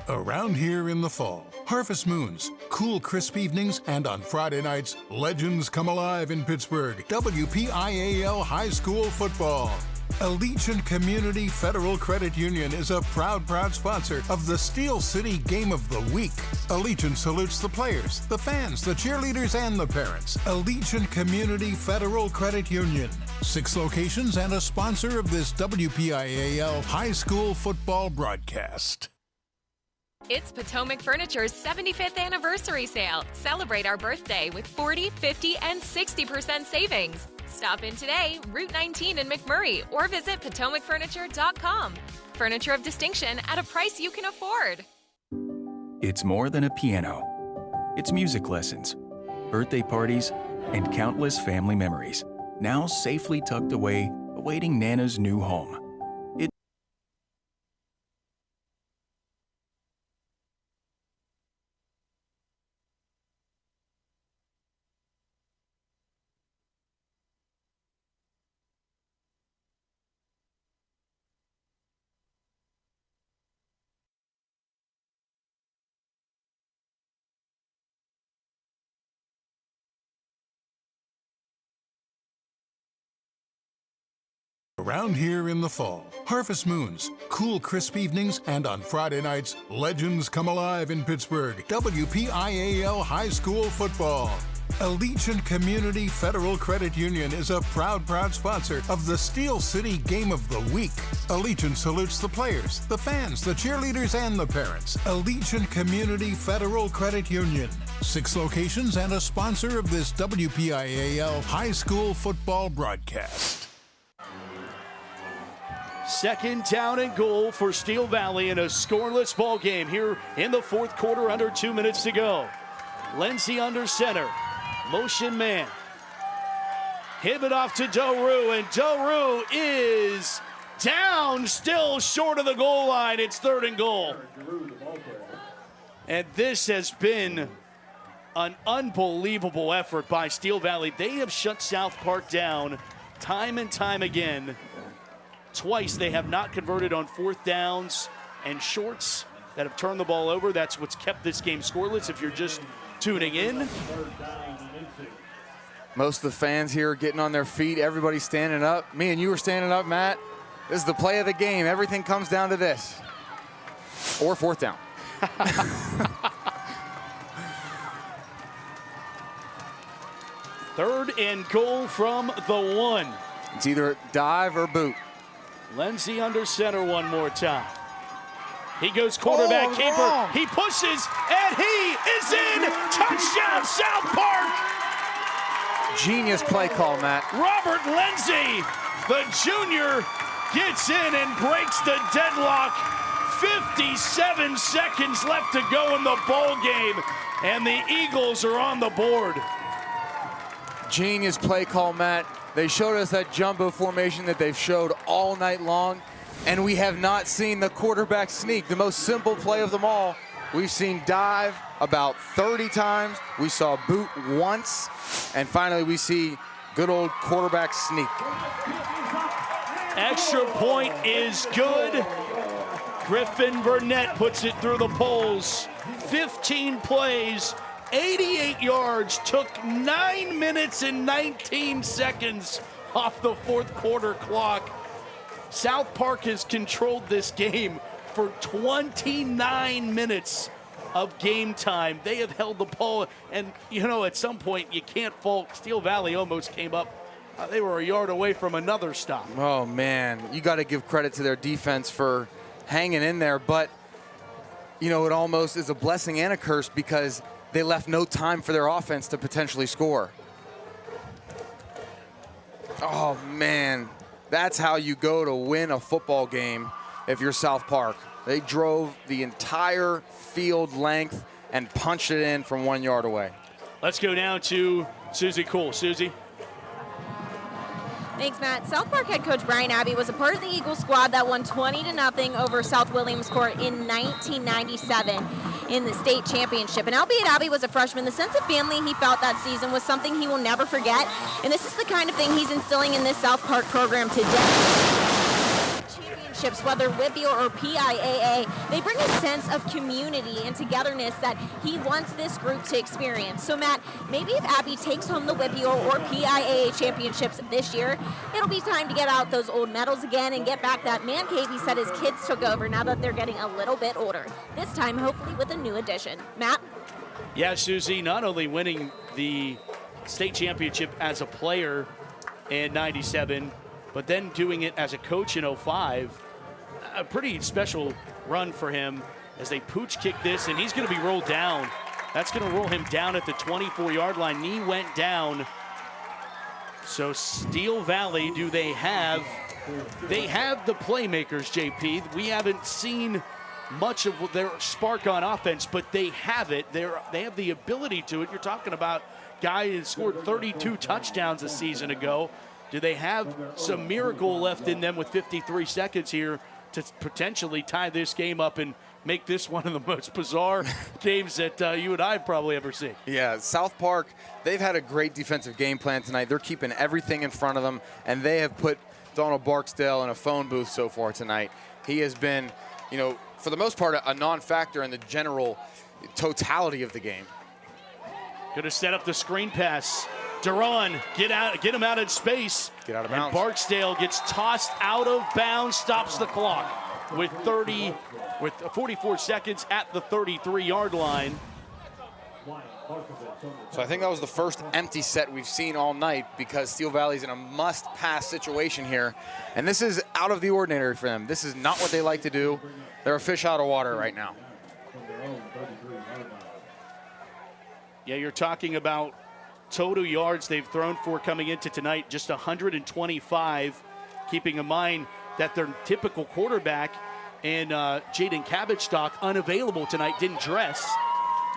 Around here in the fall, harvest moons, cool, crisp evenings, and on Friday nights, legends come alive in Pittsburgh. WPIAL High School Football. Allegiant Community Federal Credit Union is a proud sponsor of the Steel City Game of the Week. Allegiant salutes the players, the fans, the cheerleaders, and the parents. Allegiant Community Federal Credit Union. 6 locations and a sponsor of this WPIAL High School Football broadcast. It's Potomac Furniture's 75th anniversary sale. Celebrate our birthday with 40, 50, and 60% savings. Stop in today, Route 19 in McMurray, or visit PotomacFurniture.com. Furniture of distinction at a price you can afford. It's more than a piano. It's music lessons, birthday parties, and countless family memories. Now safely tucked away, awaiting Nana's new home. Around here in the fall, harvest moons, cool, crisp evenings, and on Friday nights, legends come alive in Pittsburgh. WPIAL High School Football. Allegiant Community Federal Credit Union is a proud sponsor of the Steel City Game of the Week. Allegiant salutes the players, the fans, the cheerleaders, and the parents. Allegiant Community Federal Credit Union. 6 locations and a sponsor of this WPIAL High School Football broadcast. 2nd down and goal for Steel Valley in a scoreless ball game here in the 4th quarter, under 2 minutes to go. Lindsay under center. Motion man. Give it off to Daru, and Daru is down, still short of the goal line. It's 3rd and goal. And this has been an unbelievable effort by Steel Valley. They have shut South Park down time and time again. Twice they have not converted on 4th downs and shorts. that have turned the ball over. That's what's kept this game scoreless if you're just tuning in. Most of the fans here are getting on their feet. Everybody's standing up. Me and you were standing up, Matt. This is the play of the game. Everything comes down to this. Or fourth down. Third and goal from the 1. It's either dive or boot. Lindsey under center one more time. He goes quarterback keeper. Wrong. He pushes, and he is in. Touchdown, South Park. Genius play call, Matt. Robert Lindsey, the junior, gets in and breaks the deadlock. 57 seconds left to go in the ball game, and the Eagles are on the board. Genius play call, Matt. They showed us that jumbo formation that they've showed all night long, and we have not seen the quarterback sneak, the most simple play of them all. We've seen dive about 30 times. We saw boot once, and finally we see good old quarterback sneak. Extra point is good. Griffin Burnett puts it through the poles. 15 plays, 88 yards, took 9 minutes and 19 seconds off the fourth quarter clock. South Park has controlled this game for 29 minutes of game time. They have held the ball, and you know, at some point you can't fault. Steel Valley almost came up. They were a yard away from another stop. Oh man, you got to give credit to their defense for hanging in there, but you know, it almost is a blessing and a curse because they left no time for their offense to potentially score. Oh man, that's how you go to win a football game if you're South Park. They drove the entire field length and punched it in from 1 yard away. Let's go down to Susie Cool. Susie. Thanks, Matt. South Park head coach Brian Abbey was a part of the Eagles squad that won 20-0 over South Williamsport in 1997 in the state championship. And albeit Abbey was a freshman, the sense of family he felt that season was something he will never forget. And this is the kind of thing he's instilling in this South Park program today. Championships, whether WIPIA or PIAA, they bring a sense of community and togetherness that he wants this group to experience. So Matt, maybe if Abbey takes home the WIPIA or PIAA championships this year, it'll be time to get out those old medals again and get back that man cave he said his kids took over now that they're getting a little bit older. This time, hopefully with a new addition. Matt? Yeah, Susie, not only winning the state championship as a player in 97, but then doing it as a coach in 05. A pretty special run for him as they pooch kick this, and he's going to be rolled down. That's going to roll him down at the 24-yard line. Knee went down. So Steel Valley, do they have the playmakers, JP. We haven't seen much of their spark on offense, but they have it. They have the ability to it. You're talking about a guy who scored 32 touchdowns a season ago. Do they have some miracle left in them with 53 seconds here to potentially tie this game up and make this one of the most bizarre games that you and I have probably ever seen? Yeah, South Park, they've had a great defensive game plan tonight. They're keeping everything in front of them, and they have put Donald Barksdale in a phone booth so far tonight. He has been, you know, for the most part, a non-factor in the general totality of the game. Going to set up the screen pass. Duran, get him out of space. Get out of bounds. And Barksdale gets tossed out of bounds, stops the clock with 44 seconds at the 33-yard line. So I think that was the first empty set we've seen all night because Steel Valley's in a must-pass situation here. And this is out of the ordinary for them. This is not what they like to do. They're a fish out of water right now. Yeah, you're talking about total yards they've thrown for coming into tonight, just 125, keeping in mind that their typical quarterback and Jaden Cabbagestock, unavailable tonight, didn't dress.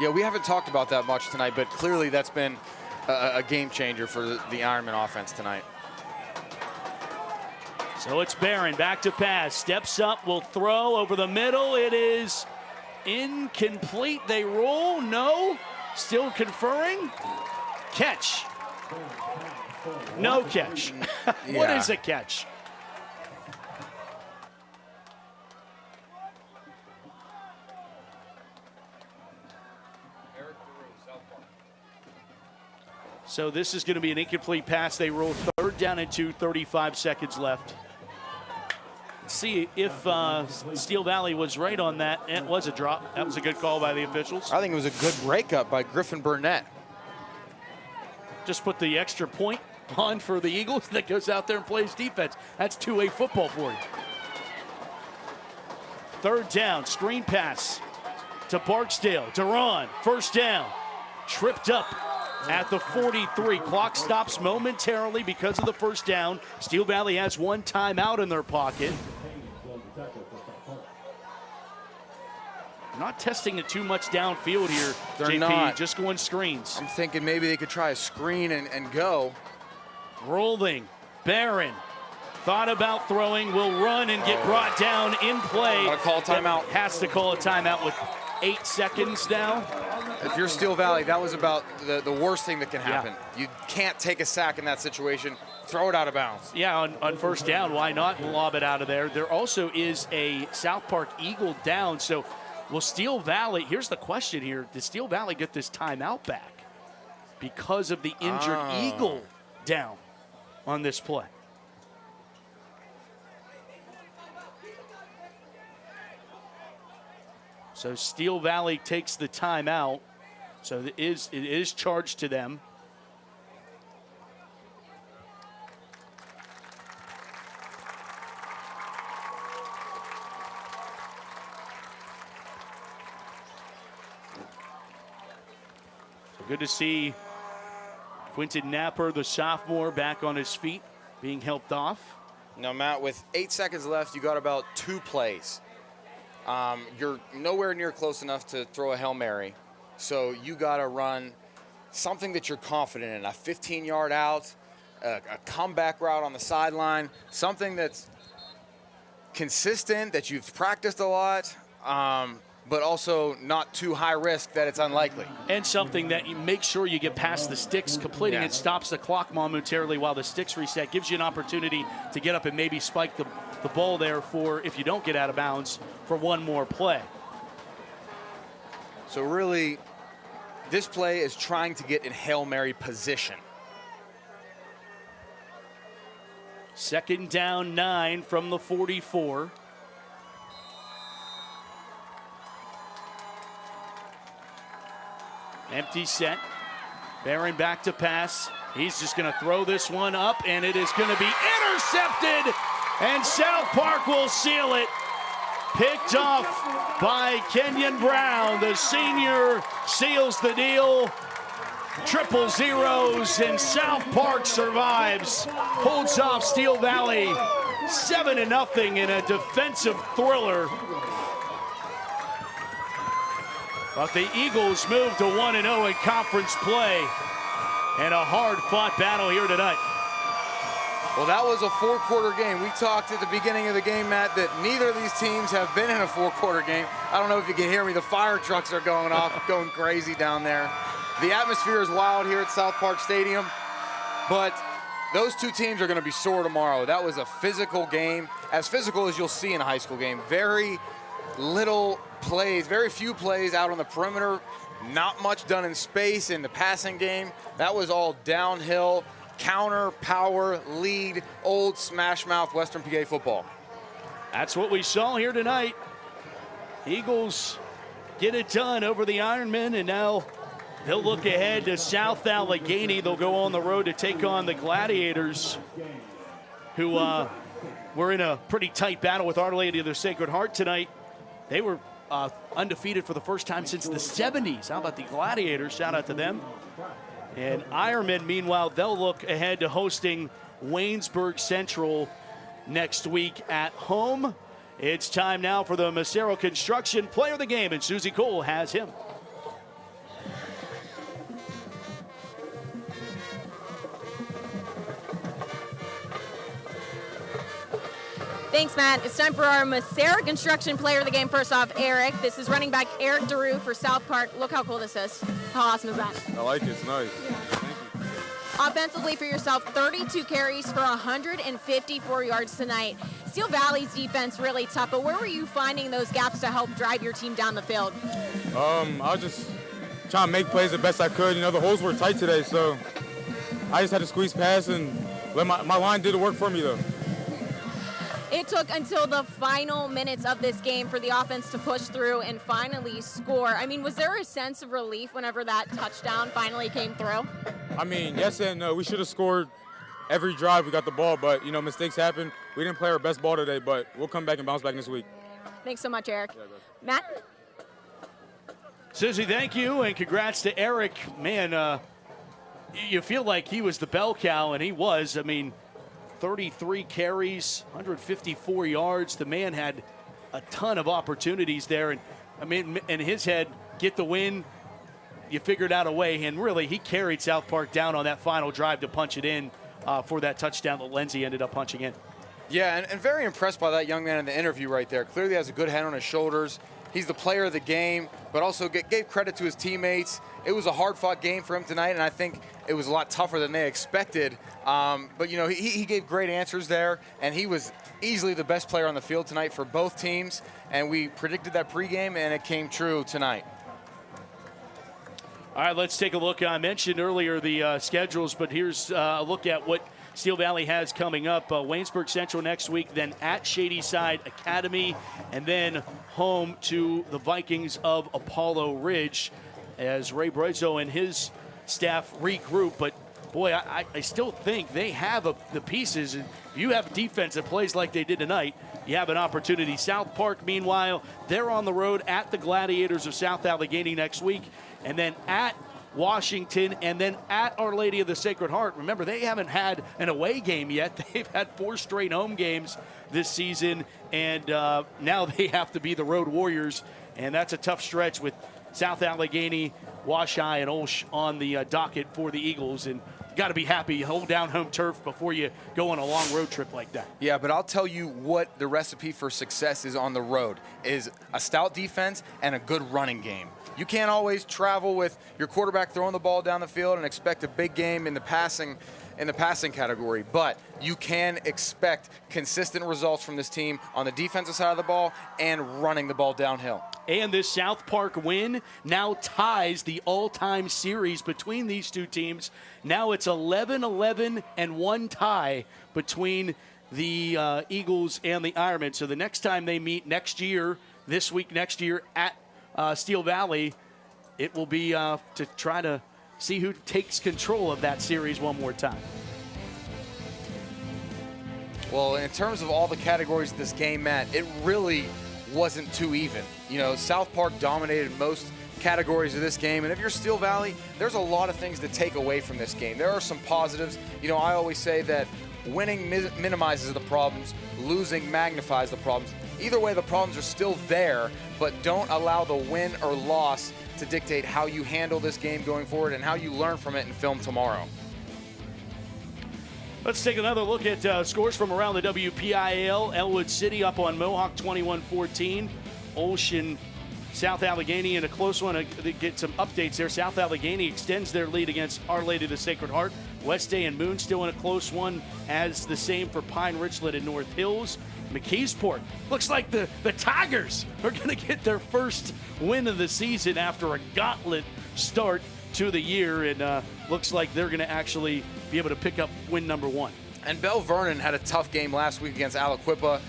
Yeah, we haven't talked about that much tonight, but clearly that's been a game changer for the Ironman offense tonight. So it's Barron, back to pass, steps up, will throw over the middle. It is incomplete. They roll, no, still conferring. Catch. No catch. What is a catch? So this is going to be an incomplete pass. They roll 3rd down and 2, 35 seconds left. See if Steel Valley was right on that. It was a drop. That was a good call by the officials. I think it was a good breakup by Griffin Burnett. Just put the extra point on for the Eagles that goes out there and plays defense. That's 2A football for you. 3rd down, screen pass to Barksdale. Duran, 1st down. Tripped up at the 43. Clock stops momentarily because of the 1st down. Steel Valley has 1 timeout in their pocket. Not testing it too much downfield here, They're JP, not. just going screens. I'm thinking maybe they could try a screen and go. Rolling, Barron, thought about throwing, will run and get brought down in play. Gotta call a timeout. Has to call a timeout with 8 seconds now. If you're Steel Valley, that was about the worst thing that can happen. You can't take a sack in that situation. Throw it out of bounds. Yeah, on 1st down, why not lob it out of there? There also is a South Park Eagle down, so will Steel Valley, here's the question here, does Steel Valley get this timeout back because of the injured Eagle down on this play? So Steel Valley takes the timeout, so it is charged to them. Good to see Quinton Napper, the sophomore, back on his feet, being helped off. Now, Matt, with 8 seconds left, you got about 2 plays. You're nowhere near close enough to throw a Hail Mary, so you got to run something that you're confident in, a 15-yard out, a comeback route on the sideline, something that's consistent, that you've practiced a lot, but also not too high risk that it's unlikely. And something that you make sure you get past the sticks. Completing it stops the clock momentarily while the sticks reset. Gives you an opportunity to get up and maybe spike the ball there for, if you don't get out of bounds, for 1 more play. So really, this play is trying to get in Hail Mary position. 2nd down, 9 from the 44. Empty set. Barron back to pass. He's just going to throw this one up, and it is going to be intercepted, and South Park will seal it. Picked off by Kenyon Brown. The senior seals the deal. 000s, and South Park survives. Holds off Steel Valley 7-0 in a defensive thriller. But the Eagles move to 1-0 in conference play, and a hard-fought battle here tonight. Well, that was a 4-quarter game. We talked at the beginning of the game, Matt, that neither of these teams have been in a 4-quarter game. I don't know if you can hear me. The fire trucks are going off, going crazy down there. The atmosphere is wild here at South Park Stadium, but those 2 teams are going to be sore tomorrow. That was a physical game, as physical as you'll see in a high school game. Very little plays, very few plays out on the perimeter, not much done in space in the passing game. That was all downhill, counter, power, lead, old smash mouth Western PA football. That's what we saw here tonight. Eagles get it done over the Ironmen, and now they'll look ahead to South Allegheny. They'll go on the road to take on the Gladiators, who were in a pretty tight battle with Our Lady of the Sacred Heart tonight. They were undefeated for the first time since the 70s. How about the Gladiators? Shout out to them. And Ironmen, meanwhile, they'll look ahead to hosting Waynesburg Central next week at home. It's time now for the Macero Construction Player of the Game, and Susie Cole has him. Thanks, Matt. It's time for our Macero Construction Player of the Game. First off, Eric. This is running back Eric DeRue for South Park. Look how cool this is. How awesome is that? I like it. It's nice. Offensively for yourself, 32 carries for 154 yards tonight. Steel Valley's defense really tough, but where were you finding those gaps to help drive your team down the field? I was just trying to make plays the best I could. You know, the holes were tight today, so I just had to squeeze past and let my line did the work for me, though. It took until the final minutes of this game for the offense to push through and finally score. I mean, was there a sense of relief whenever that touchdown finally came through? I mean, yes and no. We should have scored every drive we got the ball, but, you know, mistakes happen. We didn't play our best ball today, but we'll come back and bounce back next week. Thanks so much, Eric. Matt? Susie, thank you, and congrats to Eric. Man, you feel like he was the bell cow, and he was. I mean, 33 carries, 154 yards. The man had a ton of opportunities there. And I mean, in his head, get the win, you figured out a way. And really, he carried South Park down on that final drive to punch it in for that touchdown that Lindsey ended up punching in. Yeah, and very impressed by that young man in the interview right there. Clearly has a good head on his shoulders. He's the player of the game, but also gave credit to his teammates. It was a hard-fought game for him tonight, and I think it was a lot tougher than they expected. But, you know, he gave great answers there, and he was easily the best player on the field tonight for both teams. And we predicted that pregame, and it came true tonight. All right, let's take a look. I mentioned earlier the schedules, but here's a look at what Steel Valley has coming up. Waynesburg Central next week, then at Shadyside Academy, and then home to the Vikings of Apollo Ridge as Ray Brozo and his staff regroup. But, boy, I still think they have the pieces. And if you have a defense that plays like they did tonight, you have an opportunity. South Park, meanwhile, they're on the road at the Gladiators of South Allegheny next week, and then at Washington, and then at Our Lady of the Sacred Heart. Remember, they haven't had an away game yet. They've had 4 straight home games this season, and now they have to be the road warriors, and that's a tough stretch with South Allegheny, Washi, and Olsh on the docket for the Eagles. And you got to be happy you hold down home turf before you go on a long road trip like that. Yeah, but I'll tell you what the recipe for success is on the road is a stout defense and a good running game. You can't always travel with your quarterback throwing the ball down the field and expect a big game in the passing category, but you can expect consistent results from this team on the defensive side of the ball and running the ball downhill. And this South Park win now ties the all-time series between these two teams. Now it's 11-11 and 1 tie between the Eagles and the Ironmen. So the next time they meet next year, this week next year at Steel Valley, it will be to try to see who takes control of that series one more time. Well, in terms of all the categories of this game, Matt, it really wasn't too even. You know, South Park dominated most categories of this game, and if you're Steel Valley, there's a lot of things to take away from this game. There are some positives. You know, I always say that winning minimizes the problems, losing magnifies the problems. Either way, the problems are still there, but don't allow the win or loss to dictate how you handle this game going forward and how you learn from it in film tomorrow. Let's take another look at scores from around the WPIAL. Elwood City up on Mohawk 21-14. Ocean, South Allegheny in a close one. To get some updates there. South Allegheny extends their lead against Our Lady of the Sacred Heart. West Day and Moon still in a close one, as the same for Pine Richland and North Hills. McKeesport, looks like the Tigers are going to get their first win of the season after a gauntlet start to the year, and looks like they're going to actually be able to pick up win number 1. And Bell Vernon had a tough game last week against Aliquippa.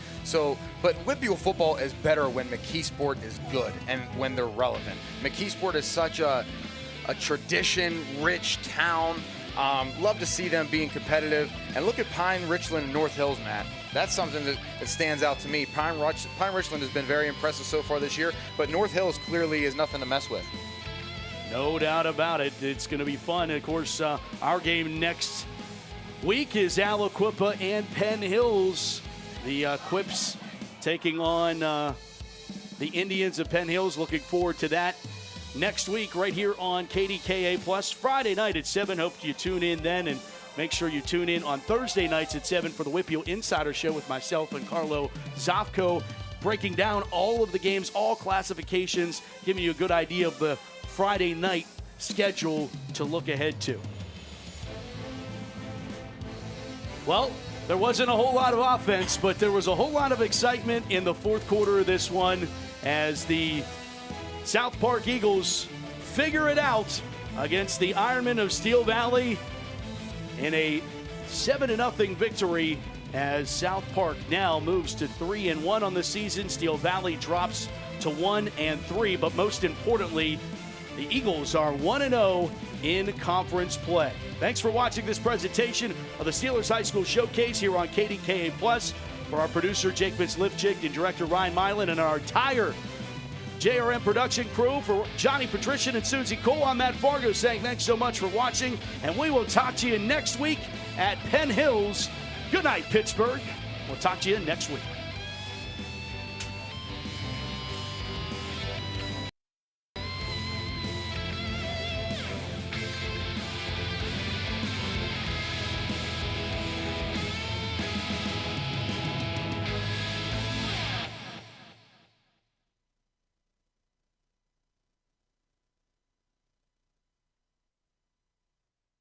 But Whitfield football is better when McKeesport is good and when they're relevant. McKeesport is such a tradition-rich town. Love to see them being competitive. And look at Pine Richland and North Hills, Matt. That's something that stands out to me. Pine Richland has been very impressive so far this year, but North Hills clearly is nothing to mess with. No doubt about it. It's going to be fun. Of course, our game next week is Aliquippa and Penn Hills. The Quips taking on the Indians of Penn Hills. Looking forward to that next week right here on KDKA Plus. Friday night at 7. Hope you tune in then, and make sure you tune in on Thursday nights at 7 for the Whitfield Insider Show with myself and Carlo Zofko, breaking down all of the games, all classifications, giving you a good idea of the Friday night schedule to look ahead to. Well, there wasn't a whole lot of offense, but there was a whole lot of excitement in the fourth quarter of this one as the South Park Eagles figure it out against the Ironmen of Steel Valley in a 7-0 victory as South Park now moves to 3-1 on the season. Steel Valley drops to 1-3, but most importantly, the Eagles are 1-0 in conference play. Thanks for watching this presentation of the Steelers High School Showcase here on KDKA+. For our producer, Jake Bitz-Lifchick, and director, Ryan Milan, and our entire JRM production crew, for Johnny Patrician and Susie Cole, I'm Matt Fargo saying thanks so much for watching, and we will talk to you next week at Penn Hills. Good night, Pittsburgh. We'll talk to you next week.